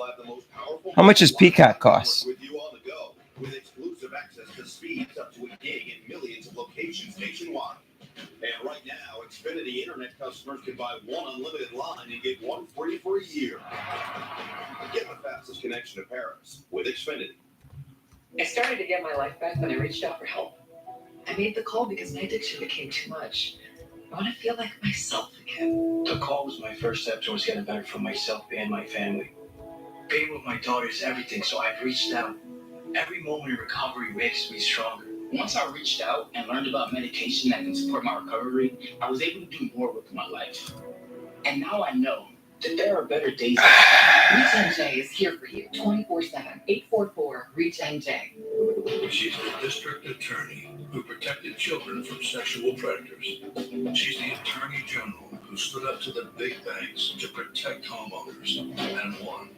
S1: How much does Peacock cost?
S21: With you on the go, with exclusive access to speeds up to a gig in millions of locations nationwide. And right now, Xfinity Internet customers can buy 1 unlimited line and get 1 free for a year. Get the fastest connection to Paris with Xfinity.
S22: I started to get my life back when I reached out for help. I made the call because my addiction became too much. I want to feel like myself again.
S23: The call was my first step towards getting better for myself and my family. Being with my daughter is everything, so I've reached out. Every moment of recovery makes me stronger.
S24: Once I reached out and learned about medication that can support my recovery, I was able to do more with my life. And now I know that there are better days.
S22: ReachMJ is here for you 24/7, 844-REACH-MJ.
S6: She's the district attorney who protected children from sexual predators. She's the attorney general who stood up to the big banks to protect homeowners and won.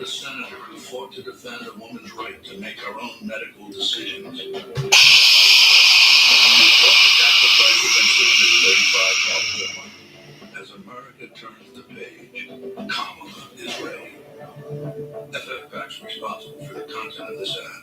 S6: The senator who fought to defend a woman's right to make her own medical decisions. You fought to cap the price of insulin at $35 a month. As America turns the page, Kamala is ready. FFPAC's responsible for the content of this ad.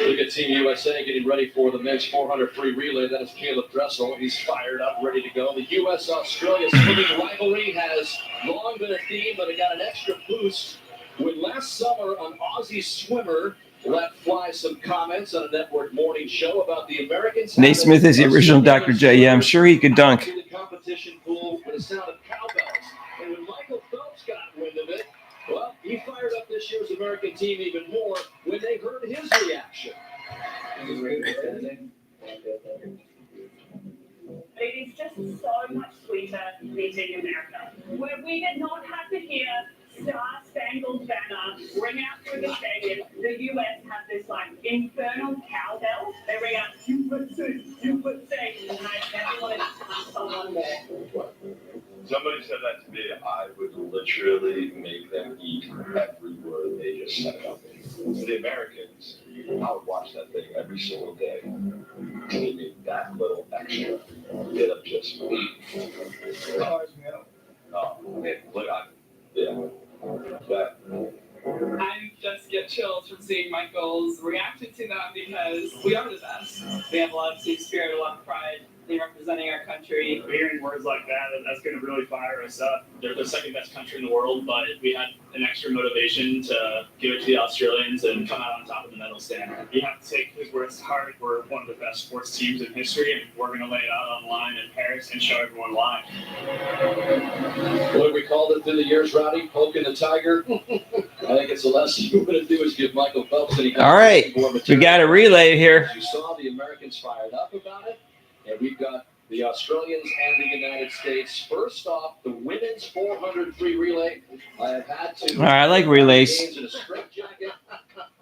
S4: Look at Team USA getting ready for the men's 400 free relay. That is Caleb Dressel. He's fired up, ready to go. The U.S.-Australia swimming rivalry has long been a theme, but it got an extra boost when last summer an Aussie swimmer let fly some comments on a network morning show about the Americans.
S1: Naismith is the original Dr. J. Yeah, I'm sure he could dunk.
S4: The competition pool with the sound of cowbells. And when Michael Phelps got wind of it, well, he fired up this year's American team even more when they heard his reaction.
S2: It is just so much sweeter living in America, where we did not have to hear Star-Spangled Banner ring out through the stadium. The U.S. have this like infernal cowbell. They ring
S22: You would say, and I never wanted to talk someone that.
S13: Somebody said that to me. I would literally make them eat every word they just said about me. The Americans, I would watch that thing every single day. They need that little extra bit of just. Oh, I mean, look, but
S22: I just get chills from seeing Michael's reaction to them because we are the best. We have a lot of team spirit, a lot of pride in representing our country.
S18: Hearing words like that, that's going to really fire us up. They're the second best country in the world, but we had an extra motivation to give it to the Australians and come out on top of the medal stand. You have to take his words to heart. We're one of the best sports teams in history, and we're going to lay it out on the line in Paris and show everyone why.
S4: What have we called it through the years, Rowdy? Poking the tiger? I think it's the lesson you want to do is give Michael Phelps any
S1: All right, we got a relay here.
S4: You saw the Americans fired up about it, and we've got the Australians and the United States. First off, the women's 400 free relay. I have had to.
S1: All right, I like relays.
S4: In a straitjacket,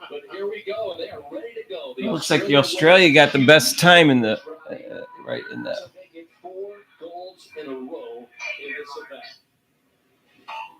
S4: but here we go, and they are ready to go.
S1: It looks like the Australia got the best time in the right in the.
S4: Making 4 golds in a row in this event.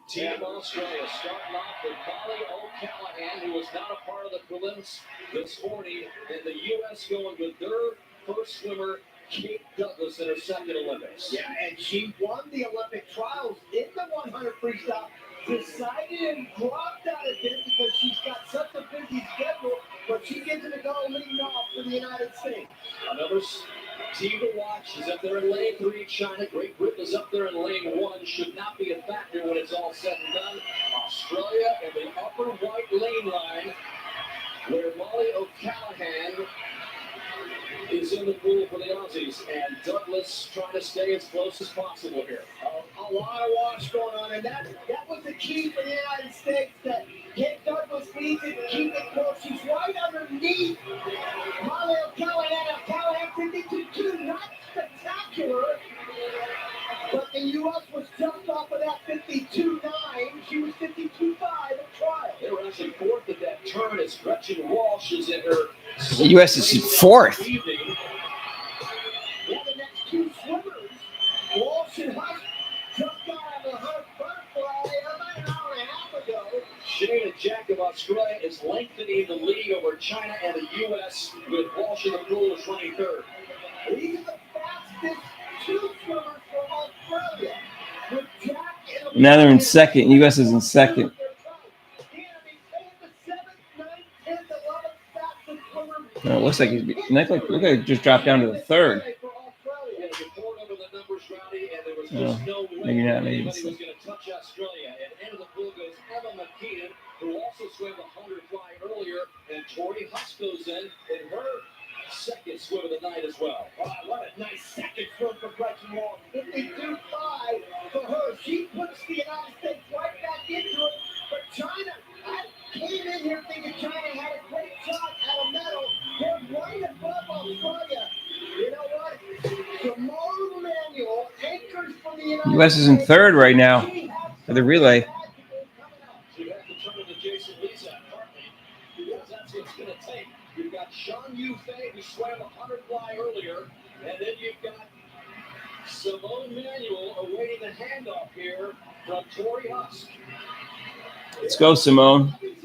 S4: Team Australia starting off with Molly O'Callaghan, who was not a part of the prelims this morning, and the U.S. going with their first swimmer, Kate Douglas, in her second Olympics.
S5: Yeah, and she won the Olympic trials in the 100 freestyle. Decided and dropped out a bit because she's got such a busy schedule, but she gets it to go leading off for the United States.
S4: Another team to watch is up there in lane 3. China, Great Britain is up there in lane 1. Should not be a factor when it's all said and done. Australia in the upper white lane line, where Molly O'Callaghan is in the pool for the Aussies, and Douglas trying to stay as close as possible here.
S5: A lot of wash going on, and that was the key for the United States, that get Douglas leads it, keep it close. She's right underneath Molly O'Callaghan. O'Callaghan 52-2, not spectacular, but the U.S. was just off of that 52-9. She was 52-5 at trial.
S4: They were actually fourth at that turn as Gretchen Walsh is in her.
S1: The U.S. is fourth.
S5: Yeah, the next two swimmers, Walsh and Husk, just got out of the 100 butterfly about an hour and a half ago.
S4: Shayna Jack of Australia is lengthening the lead over China and the U.S. with Walsh in the pool is running third.
S5: These are the fastest two swimmers from Australia. With Jack and
S1: Now they're in second. U.S. is in second. No, it looks like he's. Look like it just dropped down to the third. Oh, maybe not. Maybe it's.
S4: Was going to touch Australia, and end of the pool goes Emma McKeon, who also swam the 100 fly earlier, and Tori Husk goes in her second swim of the night as well.
S5: Wow, what a nice second swim for Gretchen Walsh. 52-5 for her. She puts the United States right back into it. But China, I came in here thinking China had a great shot at a medal. They're right above Australia. You know what? Simone Emanuel anchors for the United States.
S1: U.S. is in third right now for the relay.
S4: So you have to turn to Jason Lisa, partly, because that's what it's going to take. You've got Sean Yufei, who swam a 100 fly earlier, and then you've got Simone Emanuel awaiting the handoff here from Tori Husk.
S1: Let's go, Simone.
S4: In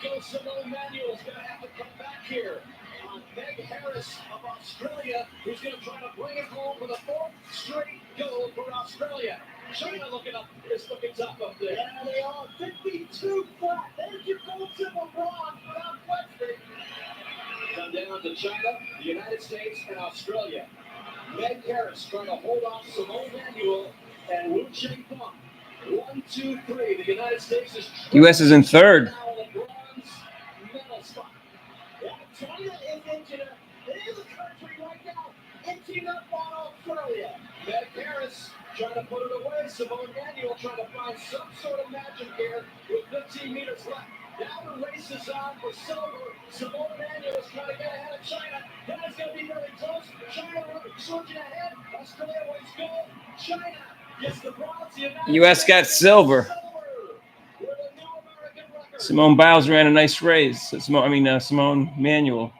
S4: goes Simone Emanuel's going to have to come back here on Meg Harris of Australia, who's going to try to bring it home for the 4th straight goal for Australia. China looking tough up there.
S5: Yeah, they are 52 flat. There's your gold, silver, bronze without question.
S4: Come down to China, the United States, and Australia. Meg Harris trying to hold off Simone Emanuel and Wu Chengfeng. 1, 2, 3. The United States is.
S1: U.S. is in third.
S5: China is inching up. It is a country right now inching up on Australia.
S4: Meg Harris trying to put it away. Simone Emanuel trying to find some sort of magic here with 15 meters left. Now the race is on for silver. Simone Emanuel is trying to get ahead of China. That is going to be very close. China surging ahead. Australia wins gold. China gets the bronze.
S1: U.S. got silver. Simone Biles ran a nice race. Simone Manuel.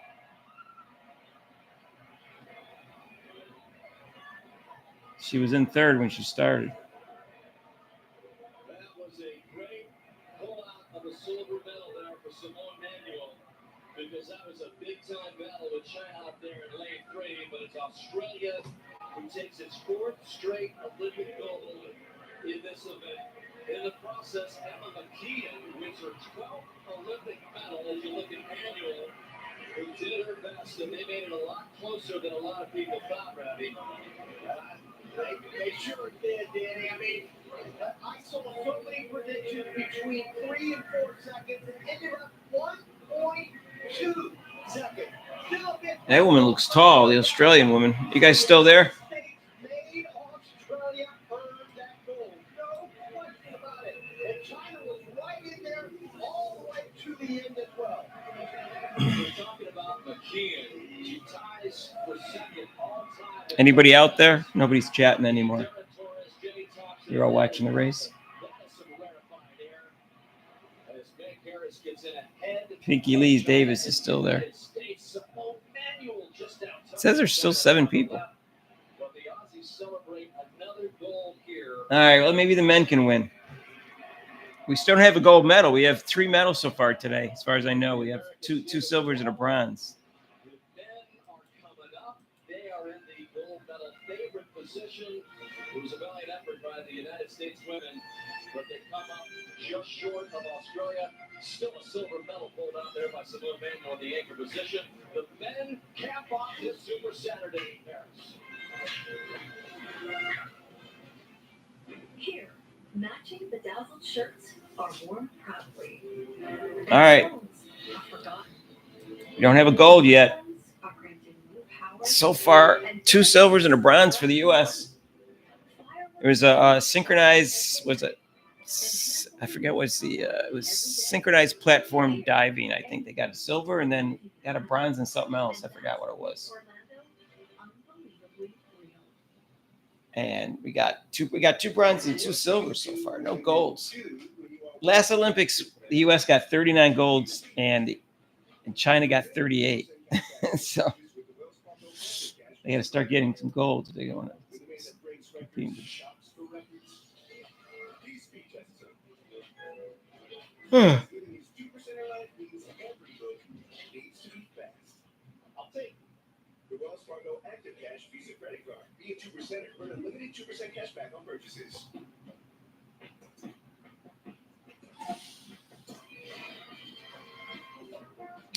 S1: She was in third when she started.
S4: That was a great pullout of a silver medal there for Simone Manuel, because that was a big-time battle with China out there in lane 3, but it's Australia who takes its 4th straight Olympic gold in this event. In the process, Emma McKeon wins her 12th Olympic medal. As you look at Manuel, who did her best, and they made it a lot closer than a lot of people thought, Ravi.
S5: They sure did, Danny. I mean, I saw so many predictions between 3 and 4 seconds and ended up 1.2 seconds. Still a bit.
S1: That woman looks tall, the Australian woman. You guys still there?
S5: Made Australia earn that gold. No question about it. And China was right in there all the way to the end as well.
S4: We're talking about McKeon. She ties for second all-time.
S1: Anybody out there? Nobody's chatting anymore. You're all watching the race. Pinky Lee Davis is still there. It says there's still 7 people. All right, well, maybe the men can win. We still don't have a gold medal. We have 3 medals so far today, as far as I know. We have two silvers and a bronze.
S4: The men are coming up. They are in the gold medal favorite position. It was a valiant effort by the United States women, but they come up just short of Australia. Still a silver medal pulled out there by Simone Manuel in the anchor position. The men cap off this Super Saturday in Paris.
S2: Here, matching bedazzled shirts are worn proudly.
S1: All right. We don't have a gold yet. So far, 2 silvers and a bronze for the U.S. There was a synchronized, I forget what's it was synchronized platform diving. I think they got a silver and then got a bronze and something else. I forgot what it was. And we got 2 bronze and 2 silvers so far. No golds. Last Olympics, the U.S. got 39 golds and China got 38. So they got to start getting some golds if they want to compete.
S6: I'll take the Wells Fargo Active Cash Visa credit card. Be a 2%er. Earn unlimited 2% cash back on purchases.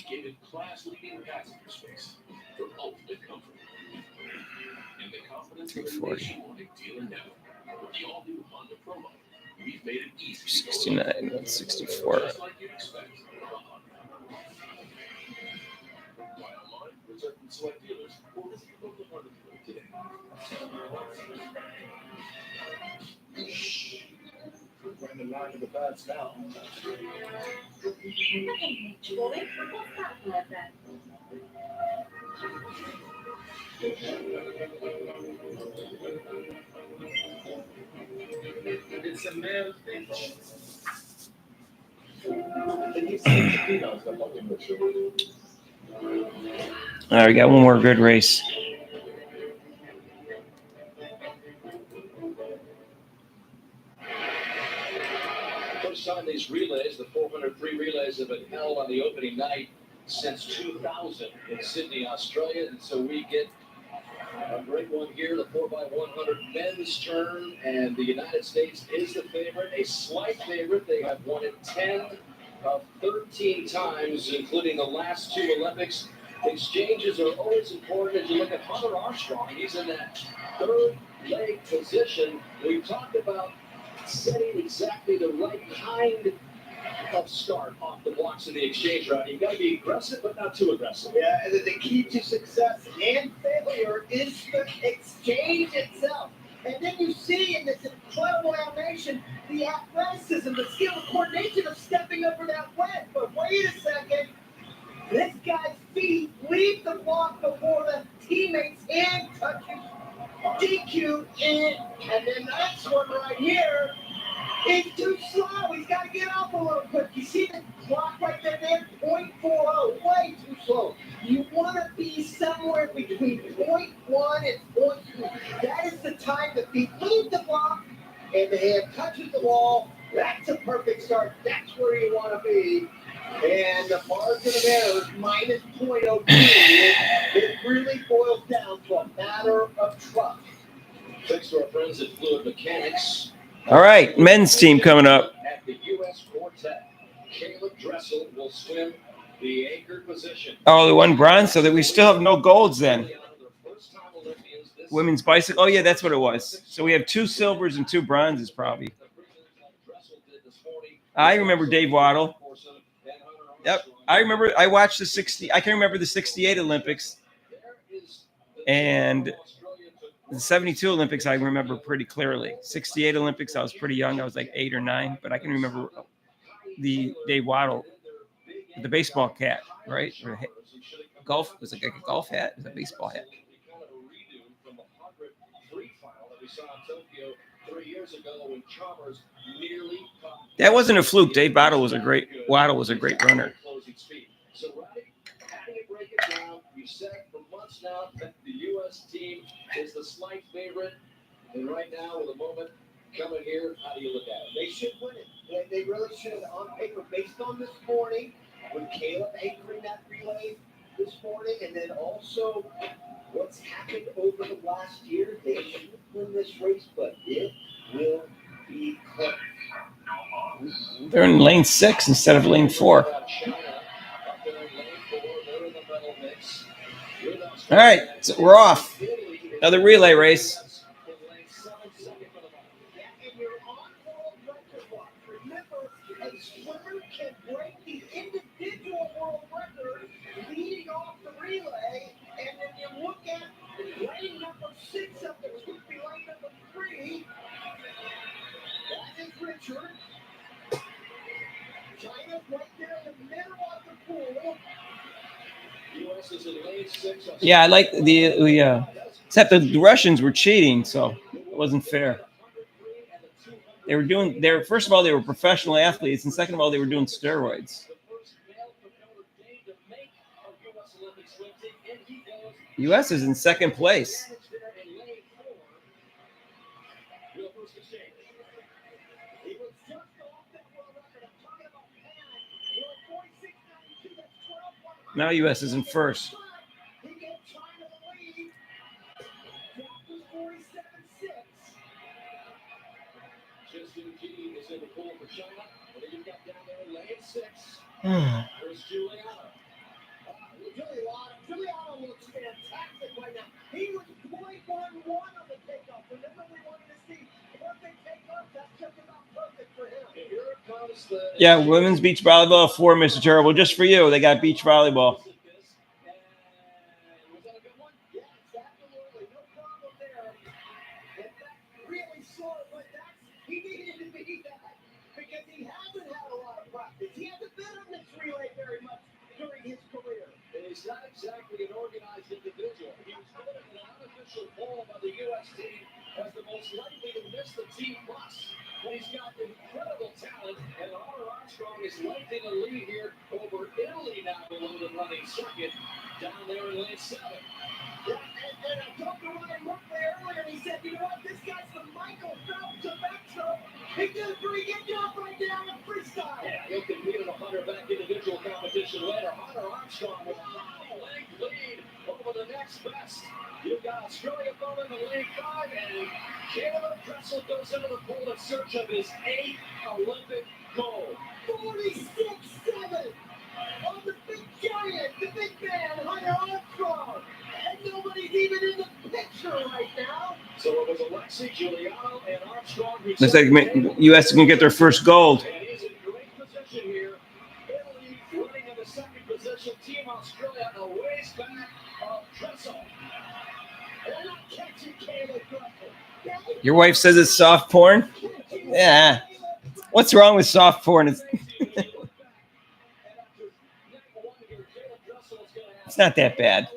S10: Give it class-leading passenger space for ultimate comfort. And the confidence of a nationwide dealer network. With the all-new Honda Promo, we've made it easy.
S1: 69, 64.
S10: Just like you'd expect. Buy online, reserve from select dealers, or visit your local Honda dealer today.
S21: We're in the line of the bats now.
S7: It's a male thing.
S1: All right, we got one more good race.
S4: First time these relays, the 403 relays, have been held on the opening night since 2000 in Sydney, Australia. And so we get a great one here, the 4x100 men's turn, and the United States is the favorite, a slight favorite. They have won it 10 of 13 times, including the last 2 Olympics. Exchanges are always important as you look at Hunter Armstrong. He's in that 3rd leg position. We talked about setting exactly the right kind of start off the blocks in the exchange round. You've got to be aggressive, but not too aggressive.
S5: Yeah, and the key to success and failure is the exchange itself. And then you see in this incredible animation the athleticism, the skill, the coordination of stepping over that wedge. But wait a second, this guy's feet leave the block before the teammate's hand touches DQ in, and then the next one right here is too slow. He's got to get off a little quick. You see the .40, way too slow. You want to be somewhere between .1 and .2. That is the time that they leave the block and they have touches the wall. That's a perfect start. That's where you want to be. And the margin of error is minus .02. It really boils down to a matter of trust.
S4: Thanks to our friends at Fluid Mechanics.
S1: All right, men's team coming up.
S4: At the U.S. Quartet, Caleb Dressel will swim the anchor position.
S1: Oh, the one bronze, so that we still have no golds then. Women's bicycle. Oh, yeah, that's what it was. So we have 2 silvers and 2 bronzes, probably. I remember Dave Waddle. Yep, I remember. I watched the 60. I can remember the 68 Olympics and the 72 Olympics. I remember pretty clearly. 68 Olympics, I was pretty young. I was like 8 or 9, but I can remember the Dave Waddle, the baseball cap, right? Or golf was it like a golf hat? It was a baseball hat. That wasn't a fluke. Dave Waddle was a great runner.
S4: So, Roddy, how do you break it down? You said for months now that the U.S. team is the slight favorite, and right now, with a moment coming here, how do you look at it?
S5: They should win it. They really should, on paper, based on this morning, with Caleb anchoring that relay this morning, and then also what's happened over the last year. They should win this race, but it will be close.
S1: They're in lane 6 instead of lane 4. All right, so we're off. Another relay race. Yeah, I like except the Russians were cheating, so it wasn't fair. First of all, they were professional athletes, and second of all, they were doing steroids. U.S. is in second place. Now U.S. is in first.
S5: Giuliano looks fantastic right now. He was .11 on the takeoff. Remember, we wanted to see perfect takeoff. That's just about perfect for him. Here it comes.
S1: Yeah, women's beach volleyball 4, Mr. Terrible. Just for you, they got beach volleyball.
S4: He's not exactly an organized individual. He was voted an unofficial poll by the U.S. team as the most likely to miss the team bus. But he's got incredible talent, and Hunter Armstrong is lengthening a lead here over Italy now below the running second down there in lane 7.
S5: Yeah, and I talked to Ryan Ripley earlier, and he said, you know what, this guy's the Michael Phelps of Metro. He did a pretty good job right now in freestyle.
S4: Yeah, he'll compete in a 100-back individual competition later. Hunter Armstrong with a 5-length lead over the next best. You've got Australia going in lane 5, and Caleb Dressel goes into the pool in search of his 8th Olympic gold.
S5: 46-7 on the big giant, the big man, Hunter Armstrong. And nobody's even in the picture right now.
S4: So it was Alexi, Giuliano, and Armstrong.
S1: Looks like U.S. is going to get their first gold.
S4: And he's in great position here. Italy running in the second position. Team Australia a ways back of Dressel.
S5: They're not catching Caleb Dressel.
S1: Your wife says it's soft porn? Yeah. What's wrong with soft porn? It's not that bad.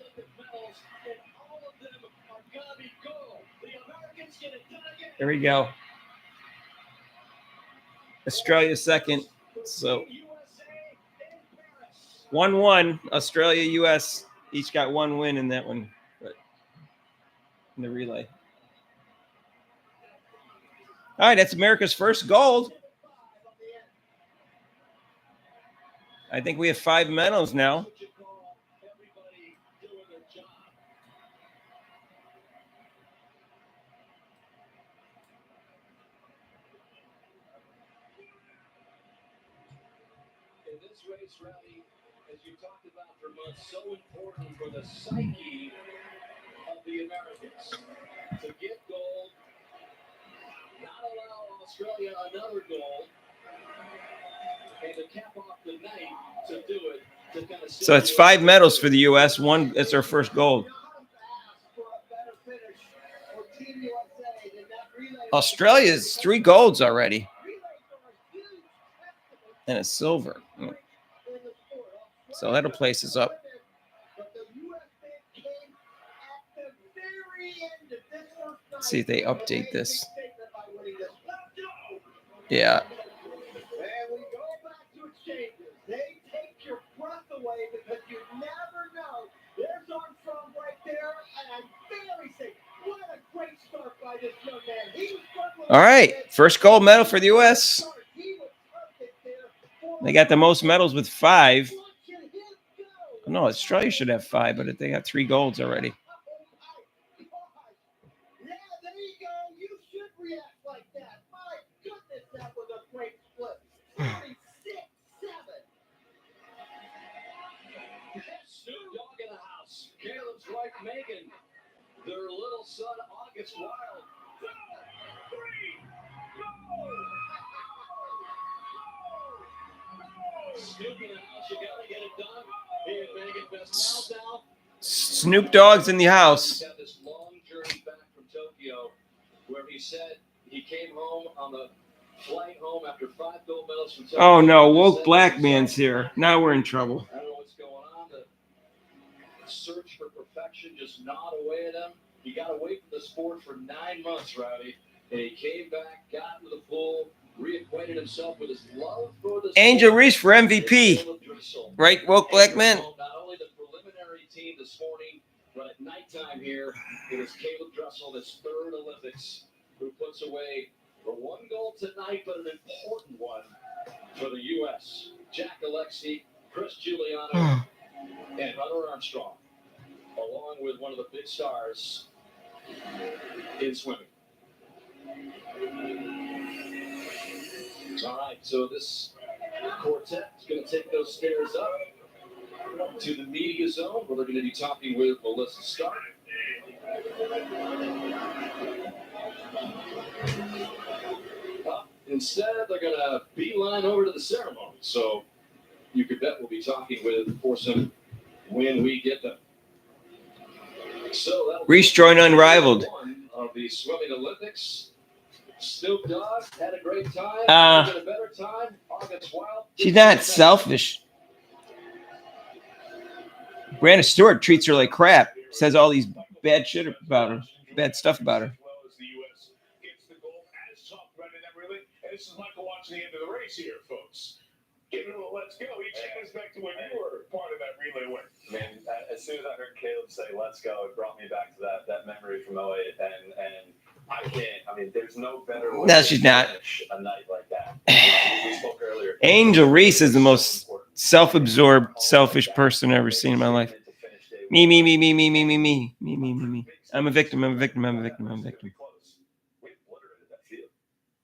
S1: There we go. Australia second. So 1-1. Australia, U.S. each got one win in that one, but in the relay. All right, that's America's first gold. I think we have 5 medals now.
S4: In this race, Rowdy, as you talked about for months, so important for the psyche of the Americans to get gold, not allow Australia another gold, and to cap off the night to do it. To kind of
S1: So it's 5 medals for the U.S. One, it's our first gold. Australia's 3 golds already. And a silver. So that'll place us up. Let's see if they update this. Yeah. All right, first gold medal for the U.S. They got the most medals with 5. No, Australia should have 5, but they got 3 golds already.
S4: Snoop Dogg in the house. Caleb's wife Megan. Their little son August Wild. 2, 3, go! Snoop in the house. You gotta get it done. He and Megan best now.
S1: Snoop Dogg's in the house.
S4: He's had this long journey back from Tokyo, where he said he came home on the flight home after 5 gold medals from Tokyo.
S1: Oh no, woke black man's here. Now we're in trouble.
S4: I don't know what's going on. The search for perfection just gnawed away at him. He got away from the sport for 9 months, Rowdy, and he came back, got into the pool, reacquainted himself with his love for the
S1: Angel
S4: sport.
S1: Reese for MVP. Right, woke black man.
S4: Not only the preliminary team this morning, but at nighttime here, it is Caleb Dressel, this 3rd Olympics, who puts away the 1 goal tonight, but an important one for the U.S. Jack Alexey, Chris Giuliano, and Hunter Armstrong, along with one of the big stars in swimming. All right, so this quartet is going to take those stairs up to the media zone, where they're going to be talking with Melissa Stark. Instead, they're going to beeline over to the ceremony. So you could bet we'll be talking with Foursome when we get them. So
S1: Reese joined Unrivaled.
S4: Of the swimming Olympics. Snoop Dogg had a great time. Had a better time. August Wild.
S1: She's not selfish. Brandon Stewart treats her like crap. Says all these bad shit about her, bad stuff about her.
S3: This is Michael watching the end of the race here, folks. Give it a let's go. He takes us back to when you were part of that relay win.
S13: Man, as soon as I heard Caleb say "let's go," it brought me back to that memory from 08, and I can't. I mean, there's no better way
S1: No, she's not.
S13: finish a night like that. We spoke earlier.
S1: Angel Reese is the most self-absorbed, selfish person I've ever seen in my life. Me. I'm a victim.
S3: The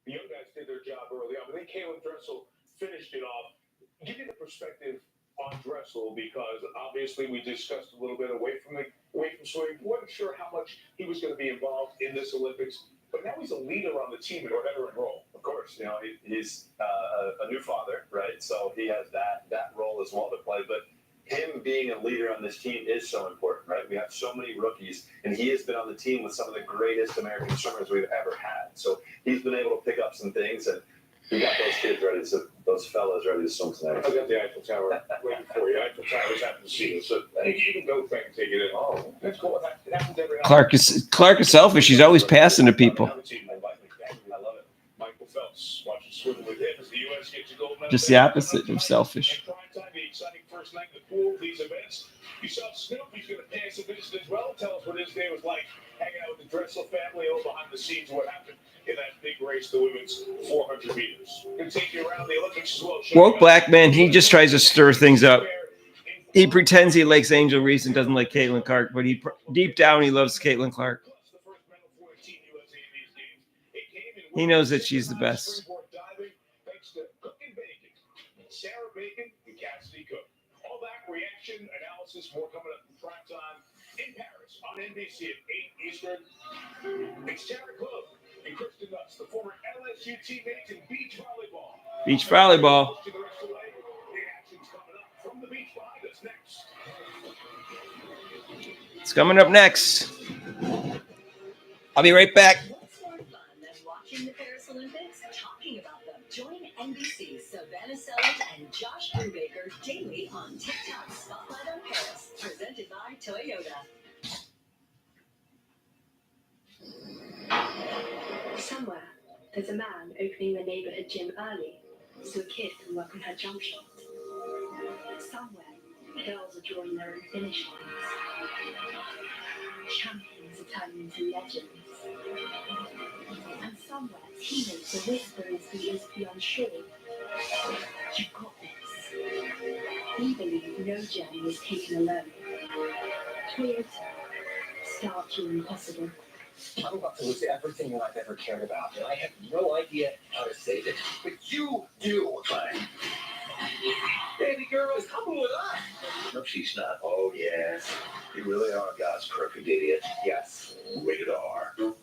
S3: young guys did their job early on, but then Caleb Dressel finished it off. Give me the perspective on Dressel, because obviously we discussed a little bit away from swimming. Wasn't sure how much he was going to be involved in this Olympics, but now he's a leader on the team in a veteran role.
S13: Of course, you know he's a new father, right? So he has that role as well to play. But him being a leader on this team is so important, right? We have so many rookies, and he has been on the team with some of the greatest American swimmers we've ever had. So he's been able to pick up some things, and he got those kids ready, those fellas ready to swim tonight.
S3: I got the Eiffel Tower waiting for you. Eiffel Tower's happened to see us. So you can go back and take it in. Oh, that's cool. It happens every night.
S1: Clark is selfish. He's always passing to people.
S3: I love it. Michael Phelps watching swimming with him as the U.S. gets a gold medal.
S1: Just the opposite of selfish.
S3: And prime time, the exciting first night, the these events. You saw Snoopy's going to pay us a visit as well. Tell us what his day was like hanging out with the Dressel family, all behind the scenes, what happened in that big race, the women's 400 meters. Going to take you around the Olympics as well.
S1: Woke black man, he just tries to stir things up. He pretends he likes Angel Reese and doesn't like Caitlin Clark, but deep down he loves Caitlin Clark. He knows that she's the best.
S3: Sarah Bacon and Cassidy Cook. All that reaction, analysis, more coming up in prime time in Paris on NBC at 8 Eastern. It's Tara Club and Kristen Nuss, the former LSU teammates in beach volleyball.
S1: Beach volleyball.
S3: The action's coming up from the beach behind us next.
S1: It's coming up next. I'll be right back.
S2: What's more fun than watching the Paris Olympics? Talking about them. Join NBC's Savannah Sellers and Josh Brubaker daily on TikTok Spotlight on Paris, presented by Toyota.
S17: Somewhere, there's a man opening the neighborhood gym early so a kid can work on her jump shot. Somewhere, girls are drawing their own finish lines. Champions are turning into legends. And somewhere, teammates are whispering to the beyond shore. You've got this. We believe no journey is taken alone. Toyota. Start your impossible.
S10: I'm about to lose everything that I've ever cared about, and I have no idea how to save it. But you do, Frank. Baby girl is coming with us.
S6: No, she's not. Oh, yes. You really are God's perfect idiot.
S10: Yes.
S6: Rated R.
S19: We're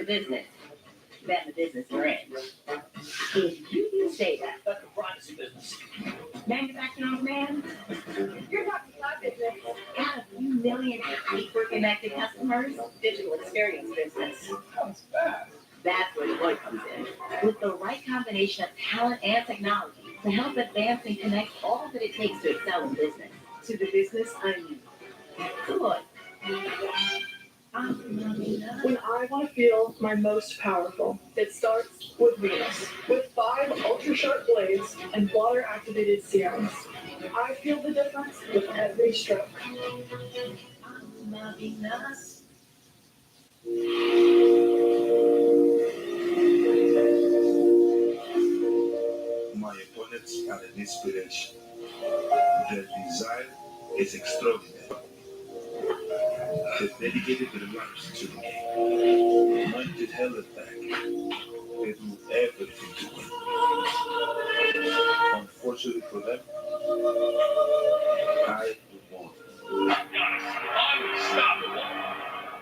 S19: a business. Than the business we're in. If you can say that,
S10: That's a privacy business.
S19: manufacturing on demand, you're talking about business. Got a few million hyper-connected customers, digital experience business.
S10: Comes back.
S19: That's where Deloitte comes in. With the right combination of talent and technology to help advance and connect all that it takes to excel in business. To the business I need. Deloitte.
S22: When I want to feel my most powerful, it starts with Venus. With 5 ultra-sharp blades and water-activated serums, I feel the difference with every stroke.
S6: My opponents are an inspiration. Their design is extraordinary. They've dedicated their lives to the game. Minded hell attack. They do everything to win. Unfortunately for them, I won.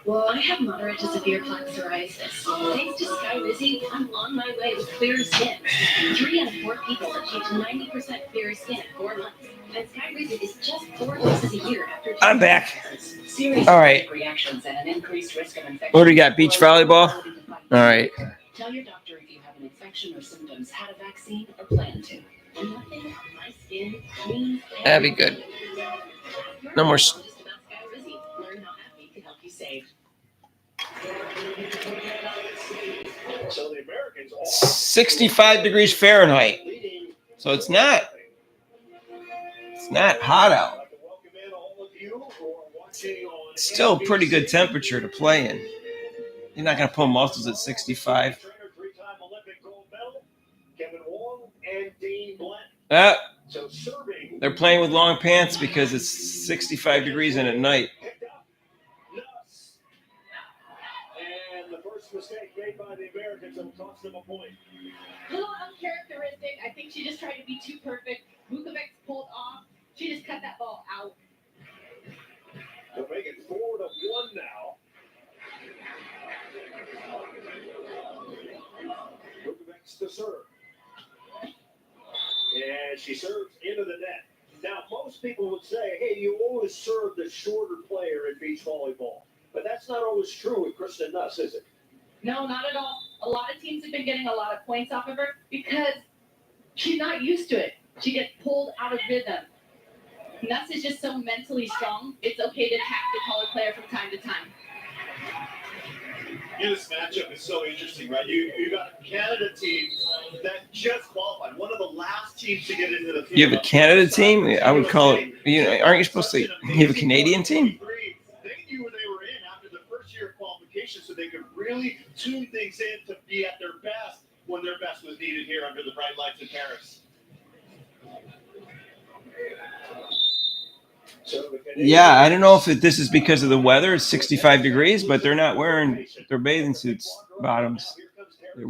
S17: Well, I have moderate to severe plaque psoriasis. Thanks to Skyrizi, I'm on my way with clearer skin. 3 out of 4 people achieved 90% clearer skin in 4 months. And Skyrizi is just 4 doses a year after.
S1: I'm back.
S19: Serious
S1: All right.
S19: reactions and an increased risk of infection.
S1: What do we got? Beach volleyball? All right.
S19: Tell your doctor if you have an infection or symptoms, had a vaccine, or plan to. Nothing on my skin, clean.
S1: That'd be good. No more.
S19: Just about Skyrizi. Learn how happy can help you save.
S3: So the Americans all
S1: 65 degrees Fahrenheit. So it's not hot out.
S3: like to welcome in all of you who are watching on
S1: It's still a pretty good temperature to play in. You're not going to pull muscles at 65.
S3: Trainer, 3-time Olympic gold medal, Kevin Wong and Dean Blanton. So serving
S1: They're playing with long pants because it's 65 degrees in at night.
S3: picked up Nuss. And the first mistake made by the Americans will cost them a point.
S14: A little uncharacteristic. I think she just tried to be too perfect. Vukovic pulled off. She just cut that ball out.
S3: They'll make it 4-1 now. Vukovic's to serve. And she serves into the net. Now, most people would say, hey, you always serve the shorter player in beach volleyball. But that's not always true with Kristen Nuss, is it?
S14: No, not at all. A lot of teams have been getting a lot of points off of her because she's not used to it. She gets pulled out of rhythm. Nuss is just so mentally strong. It's okay to attack the taller player from time to time.
S21: This matchup is so interesting, right? You got a Canada team that just qualified, one of the last teams to get into the field.
S1: You have a Canada team? I would call it. Aren't you supposed to? You have a Canadian team?
S21: They knew where they were in after the first year of qualification, so they could really tune things in to be at their best when their best was needed here under the bright lights in Paris.
S1: Yeah, I don't know if this is because of the weather. It's 65 degrees, but they're not wearing their bathing suits bottoms. They're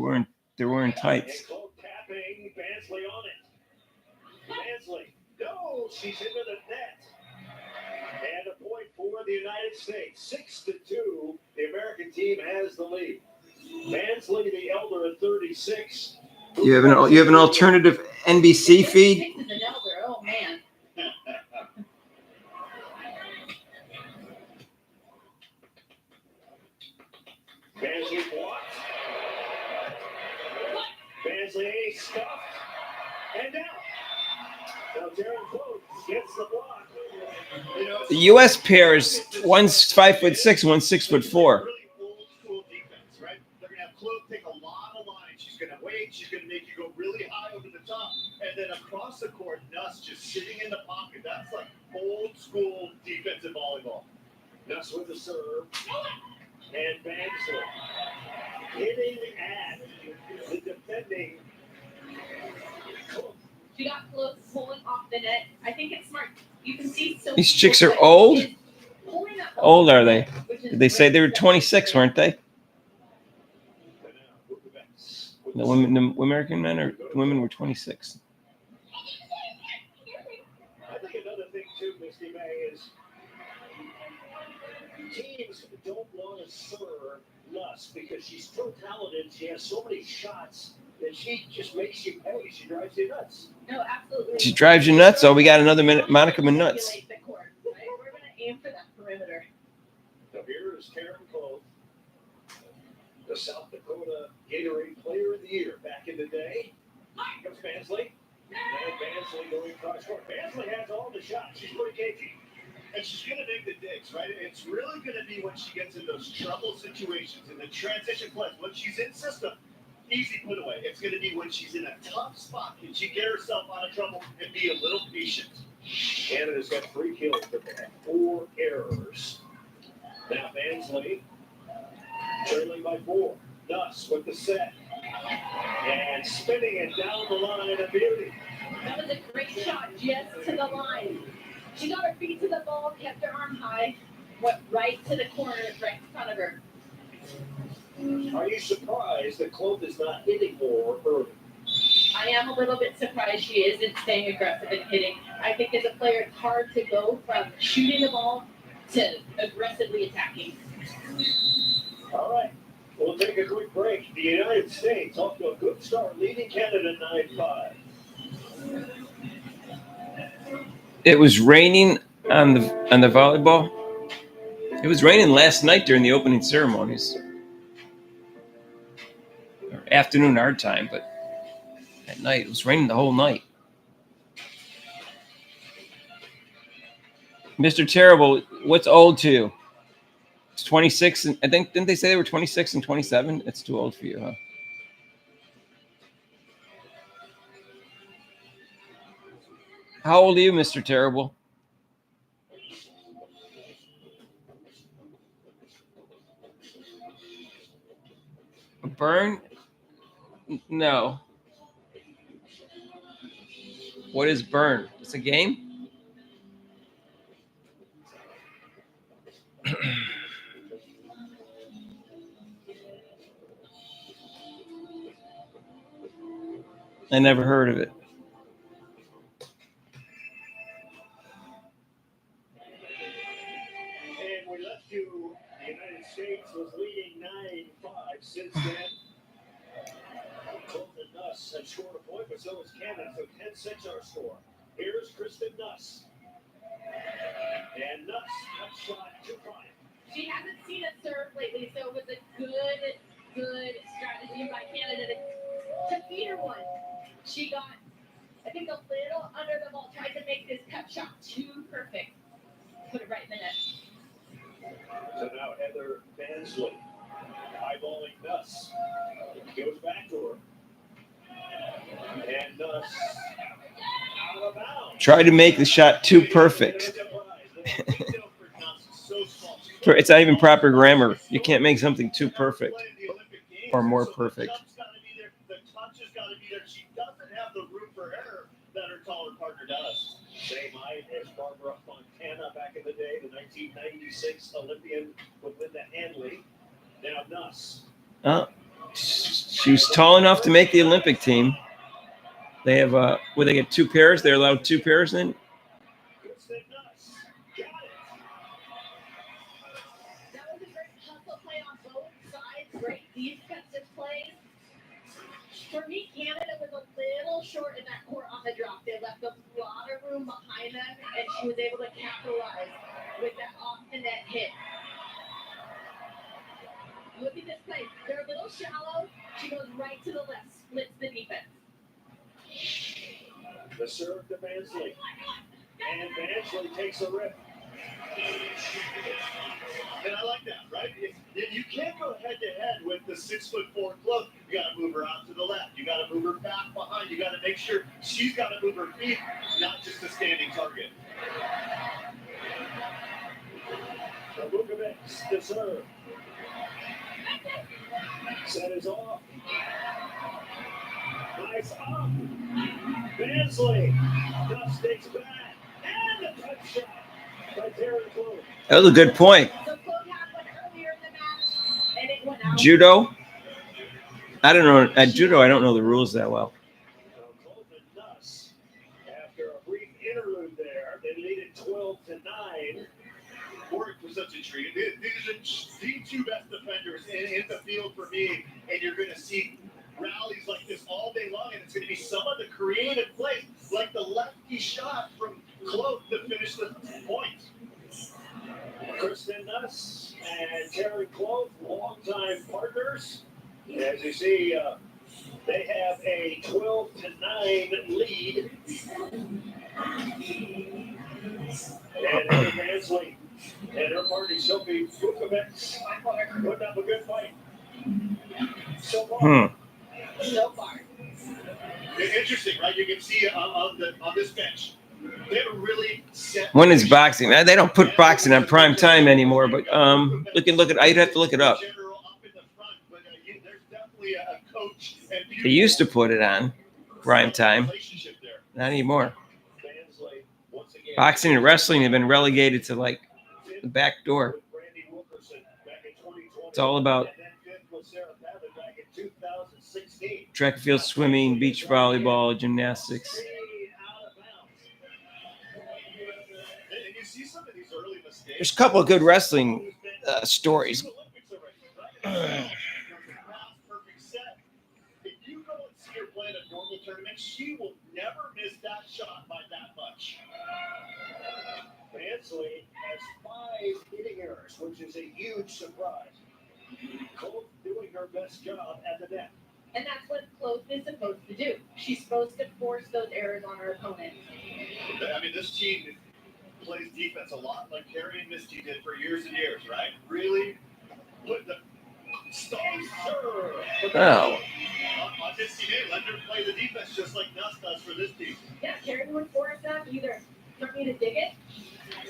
S1: wearing tights.
S3: Tapping Bansley on it. Bansley, no, she's into the net. And a point for the United States. 6-2. The American team has the lead. Bansley, the elder at 36.
S1: You have an alternative NBC feed.
S14: Six is an elder. Oh man.
S3: Bansley blocked. Bansley stuffed. And down. Now Darren Close gets the block. You know,
S1: The U.S. pairs, one's 5'6", one's 6'4".
S21: Really old school defense, right? They're gonna have Chloe take a lot of lines. She's gonna wait. She's gonna make you go really high over the top, and then across the court, Nuss just sitting in the pocket. That's like old school defensive volleyball.
S3: Nuss with the serve. And Bansley hitting at the defending.
S14: She got close, pulling off the net. I think it's smart. You can see so.
S1: These chicks are old. How old are they? Did they say they were 26, weren't they? The American men or women were 26.
S3: I think another thing too, Misty May, is teams don't want to serve Nuss because she's so talented. She has so many shots that she just makes you pay. She drives you nuts.
S14: No, absolutely.
S1: She drives you nuts. Oh, we got another Monica Nuts.
S14: The court, right? We're going to aim for that perimeter.
S3: Now here is Karen Clove, the South Dakota Gatorade Player of the Year back in the day. Here comes Bansley. And Bansley going across court. Bansley has all the shots. She's pretty cagey.
S21: And she's going to make the digs, right? It's really going to be when she gets in those trouble situations, in the transition plays. When she's in system, easy put away. It's going to be when she's in a tough spot. Can she get herself out of trouble and be a little patient?
S3: Canada's got 3 kills, but they have 4 errors. Now Bansley trailing by 4. Nuss with the set. And spinning it down the line, a beauty.
S14: That was a great shot, just to the line. She got her feet to the ball, kept her arm high, went right to the corner, right in front of her.
S3: Are you surprised that Clove is not hitting more early?
S14: I am a little bit surprised she isn't staying aggressive and hitting. I think as a player, it's hard to go from shooting the ball to aggressively attacking.
S3: All right, we'll take a quick break. The United States off to a good start, leading Canada 9-5.
S1: It was raining on the volleyball. It was raining last night during the opening ceremonies. Or afternoon our time, but at night it was raining the whole night. Mr. Terrible, what's old to you? It's 26, and I think didn't they say they were 26 and 27? It's too old for you, huh? How old are you, Mr. Terrible? A burn? No. What is burn? It's a game? I never heard of it.
S3: And we left you, the United States was leading 9-5 since then. Both the Nuss have scored a point, but so has Canada, so 10-6 our score. Here's Kristen Nuss. And Nuss, cut shot to five.
S14: She hasn't seen a serve lately, so it was a good strategy by Canada to feed her one. She got, I think, a little under the ball, tried to make this cut shot too perfect. Put it right in the net.
S3: So now Heather Bansley. High ball
S1: Try to make the shot too perfect. It's not even proper grammar. You can't make something too perfect or more perfect.
S3: The touch has got to be there. She doesn't have the room for error that her taller partner does. Same height as Barbara Fontana back in the day, the 1996 Olympian with Linda Handley. Now Nuss.
S1: She was tall enough to make the Olympic team. They have where they get 2 pairs. They're allowed 2 pairs in.
S3: Kristen Nuss. Got it.
S14: That was a great hustle play on both sides. Great defensive plays. For me, Canada was a little short in that court on the drop. They left a lot of room behind them, and she was able to capitalize with that off the net hit. Look at this play. They're a little shallow. She goes right to the left, splits the defense.
S3: The serve to Bansley. And Bansley takes a rip. And I like that, right? You can't go head to head with the 6'4" Cloak. You got to move her out to the left. You got to move her back behind. You got to make sure she's got to move her feet, not just a standing target. So Vukovic to serve. Set is off. Nice up. Bansley. Duff takes back. And a touch shot by Terry Cloak.
S1: That was a good point. Judo. I don't know. At judo, I don't know the rules that well.
S3: After a brief interlude there, they lead it 12-9. Work was such a treat. These are the 2 best defenders in the field for me, and you're going to see rallies like this all day long, and it's going to be some of the creative plays, like the lefty shot from Cloak to finish the point. Kristen Nuss and Terry Cloak, longtime partners. As you see, they have a 12-9 lead. And Heather Bansley and her partner Sophie Vukovic putting up a good fight. So far. So far. Interesting, right? You can see on this bench. They have a really set.
S1: When is boxing? They don't put boxing on prime time anymore, but look at. I'd have to look it up. They used to put it on prime time. Not anymore. Boxing and wrestling have been relegated to like the back door. It's all about track and field, swimming, beach volleyball, gymnastics. There's a couple of good wrestling stories.
S3: If you go and see her play in a normal tournament, she will never miss that shot by that much. Bansley has 5 hitting errors, which is a huge surprise. Cole doing her best job at the net.
S14: And that's what Cloak is supposed to do. She's supposed to force those errors on her opponent.
S3: I mean, this team plays defense a lot like Carrie and Misty did for years and years, right? Really put the stop serve.
S1: Oh.
S3: On this team, let her play the defense just like Nuss does for this team.
S14: Yeah, Carrie would force them either for me to dig it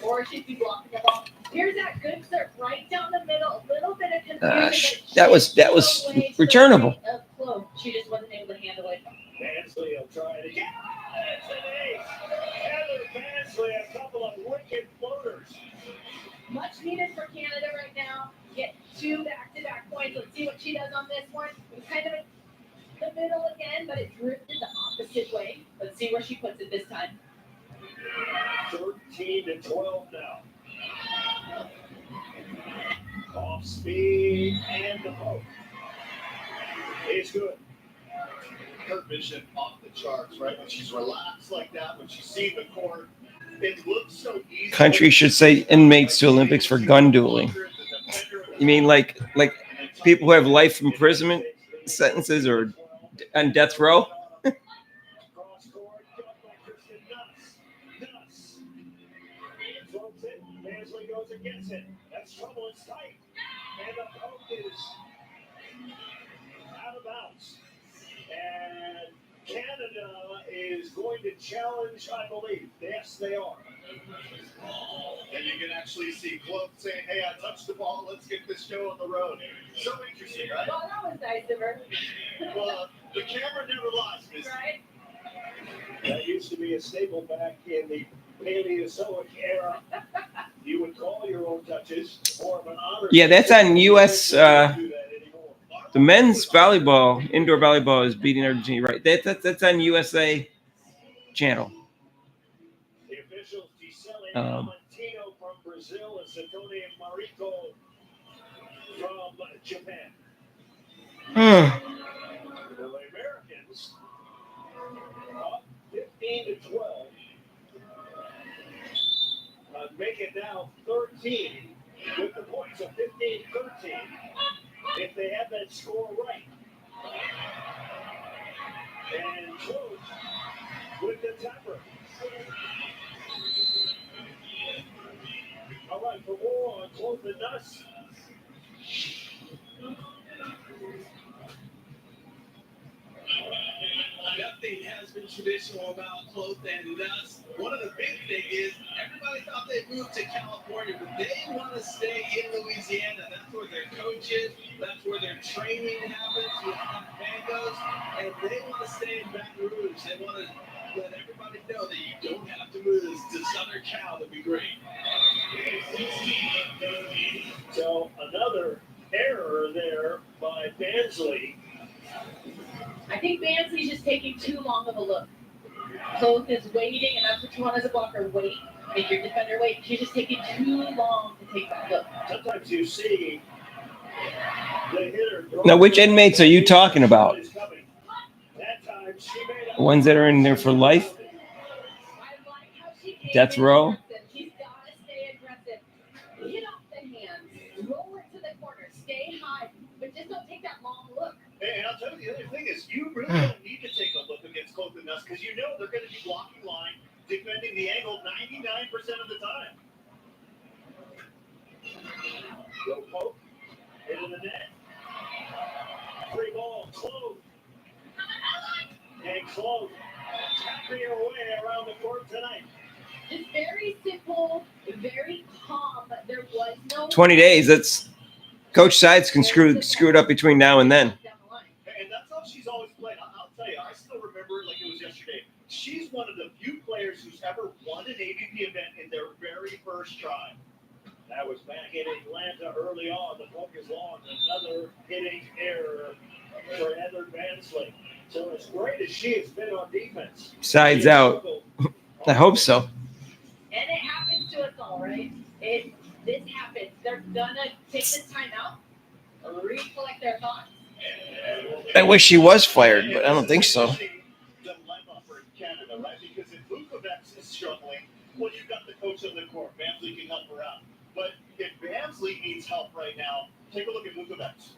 S14: or she'd be blocking the ball. Here's that good serve right down the middle, a little bit of confusion.
S1: That was returnable.
S14: She just wasn't able to handle it.
S3: Bansley will try it again. It's an ace. Heather Bansley, a couple of wicked floaters.
S14: Much needed for Canada right now. Get 2 back-to-back points. Let's see what she does on this one. It was kind of in the middle again, but it drifted the opposite way. Let's see where she puts it this time.
S3: 13-12 now. Off speed and the poke. It's good. Her vision off the charts, right? When she's relaxed like that, when she's seeing the court, it looks so easy.
S1: Country should say inmates to Olympics for gun dueling. You mean like people who have life imprisonment sentences or on death row?
S3: Bansley goes against it. That's trouble. It's tight. And the poke is out of bounds. And
S5: Canada is going to challenge, I believe. Yes, they are.
S21: And you can actually see Chloe saying, hey, I touched the ball. Let's get this show on the road. So interesting, right?
S14: Well, that was nice of her.
S21: Well, the camera never lies, Miss.
S14: Right?
S5: That used to be a staple back in the Paleozoic era. You would call your own touches more of an honor.
S1: Yeah, that's on U.S. The men's volleyball, indoor volleyball, is beating Argentina. Right, that's on USA channel.
S5: The officials Gisele Valentino from Brazil and Satone Mariko from Japan. The Americans up 15-12. Make it now 13 with the points of 15-13 if they have that score right. And Close with the tapper. All right, for more on Close and Nuss.
S8: Nothing has been traditional about Close and Nuss. One of the big things is everybody thought they moved to California, but they want to stay in Louisiana. That's where their coach is. That's where their training happens with Bangos. And they want to stay in Baton Rouge. They want to let everybody know that you don't have to move to Southern Cal to be great.
S5: So another error there by Bansley.
S14: I think Bansley's just taking too long of a look. Close is waiting, and that's what you want as a blocker. Wait. Make your defender wait. She's just taking too long to take that look.
S5: Sometimes you see the hitter.
S1: Now, which inmates are you talking about?
S5: That time she made
S1: The ones that are in there for life? Death row?
S14: She's got to stay aggressive. Get off the hands. Roll it to the corner. Stay high. But just don't take that long look.
S21: And I'll tell you the other thing is you really don't need to take a look against Close and Nuss because you know they're going to be blocking line, defending the angle 99% of the time.
S5: Go poke. Into the net. Free ball. Close. And Close. Tapping her way around the court tonight.
S14: It's very simple, very calm. There was no
S1: 20 days. That's Coach Sides can screw it up between now and then.
S21: And that's how she's always played. I'll tell you, I still remember it like it was yesterday. She's one of the few players who's ever won an AVP event in their very first try.
S5: That was back in Atlanta early on. The poke is long. Another hitting error for Heather Bansley. So as great as she has been on defense.
S1: Sides out. I hope so.
S14: And it happens to us all, right? This happens. They're gonna take this time out, recollect their thoughts.
S1: I wish she was fired, but I don't think so.
S21: Dilemma for Canada, right? Because if Vukovic is struggling, well, you've got the coach on the court. Bansley can help her out. But if Bansley needs help right now, take a look at Vukovic.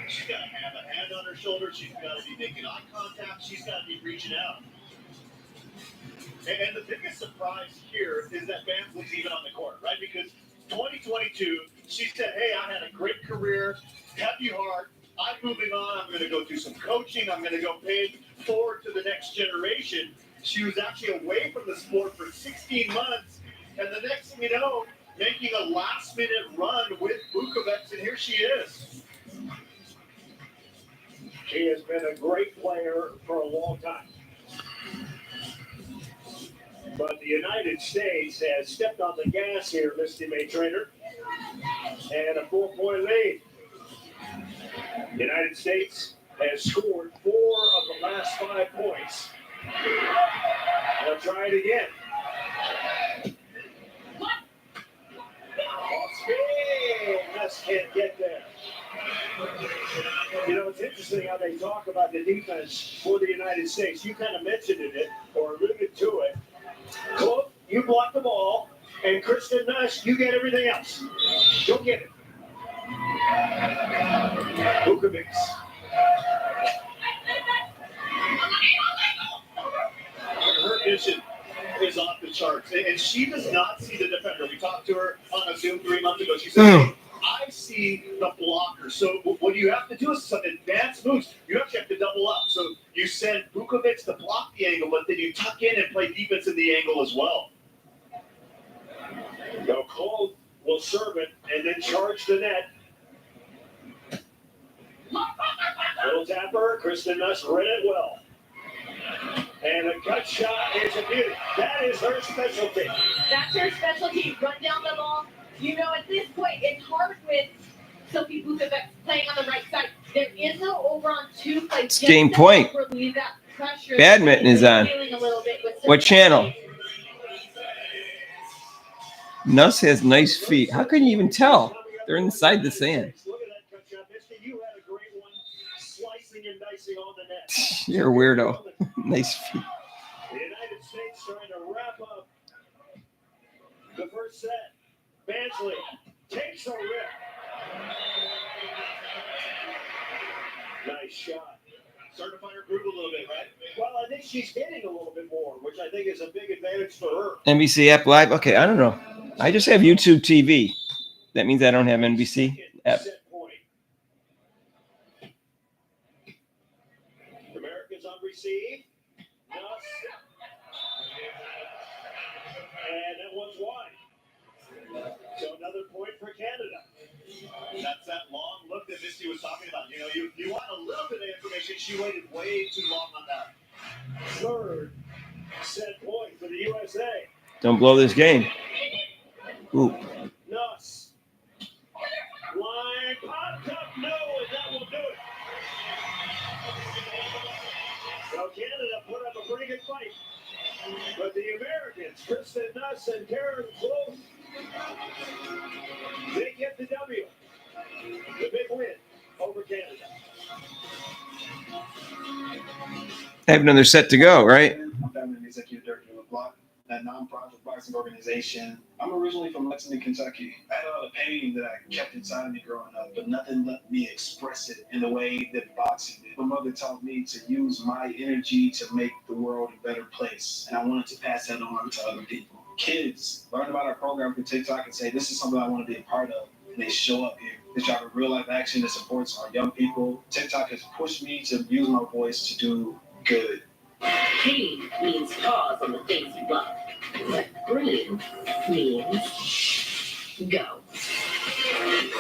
S21: She's got to have a hand on her shoulder. She's got to be making eye contact. She's got to be reaching out. And the biggest surprise here is that Bansley's even on the court, right? Because 2022, she said, hey, I had a great career, happy heart. I'm moving on. I'm going to go do some coaching. I'm going to go pay forward to the next generation. She was actually away from the sport for 16 months. And the next thing you know, making a last-minute run with Vukovic, and here she is.
S5: She has been a great player for a long time. But the United States has stepped on the gas here, Misty May Trainer. And a 4-point lead. The United States has scored 4 of the last 5 points. They'll try it again. Off speed. Nuss can't get there. You know, it's interesting how they talk about the defense for the United States. You kind of mentioned it or alluded to it. Close, you block the ball, and Kristen Nuss, you get everything else. Don't get it. Vukovic.
S21: Her vision is off the charts, and she does not see the defender. We talked to her on a Zoom 3 months ago. She said, hey,
S3: I see the blocker. So what you have to do is some advanced moves. You actually have to double up. So you send Vukovic to block the angle, but then you tuck in and play defense in the angle as well. Now Cole will serve it and then charge the net. Little tapper, Kristen Nuss read it well. And a gut shot is a beauty. That is her specialty.
S14: That's her specialty. Run down the ball. You know, at this point, it's hard with Sophie Vukovic playing on the right side. There is no over on two play.
S1: It's game point. Badminton is on. What channel? Nuss has nice feet. How can you even tell? They're inside the sand.
S3: Look at that cut shot, Misty. You had a great one. Slicing and dicing on the net.
S1: You're a weirdo. Nice feet.
S3: The United States trying to wrap up the first set. Bansley takes a rip. Nice shot. Starting to find her groove a little bit, right? Well, I think she's hitting a little bit more, which I think is a big advantage for her.
S1: NBC app live. Okay, I don't know. I just have YouTube TV. That means I don't have NBC app.
S3: Set point. Americans on receive. Nuss. And that one's wide. So another point for Canada. That's that long look that Misty was talking about. You know, you want a little bit of information. She waited way too long on that. Third set point for the USA.
S1: Don't blow this game. Ooh.
S3: Nuss. Line popped up. No, and that will do it. So Canada put up a pretty good fight. But the Americans, Kristen Nuss and Karen Close, they get the W. The big win over Canada.
S1: I have another set to go, right?
S11: I'm family executive director of Block, a nonprofit boxing organization. I'm originally from Lexington, Kentucky. I had a lot of pain that I kept inside of me growing up, but nothing let me express it in the way that boxing did. My mother taught me to use my energy to make the world a better place, and I wanted to pass that on to other people. Kids learn about our program through TikTok and say, this is something I want to be a part of, and they show up here. They try to real life action that supports our young people. TikTok has pushed me to use my voice to do good.
S19: Green means pause on the things you love. Green means go.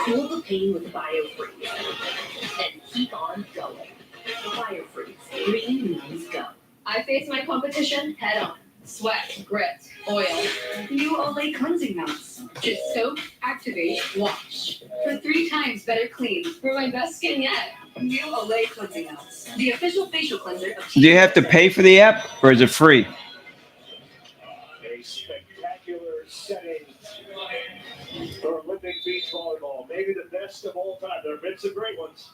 S19: Cool the pain with BioFreeze and keep on going. BioFreeze. Green means go.
S14: I face my competition head on. Sweat, grit, oil.
S17: New Olay cleansing mounts. Just soak, activate, wash. For 3 times better clean.
S14: For my best skin yet.
S17: New Olay cleansing mounts. The official facial cleanser of
S1: Do you have to pay for the app or is it free?
S3: A spectacular setting for Olympic beach volleyball. Maybe the best of all time. There have been some great ones.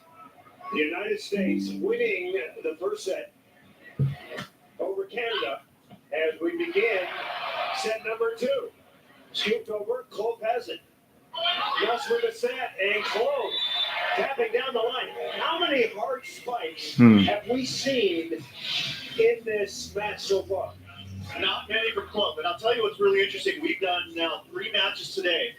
S3: The United States winning the first set over Canada as we begin set number 2. Scooped over, Cole has it. Nuss with a set, and Cole tapping down the line. How many hard spikes have we seen in this match so far? Not many for Cole, but I'll tell you what's really interesting. We've done now 3 matches today.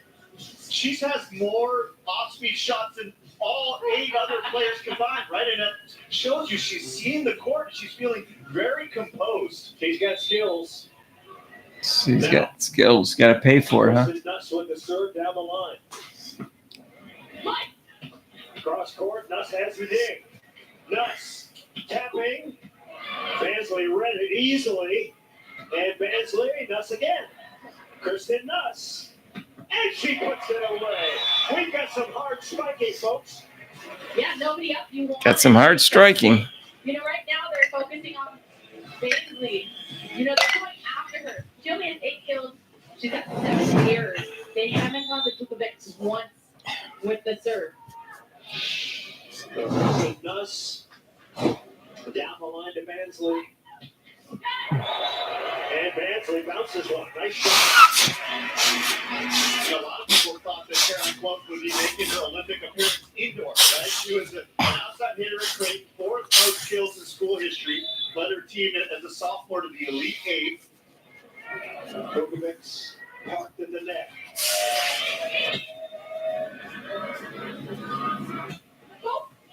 S3: She has more off-speed shots than all 8 other players combined, right? And that shows you she's seeing the court and she's feeling very composed. She's got skills.
S1: She's got skills. Got to pay for it, huh?
S3: Nuss with the serve down the line. Cross court, Nuss has the dig. Nuss tapping. Bansley read it easily. And Bansley, Nuss again. Kristen Nuss. And she puts it away. We've got some hard spiking, folks.
S14: Yeah, nobody up. You want.
S1: Got some hard striking.
S14: You know, right now they're focusing on Bansley. You know, they're going after her. She only has 8 kills. She's got 7 years. They haven't caught the Vukovic once with the serve.
S3: Nuss down the line to Bansley. And Bansley bounces one. Nice shot. A lot of people thought that Karen Close would be making her Olympic appearance indoors, right? She was an outside hitter at Creighton, 4th most kills in school history, led her team as a sophomore to the Elite 8. Vukovic parked in the net.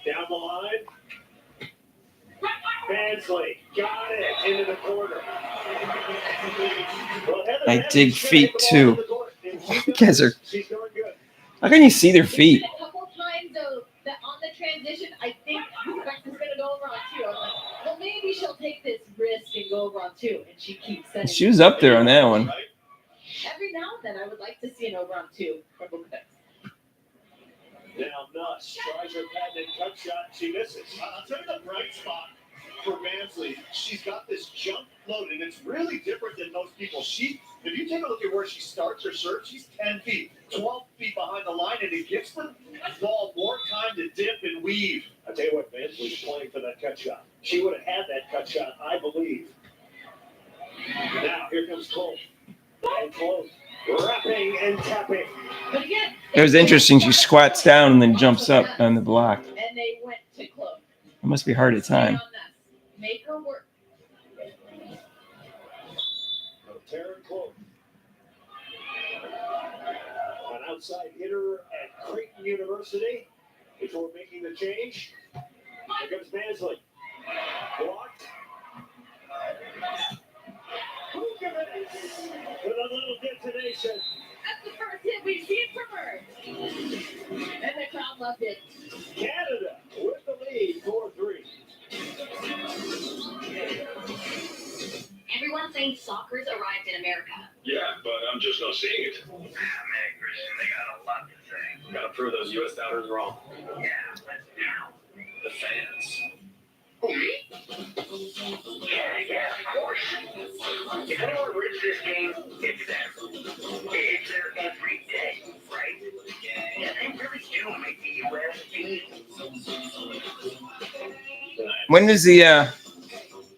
S3: Down the line. Mansley got it into the corner. Well, Heather
S1: I
S3: Mansley
S1: dig
S3: should
S1: feet
S3: hit the ball
S1: too.
S3: into the corner, and she
S1: You guys are.
S3: She's doing good.
S1: How can you see their feet?
S14: A couple times though that on the transition, I think Bex is gonna go over on 2. I'm like, well, maybe she'll take this risk and go over on 2, and she keeps setting.
S1: She was up there on that one.
S14: Every now and then, I would like to see an over on 2 from Bex.
S3: Now Nuss tries her patented cut shot. She misses.
S11: I'll tell you the bright spot for Mansley. She's got this jump float, and it's really different than most people. If you take a look at where she starts her serve, she's 10 feet, 12 feet behind the line, and it gives the ball more time to dip and weave.
S3: I tell you what, Mansley's playing for that cut shot. She would have had that cut shot, I believe. Now here comes Cole. And close. Wrapping and tapping.
S14: But again,
S1: It was interesting. She squats down and then jumps up on the block.
S14: and they went to close.
S1: It must be hard to time.
S14: Make her work.
S3: Taryn Close. An outside hitter at Creighton University before making the change. Here comes Mansley. Blocked. Vukovic with a little detonation.
S14: That's the first hit we've seen from her. And the crowd loved it.
S3: Canada with the lead, 4-3.
S2: Everyone thinks soccer's arrived in America.
S10: Yeah, but I'm just not seeing it.
S7: Man, Christian, they got a lot to say.
S10: Gotta prove those U.S. doubters wrong.
S7: Yeah, but now.
S10: The fans.
S7: Yeah, of course. If anyone wins this game, it's them. It's their every day, right? Yeah, they really do make the U.S. team.
S1: When does the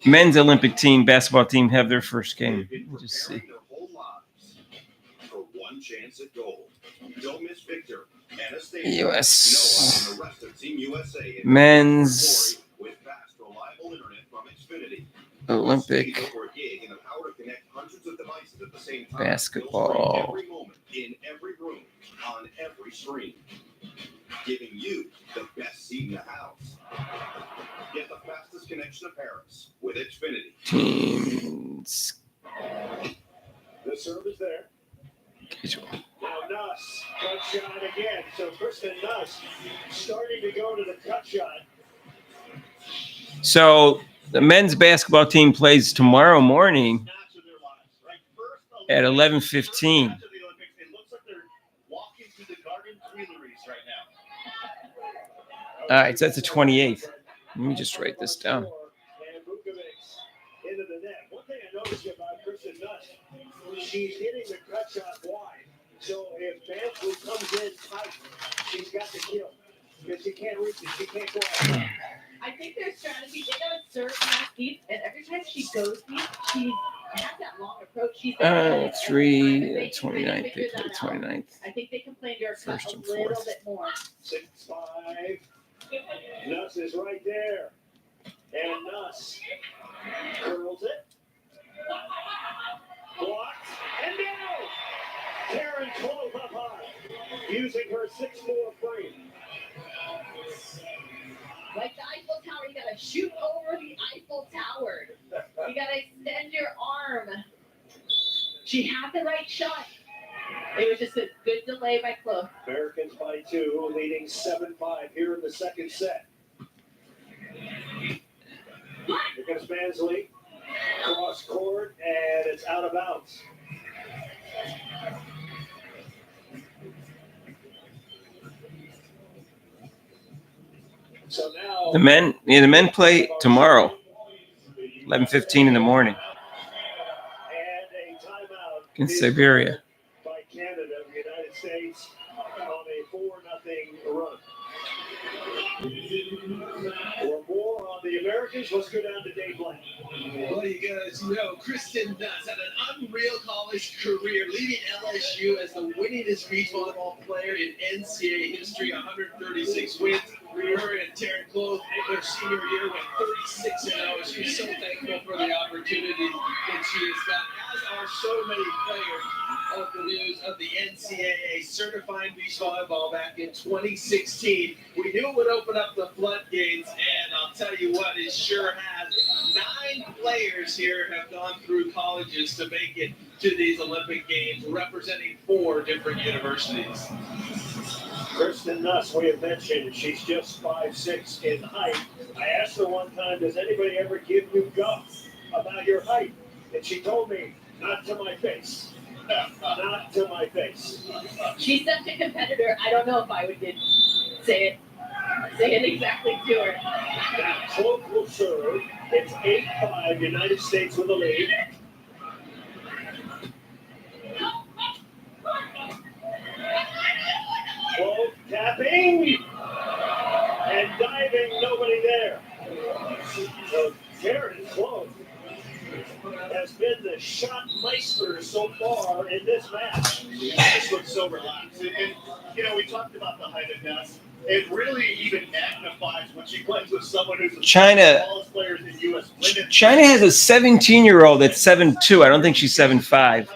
S1: men's Olympic team, basketball team, have their first game? We'll just see.
S21: Their whole lives for one chance at gold. Don't miss Victor, Anastasia,
S1: US.
S21: Noah, and the rest of Team USA
S1: Men's
S21: with fast, reliable internet from Xfinity.
S1: Olympic
S21: Speed over gig and the power to connect hundreds of devices at the same time.
S1: basketball.
S21: Every moment, in every room, on every screen, giving you the best seat in the house. Get the fastest connection to Paris with Xfinity.
S1: Teams.
S3: The serve is there.
S1: Schedule.
S3: Now Nuss, cut shot again. So Kristen Nuss starting to go to the cut shot.
S1: So the men's basketball team plays tomorrow morning at 11:15.
S11: It looks like they're walking through the Garden Tuileries right now.
S1: All right, so that's the 28th. Let me just write this down.
S3: And Vukovic into the net. One thing I noticed about Kristen Nuss, she's hitting the cut shot wide. So if Mansley comes in tight, she's got to kill. Because she can't reach it. She can't go out.
S14: I think their strategy, they gotta serve past deep, and every time she goes deep, she has that long approach. She's
S1: 29th. They play 29th.
S14: I think they can play their cut
S1: First
S14: a
S1: and
S14: little
S1: fourth.
S14: bit more.
S3: 6-5. Nuss is right there. And Nuss curls it. Blocked. And down. Taryn Clove up high. Using her 6'4" frame.
S14: Like the Eiffel Tower, you gotta shoot over the Eiffel Tower. You gotta extend your arm. She had the right shot. It was just a good delay by Clove.
S3: Americans by 2, leading 7-5 here in the second set. Here comes Mansley. Cross court, and it's out of bounds. So now
S1: The men play tomorrow, 11:15 in the morning
S3: and a timeout
S1: against Siberia.
S3: by Canada, the United States, on a 4-0 run. For more on the Americans, let's go down to Dave Blank.
S8: Well, you guys know Kristen Nuss had an unreal college career, leading LSU as the winningest beach volleyball player in NCAA history, 136 wins. Her and Taryn Clove, their senior year, went 36-0. She's so thankful for the opportunity that she has got, as are so many players of the news of of the NCAA certifying beach volleyball back in 2016. We knew it would open up the floodgates, and I'll tell you what, it sure has. 9 players here have gone through colleges to make it to these Olympic Games, representing 4 different universities.
S9: Kristen Nuss, we have mentioned, she's just 5'6" in height. I asked her one time, does anybody ever give you guff about your height? And she told me, not to my face. Not to my face.
S14: She's such a competitor. I don't know if I would say it exactly to her.
S9: Now, Cloak will serve. It's 8-5, United States with the lead. Cloak tapping and diving, nobody there. So Karen Cloak has been the shot meister so far in this match.
S21: This looks so relaxed. And, you know, we talked about the height of Nuss. It really even magnifies when she plays with someone who's the
S1: China-
S21: tallest players in U.S. women's.
S1: China has a 17-year-old that's 7'2". I don't think she's 7'5".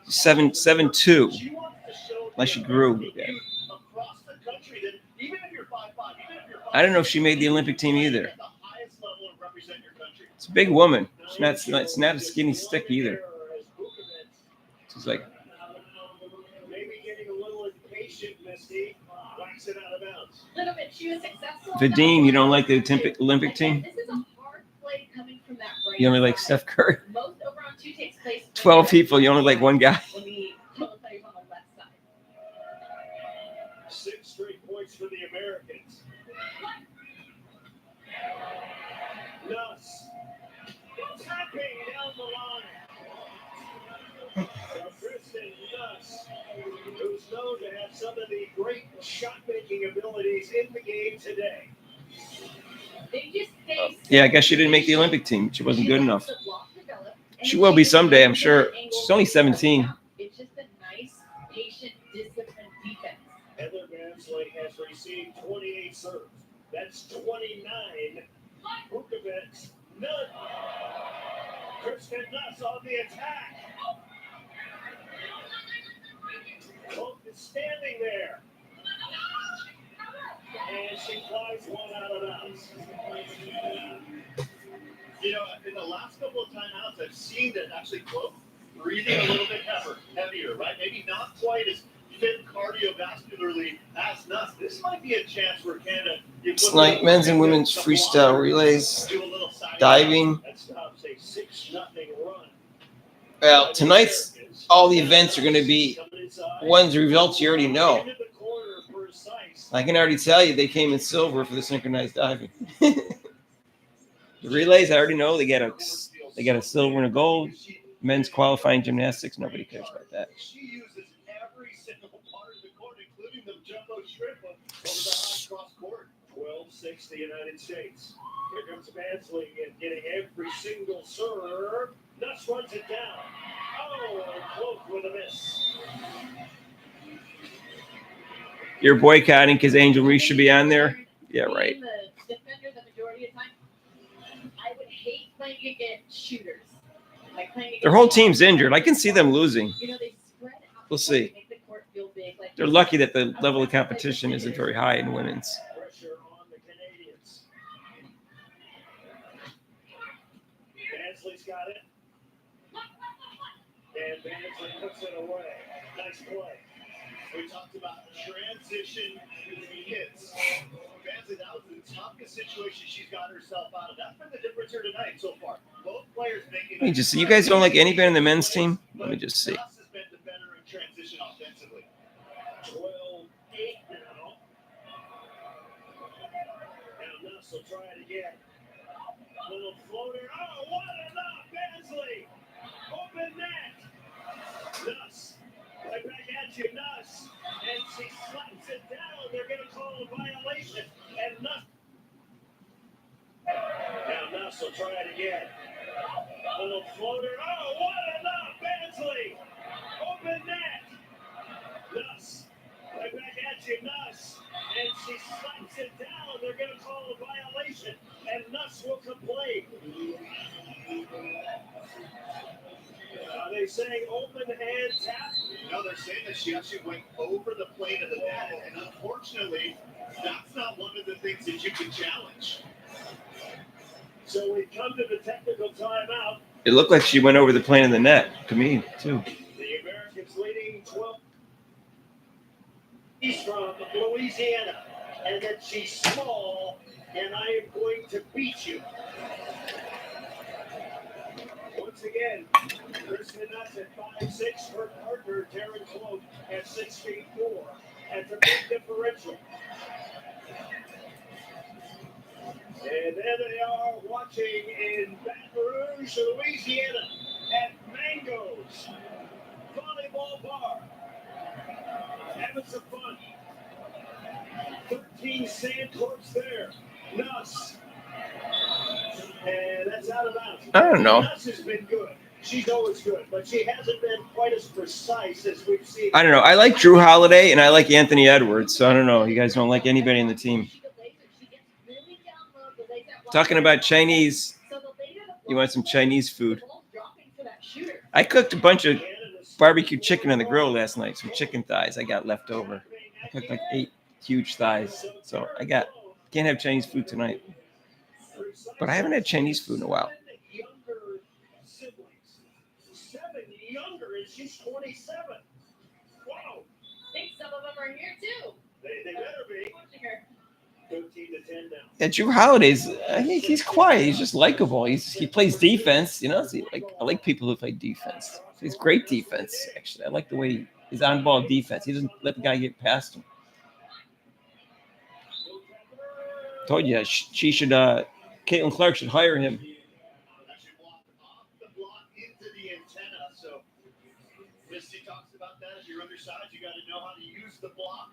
S1: 7'2". Unless she grew. Yeah. I don't know if she made the Olympic team either. It's a big woman. It's not a skinny stick either. She's like,
S9: Maybe getting a little impatient, Misty. Whacks it out of bounds.
S14: Little bit. She was successful.
S1: Vadim, you don't like the Olympic team?
S14: This is a hard play coming from that right
S1: You only like
S14: side.
S1: Steph Curry?
S14: Most over on 2 takes place.
S1: 12 people, you only like one guy.
S14: When the players on the left side.
S9: 6 straight points for the Americans. Nuss tapping down the line. So Kristen Nuss, who's known to have some of the great shot-making abilities in the game today.
S14: They just stay
S1: Yeah, I guess she didn't make the Olympic team. She wasn't good enough. She will be someday, I'm sure. She's only 17.
S14: It's just a nice, patient, disciplined defense.
S9: Heather Mansley has received 28 serves. That's 29. Vukovic, none. Kristen Nuss on the attack. Cloak is standing there. And she flies one out of bounds.
S21: You know, in the last couple of timeouts, I've seen that actually Cloak breathing a little bit heavier, right? Maybe not quite as fit cardiovascularly as Nuss. This might be a chance for Canada.
S1: Tonight, men's and women's freestyle relays, diving.
S9: That stops a 6-0 run.
S1: Well, tonight's all the events are going to be ones results you already know. I can already tell you they came in silver for the synchronized diving. The relays, I already know they got a silver and a gold. Men's qualifying gymnastics, nobody cares about that.
S21: She uses every single part of the court, including the jumbo shrimp over the high cross court.
S9: 12-6 the United States. Here comes Mansley and getting every single serve. Nuss runs it down. Oh, Cloak with a miss.
S1: You're boycotting because Angel Reese should be on there? Yeah, right.
S14: Being the defender the majority of the time, I would hate playing against shooters. Like playing against
S1: Their whole team's injured. I can see them losing.
S14: You know, they spread out.
S1: We'll see.
S14: Make the court feel big. Like
S1: They're lucky that the level of competition isn't very high in women's.
S9: Pressure on the Canadians. Mansley's got it. And Mansley puts it away. Nice play.
S21: We talked about transition hits. Mansley, that was the toughest situation she's got herself out of. That's been the difference here tonight so far. Both players making.
S1: Let me just see. You guys don't like anybody in the men's team? Let me just see.
S21: Nuss has been the better in transition offensively.
S9: 12-8 now. Now Nuss will try it again. Little floater. Oh, what enough, Mansley. Open net. Nuss. Right back at you, Nuss. And she slaps it down. They're going to call a violation. And Nuss. Now Nuss will try it again. Little floater. Oh, what enough, Mansley. Open net. Nuss. Right back at you, Nuss. And she slaps it down. They're going to call a violation. And Nuss will complain. They saying open hand tap?
S21: No, they're saying that she actually went over the plane of the net, and unfortunately, that's not one of the things that you can challenge.
S9: So we come to the technical timeout.
S1: It looked like she went over the plane of the net to me, too.
S9: The Americans leading 12. He's from Louisiana, and that she's small, and I am going to beat you. Once again, Kristen Nuts at 5'6", her partner, Taryn Cloak, at 6'4". That's a big differential. And there they are watching in Baton Rouge, Louisiana, at Mango's Volleyball Bar. Having some fun. 13 sand courts there. Nuss. And that's out of bounds.
S1: I don't know.
S9: Nuss has been good. She's always good, but she hasn't been quite as precise as we've seen.
S1: I don't know. I like Drew Holiday and I like Anthony Edwards. So I don't know. You guys don't like anybody in the team. Talking about Chinese. You want some Chinese food? I cooked a bunch of barbecue chicken on the grill last night. Some chicken thighs I got left over. I cooked like 8 huge thighs. So can't have Chinese food tonight. But I haven't had Chinese food in a while.
S9: Younger, and she's 27. Wow.
S14: I think some of them are here too.
S9: They better be. 13 to 10 now.
S1: Yeah, Drew Holiday's. He's quiet. He's just likable. He plays defense. You know, I like people who play defense. He's great defense. Actually, I like the way he's on ball defense. He doesn't let the guy get past him. Told you she should. Caitlin Clark should hire him.
S21: Misty talks about that. As you're undersized, you got to know how to use the block.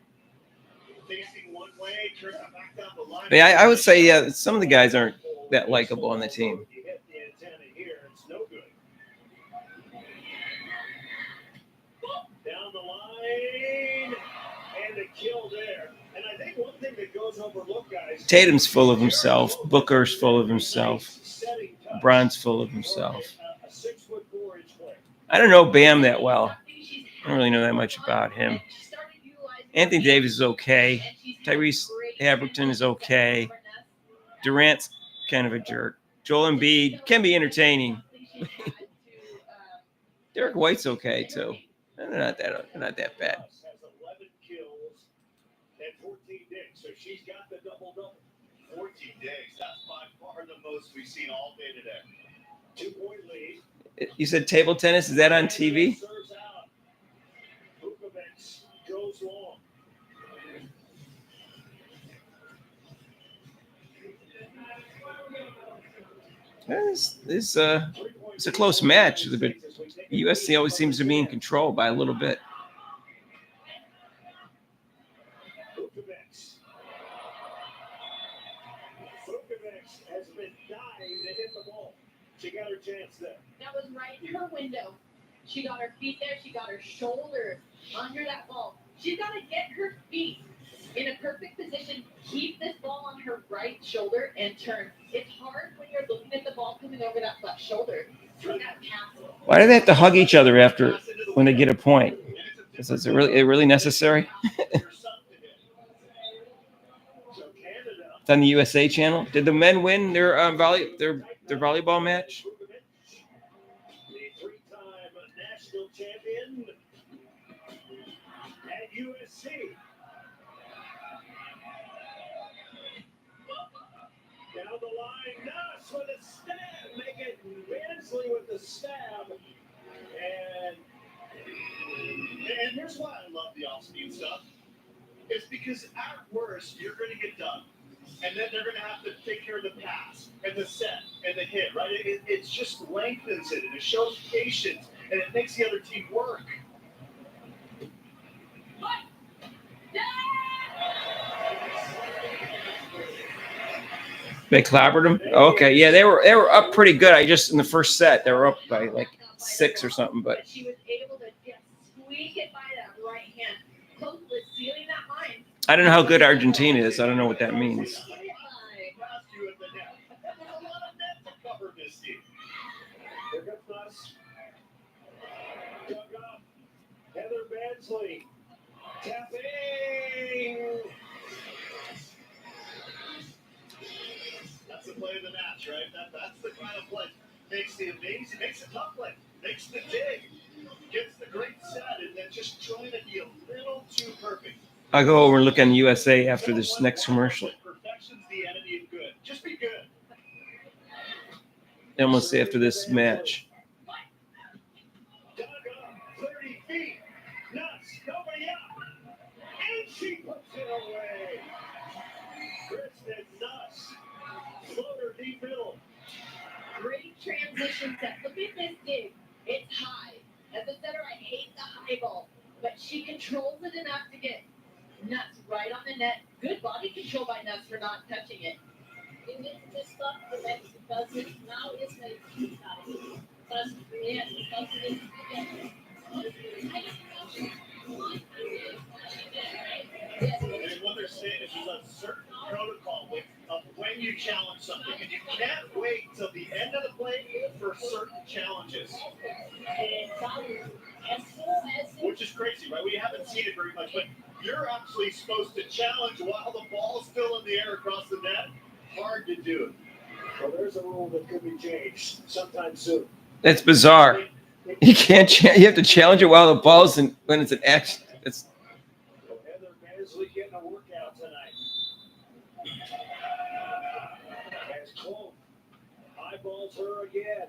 S21: Facing one way, turn it back down the line.
S1: Yeah, I would say some of the guys aren't that likable on the team.
S9: You hit the antenna here, it's no good. Down the line, and a kill there. And I think one thing that goes overlooked, guys.
S1: Tatum's full of himself. Booker's full of himself. Bron's full of himself.
S9: A 6'4" player.
S1: I don't know Bam that well. I don't really know that much about him. Anthony Davis is okay. Tyrese Halliburton is okay. Durant's kind of a jerk. Joel Embiid can be entertaining. Derek White's okay too. They're not that bad.
S9: Has 11 kills and 14 digs, so she's got the double-double.
S21: 14 digs. That's by far the most we've seen all day today.
S9: 2-point lead.
S1: You said table tennis? Is that on TV?
S9: Serves out. Vukovic goes long.
S1: It's a close match, but USC always seems to be in control by a little bit.
S9: Vukovic has been dying to hit the ball. She got her chance there.
S14: That was right in her window. She got her feet there. She got her shoulder under that ball. She's got to get her feet in a perfect position, keep this ball on her right shoulder, and turn. It's hard when you're looking at the ball coming over that left shoulder. Throw that pass.
S1: Why do they have to hug each other after when they get a point? Is it really necessary? It's on the USA channel. Did the men win their volleyball match?
S9: The three-time national champion at USC. Down the line, Nuss with a stab, making Bansley with the stab,
S21: And here's why I love the off-speed stuff. It's because at worst, you're going to get done. And then they're going to have to take care of the pass and the set and the hit, right? It just lengthens it and it shows patience and it makes the other team work.
S1: They clobbered them? Okay, yeah, they were up pretty good. In the first set, they were up by like 6 or something, but
S14: She was able to just squeak it by that right hand. Close was sealing that line.
S1: I don't know how good Argentina is. I don't know what that means.
S9: up. Heather Bansley. Tapping. That's the play of the match, right? That's the kind of play. Makes the amazing, makes a tough play, makes the dig, gets the great set, and then just trying to be a little too perfect.
S1: I'll go over and look on USA after this next commercial.
S9: Perfection's the enemy of good. Just be good.
S1: And we'll see after this match.
S9: Dug up, 30 feet. Nuts, nobody up. And she puts it away. Kristen Nuss. Floater deep middle.
S14: Great transition set. Look at this dig. It's high. As a setter, I hate the high ball, but she controls it enough to get Nuts right on the net. Good body control by Nuts for not touching it.
S12: In this stuff, the next because now it's like plus yeah, because it's
S9: And what they're saying is there's a certain protocol of when you challenge something, and you can't wait till the end of the play for certain challenges. Which is crazy, right? We haven't seen it very much, but you're actually supposed to challenge while the ball's still in the air across the net. Hard to do.
S11: Well, there's a rule that could be changed sometime soon.
S1: That's bizarre. You can't. You have to challenge it while the ball's in when it's an action. It's
S9: Heather Bansley getting a workout tonight. As Clone eyeballs her again.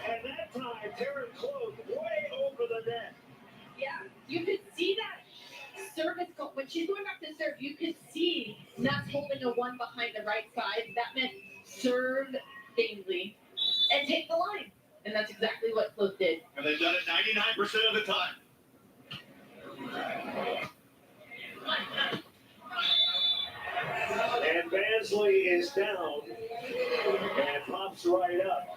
S9: And that time, Taryn Clone way over the net.
S14: Yeah, you could see that service go when she's going back to serve. You could see Nuts holding a one behind the right side. That meant serve Bansley and take the line, and that's exactly what Float did.
S9: And they've done it 99% of the time. And Bansley is down and pops right up.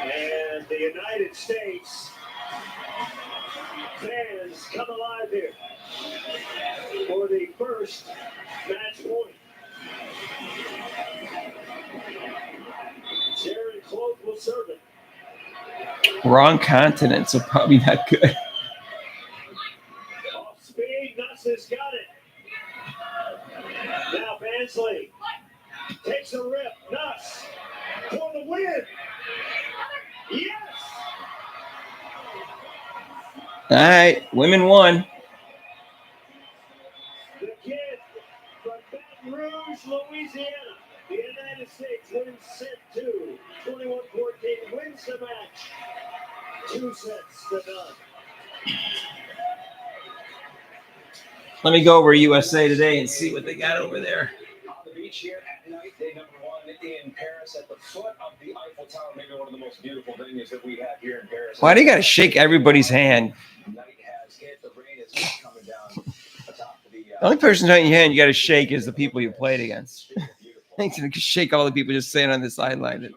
S9: And the United States fans come alive here for the first match point. Taryn Cloak will serve it.
S1: wrong continent, so probably not good.
S9: Off speed, Nuss has got it. Now Bansley takes a rip. Nuss for the win. Yes.
S1: All right, women won.
S9: The kid from Baton Rouge, Louisiana. The United States wins set 2. 21-14 wins the match. 2 sets to none.
S1: Let me go over USA Today and see what they got over there.
S7: On the beach here at night, day number 1 in Paris at the foot of the Eiffel Tower, maybe one of the most beautiful venues that we have here in Paris.
S1: Why do you got to shake everybody's hand?
S7: Night has hit, the rain is coming down atop of the
S1: The only person in your hand you got to shake is the people you played against. Thanks. You can shake all the people just standing on the sideline.
S7: volleyball,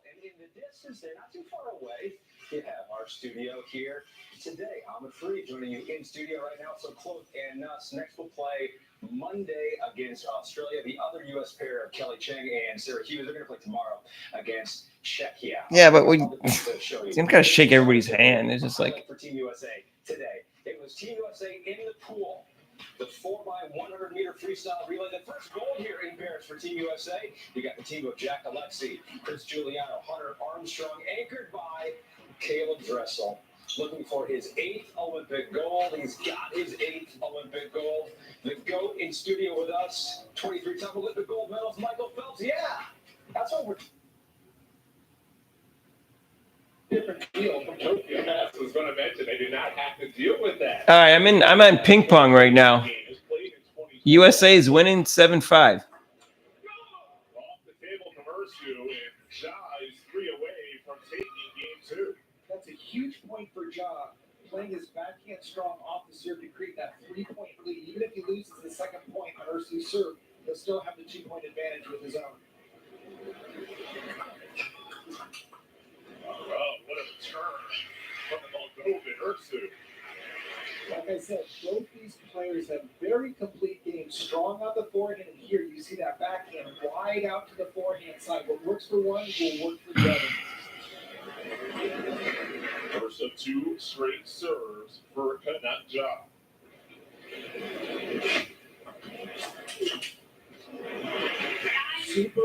S7: and in the distance, they're not too far away. You have our studio here today. Ahmed Free joining you in studio right now. So Cloak and Nuss next will play Monday against Australia. The other U.S. pair of Kelly Cheng and Sarah Hughes, they're going to play tomorrow against Czechia.
S1: Yeah, but I'm kind of shake everybody's hand. It's just like
S7: for Team USA today. It was Team USA in the pool. The 4x100 meter freestyle relay, the first gold here in Paris for Team USA. You got the team of Jack Alexi, Chris Giuliano, Hunter Armstrong, anchored by Caleb Dressel, looking for his 8th Olympic gold. He's got his 8th Olympic gold. The GOAT in studio with us, 23-time Olympic gold medalist Michael Phelps. Yeah, that's what we're.
S3: Different deal from Tokyo. I was going to mention they did not have to deal with that.
S1: all right. I'm on ping pong right now. USA is winning 7-5.
S3: Off the table from Ursu, and Ja is 3 away from taking game 2.
S5: That's a huge point for Ja. Playing his backhand strong off the serve to create that 3-point lead. Even if he loses the second point on Ursu's serve, he'll still have the 2-point advantage with his own.
S3: Oh, what a turn from the Moldova Ursu.
S5: Like I said, both these players have very complete games, strong on the forehand, and here you see that backhand wide out to the forehand side. What works for one will work for the other.
S3: So 2 straight serves for Kanakja.
S5: Super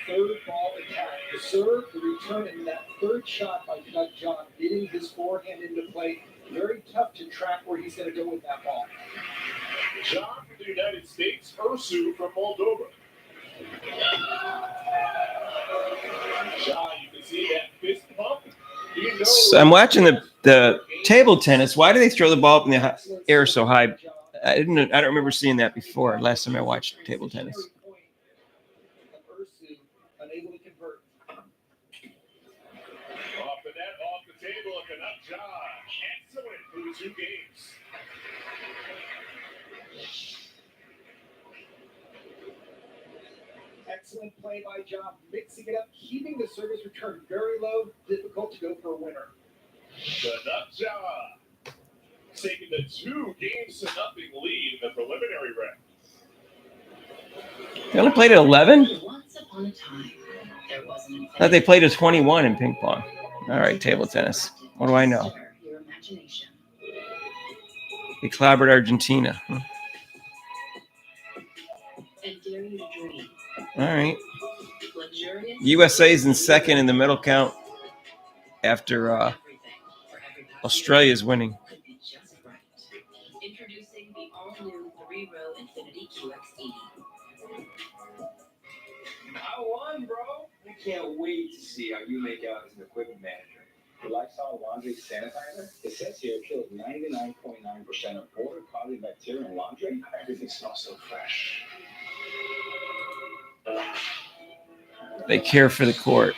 S5: third ball attack. The serve, the return, and that third shot by John getting his forehand into play. Very tough to track where he's going to go with that ball.
S3: John from the United States, Ursu from Moldova. John, you can see that fist pump. You know
S1: So I'm watching the table tennis. Why do they throw the ball up in the air so high? I don't remember seeing that before. Last time I watched table tennis.
S5: Unable to convert.
S3: Off the net, off the table, Kanakja. Excellent through 2 games.
S5: Excellent play by John, mixing it up, keeping the service return very low, difficult to go for a winner.
S3: Kanakja taking the 2-0 lead in the preliminary round.
S1: They only played at 11?
S19: Once upon a time, there was an
S1: I thought they played at 21 in ping pong. All right, table tennis. What do I know?
S19: your imagination.
S1: They clobbered Argentina. Huh.
S19: And dare you to dream.
S1: All right.
S19: Luxurious.
S1: USA's in second in the medal count after Australia's winning.
S19: Could be just right. Introducing the all-new 3-row Infinity QX80.
S15: I won, bro. I can't wait to see how you make out as an equipment manager. The Lysol laundry sanitizer, it says here it kills 99.9% of water-causing bacteria in laundry. Everything smells so fresh.
S1: They care for the court.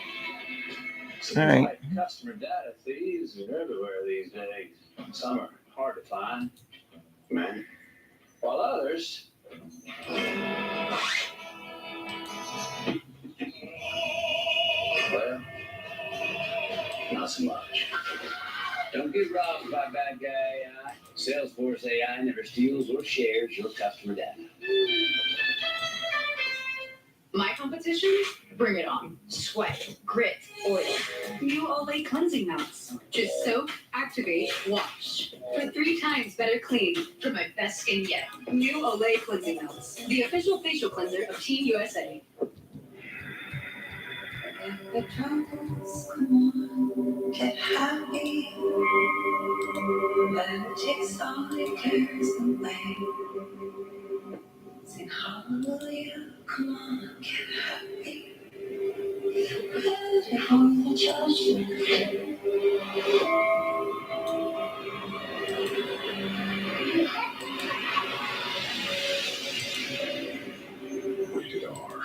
S1: All right.
S24: Customer data fees are everywhere these days. Some are hard to find,
S15: Man,
S24: while others. Well, not so much. Don't get robbed by bad guy AI. Salesforce AI never steals or shares your customer data.
S2: My competition? Bring it on. Sweat, grit, oil. New Olay cleansing melts. Just soak, activate, wash. For 3 times better clean for my best skin yet. New Olay cleansing melts. The official facial cleanser of Team USA. The troubles, come on, get happy. Let it takes all your cares away. Sing hallelujah, come on, get happy. Ready for the judgment.
S6: Rated R.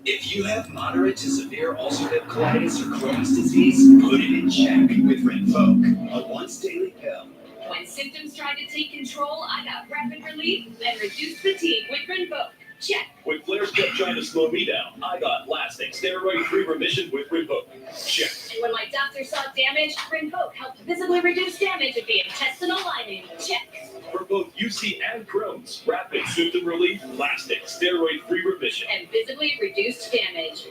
S7: If you have moderate to severe ulcerative colitis or Crohn's disease, put it in check with Rinvoq, a once-daily pill.
S2: When symptoms tried to take control, I got rapid relief and reduced fatigue with Rinvoq. Check.
S3: When flares kept trying to slow me down, I got lasting steroid-free remission with Rinvoq. Check.
S2: And when my doctor saw damage, Rinvoq helped visibly reduce damage of the intestinal lining. Check.
S3: For both UC and Crohn's, rapid symptom relief, lasting steroid-free remission.
S2: And visibly reduced damage.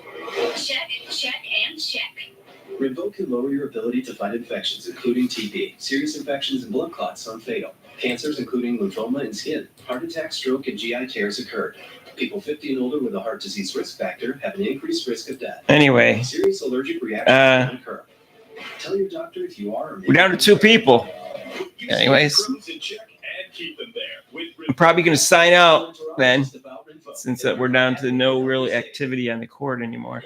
S2: Check, check, and check.
S7: Rinvoq can lower your ability to fight infections, including TB. Serious infections and blood clots are fatal. Cancers, including lymphoma and skin. Heart attack, stroke, and GI tears occurred. People 50 and older with a heart disease risk factor have an increased risk of death.
S1: Anyway,
S7: Serious allergic reactions can occur. Tell your doctor if you are or may
S1: we're down to 2 people. Anyways,
S3: Crohn's in check and keep them there with
S1: I'm probably going to sign out then, since we're down to no real activity on the court anymore.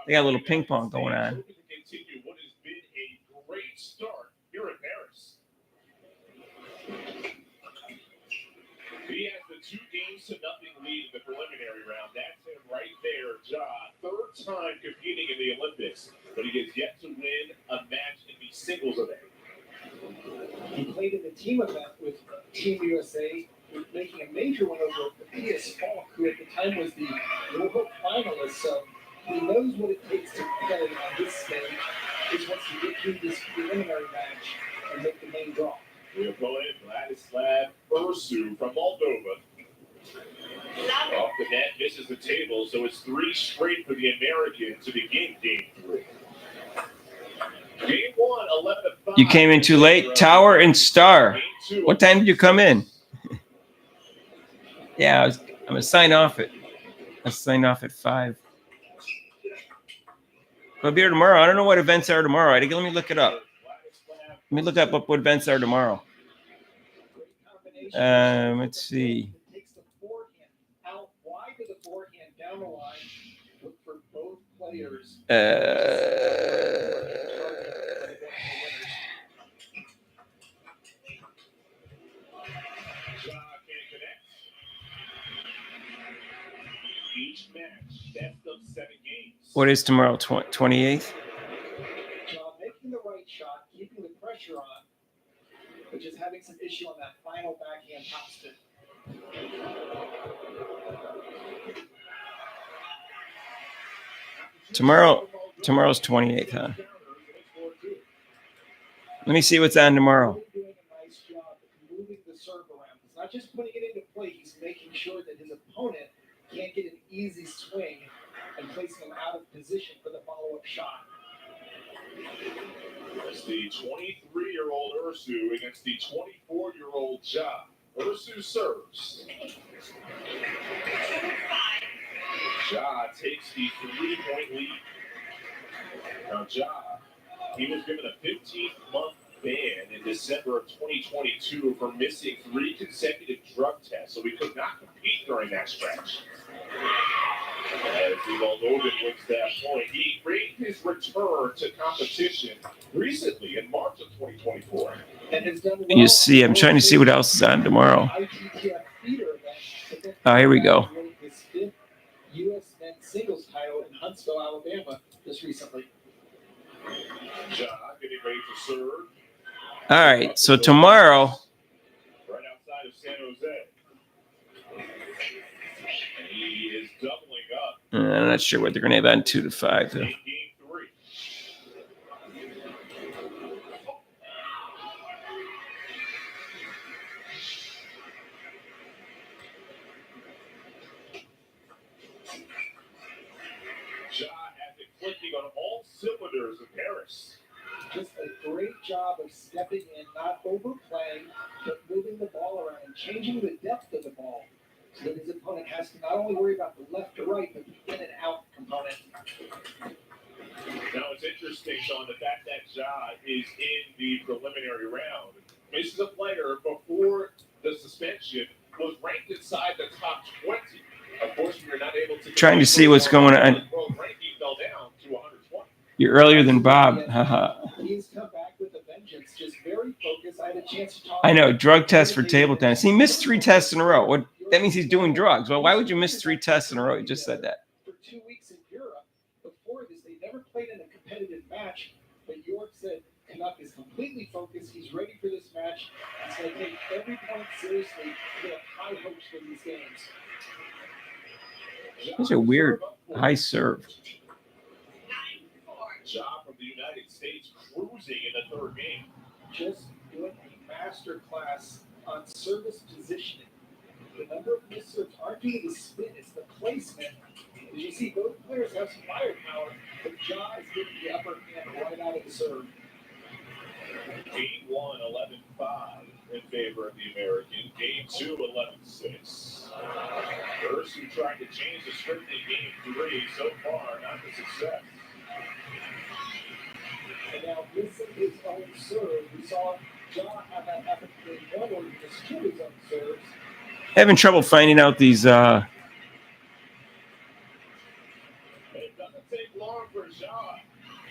S1: They got a little ping pong going on.
S3: continue what has been a great start here at Paris. He has the 2-0 lead in the preliminary round. That's him right there, Ja. 3rd time competing in the Olympics, but he has yet to win a match in the singles event.
S5: He played in the team event with Team USA, making a major win over Matthias Falk, who at the time was the World finalist. So he knows what it takes to play on this stage. Just wants to get through this preliminary match and make the main draw.
S3: The opponent, Vladislav Ursu from Moldova. Off the net, misses the table, so it's 3 straight for the American to begin game 3. Game 1, 11-5.
S1: You came in too late. Tower and Star. What time did you come in? Yeah, I'm gonna sign off at 5. I'll be here tomorrow. I don't know what events are tomorrow. Let me look it up. Let me look up what events are tomorrow. Let's see.
S5: Takes the forehand out wide to the forehand down the line. Look for both players.
S3: Each match, best of 7 games.
S1: What is tomorrow? 28th?
S5: Making the right shot, keeping the pressure on, but just having some issue on that final backhand topspin.
S1: Tomorrow's 28th, huh? Let me see what's on tomorrow.
S5: Doing a nice job of moving the serve around. He's not just putting it into play, he's making sure that his opponent can't get an easy swing and placing him out of position for the follow-up shot.
S3: It's the 23-year-old Ursu against the 24-year-old Ja. Ursu serves. Ja takes the 3-point lead. Now Ja, he was given a 15-month ban in December of 2022 for missing 3 consecutive drug tests, so he could not compete during that stretch. As Evil Logan wins that point, he made his return to competition recently in March of 2024.
S1: You see, I'm trying to see what else is on tomorrow. Oh, here we go.
S5: His 5th U.S. men's singles title in Huntsville, Alabama, just recently.
S3: Ja getting ready to serve.
S1: All right, so tomorrow,
S3: Right outside of San Jose. And he is doubling up.
S1: I'm not sure what they're going to have on 2 to 5. Though.
S3: In Game 3. Ja has it clicking on all cylinders in Paris.
S5: Just a great job of stepping in, not overplaying, but moving the ball around and changing the depth of the ball so that his opponent has to not only worry about the left to right, but the in and out component.
S3: Now it's interesting, Sean, the fact that Ja is in the preliminary round. This is a player before the suspension was ranked inside the top 20. Of course, we were not able to.
S1: Trying to see what's going on.
S3: World ranking fell down to 120.
S1: You're earlier than Bob. Haha.
S5: He's come back with a vengeance, just very focused. I had a chance to talk.
S1: I know, drug test for table tennis. He missed 3 tests in a row. What? That means he's doing drugs. Well, why would you miss 3 tests in a row? You just said that.
S5: For 2 weeks in Europe, before this, they never played in a competitive match. But York said Canuck is completely focused. He's ready for this match. He's going to take every point seriously. They have high hopes for these games.
S1: Such a weird high serve.
S3: Ja from the United States cruising in the 3rd game.
S5: Just doing a master class on service positioning. The number of missed serves aren't due to the spin, it's the placement. As you see, both players have some firepower, but Ja is getting the upper hand right out of the serve.
S3: Game 1, 11-5 in favor of the American. Game 2, 11-6. Ursu tried to change the script in Game 3. So far, not a success.
S5: And now missing his own serve, we saw Ja have that happen in one where he mistook his own serves.
S1: Having trouble finding out these.
S3: It doesn't take long for Ja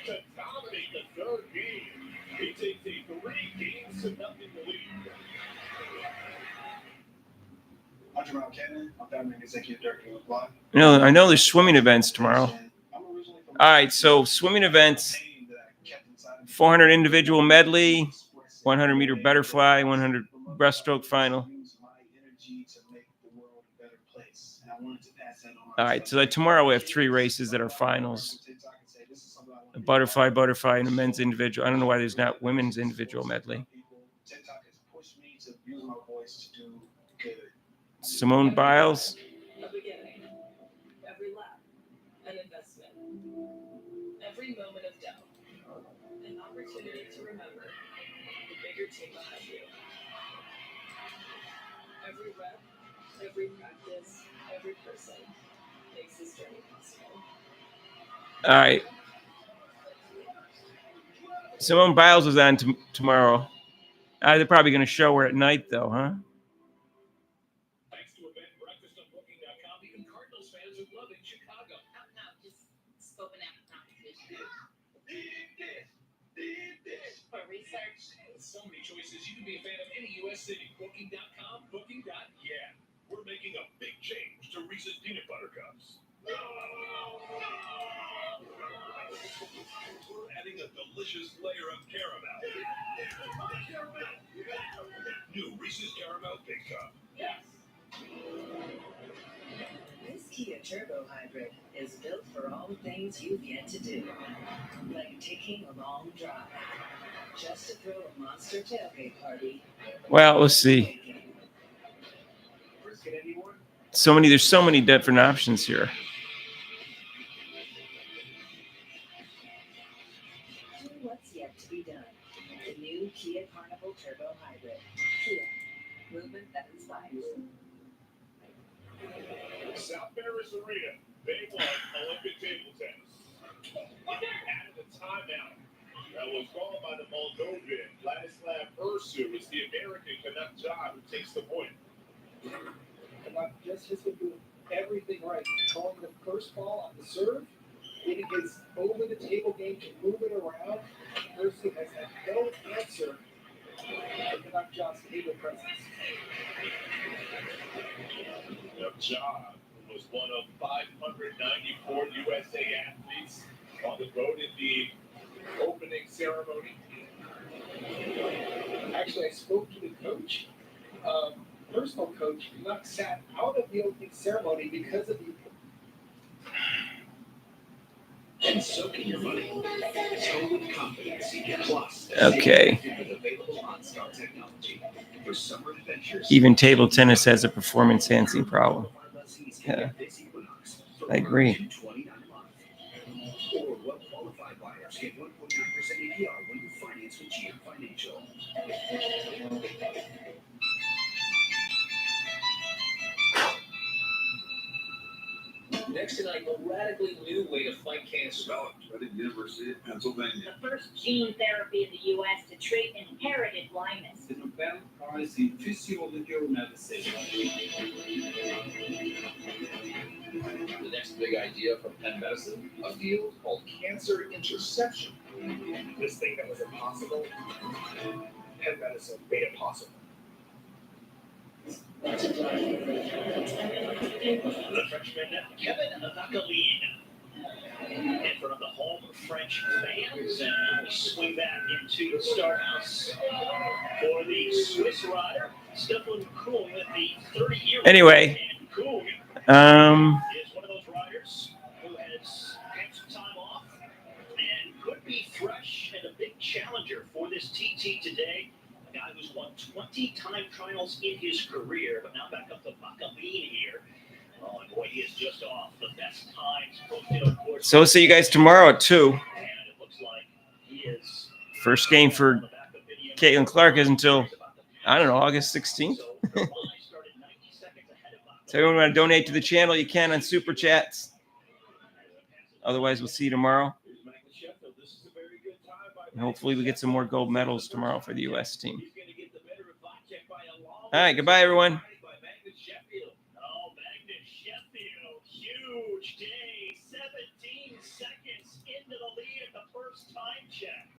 S3: to dominate the 3rd game. He takes a 3-0 lead.
S11: I'm Jamal Cannon. I'm Family Executive Director of Block.
S1: I know there's swimming events tomorrow. All right, so swimming events: 400 individual medley, 100 meter butterfly, 100 breaststroke final. All right, so tomorrow we have 3 races that are finals: a butterfly, and a men's individual. I don't know why there's not women's individual medley. Simone Biles.
S16: A beginning, every lap, an investment, every moment of doubt, an opportunity remember, the bigger team behind you. Every rep, every practice, every person makes this journey possible.
S1: All right. Simone Biles is on tomorrow. They're probably going to show her at night, though, huh?
S3: Thanks to a bed and breakfast on Booking.com, even Cardinals fans are loving Chicago.
S14: No, just spoken out of competition. For research.
S3: With so many choices, you can be a fan of any U.S. city. Booking.com, Booking.yeah. We're making a big change to Reese's Peanut Butter Cups. We're adding a delicious layer of caramel. New Reese's Caramel Big Cup.
S4: This Kia Turbo Hybrid is built for all the things you've yet to do, like taking a long drive, just to throw a monster tailgate party.
S1: Well, let's see. There's so many different options here.
S4: Do what's yet to be done. The new Kia Carnival Turbo Hybrid. Kia, movement that inspires.
S3: South Paris Arena, day one, Olympic table tennis. Added a timeout that was called by the Moldovan Vladislav Ursu. It's the American Canuck John who takes the point.
S5: Canuck just has been doing everything right. Calling the first ball on the serve, getting his over-the-table game to move it around. Ursu has had no answer for Canuck John's table presence.
S3: Canuck John was one of 594 USA athletes on the road in the opening ceremony.
S5: Actually, I spoke to the coach, personal coach. Canuck sat out of the opening ceremony because of the.
S10: And so can your money. So with confidence, plus.
S1: Okay.
S10: With available OnStar technology for summer adventures.
S1: Even table tennis has a performance-enhancing problem. Yeah, I agree.
S10: Or well-qualified buyers get 1.9% APR when you finance with GM Financial.
S7: Next tonight, a radically new way to fight cancer.
S6: Developed at the University of Pennsylvania.
S14: The first gene therapy in the U.S. to treat inherited blindness.
S15: The Nobel Prize in Physiological Medicine.
S7: The next big idea from Penn Medicine, a field called cancer interception.
S5: This thing that was impossible, Penn Medicine made it possible.
S2: The Frenchman Kevin Vaccaline in front of the home of French fans, and we swing back into the start house for the Swiss rider Stefan Kuhn, the 30-year.
S1: Anyway,
S2: Kuhn
S1: um,
S2: is one of those riders who has had some time off and could be fresh and a big challenger for this TT today. A guy who's won 20 time trials in his career, but now back up to Vaccaline here. Oh, and boy, he is just off the best times posted on course.
S1: so we'll see you guys tomorrow at 2.
S2: And it looks like he is
S1: First game for Caitlin Clark is until, I don't know, August 16th. So everyone want to donate to the channel, you can on Super Chats. Otherwise, we'll see you tomorrow. And hopefully we get some more gold medals tomorrow for the U.S. team. All right, goodbye, everyone.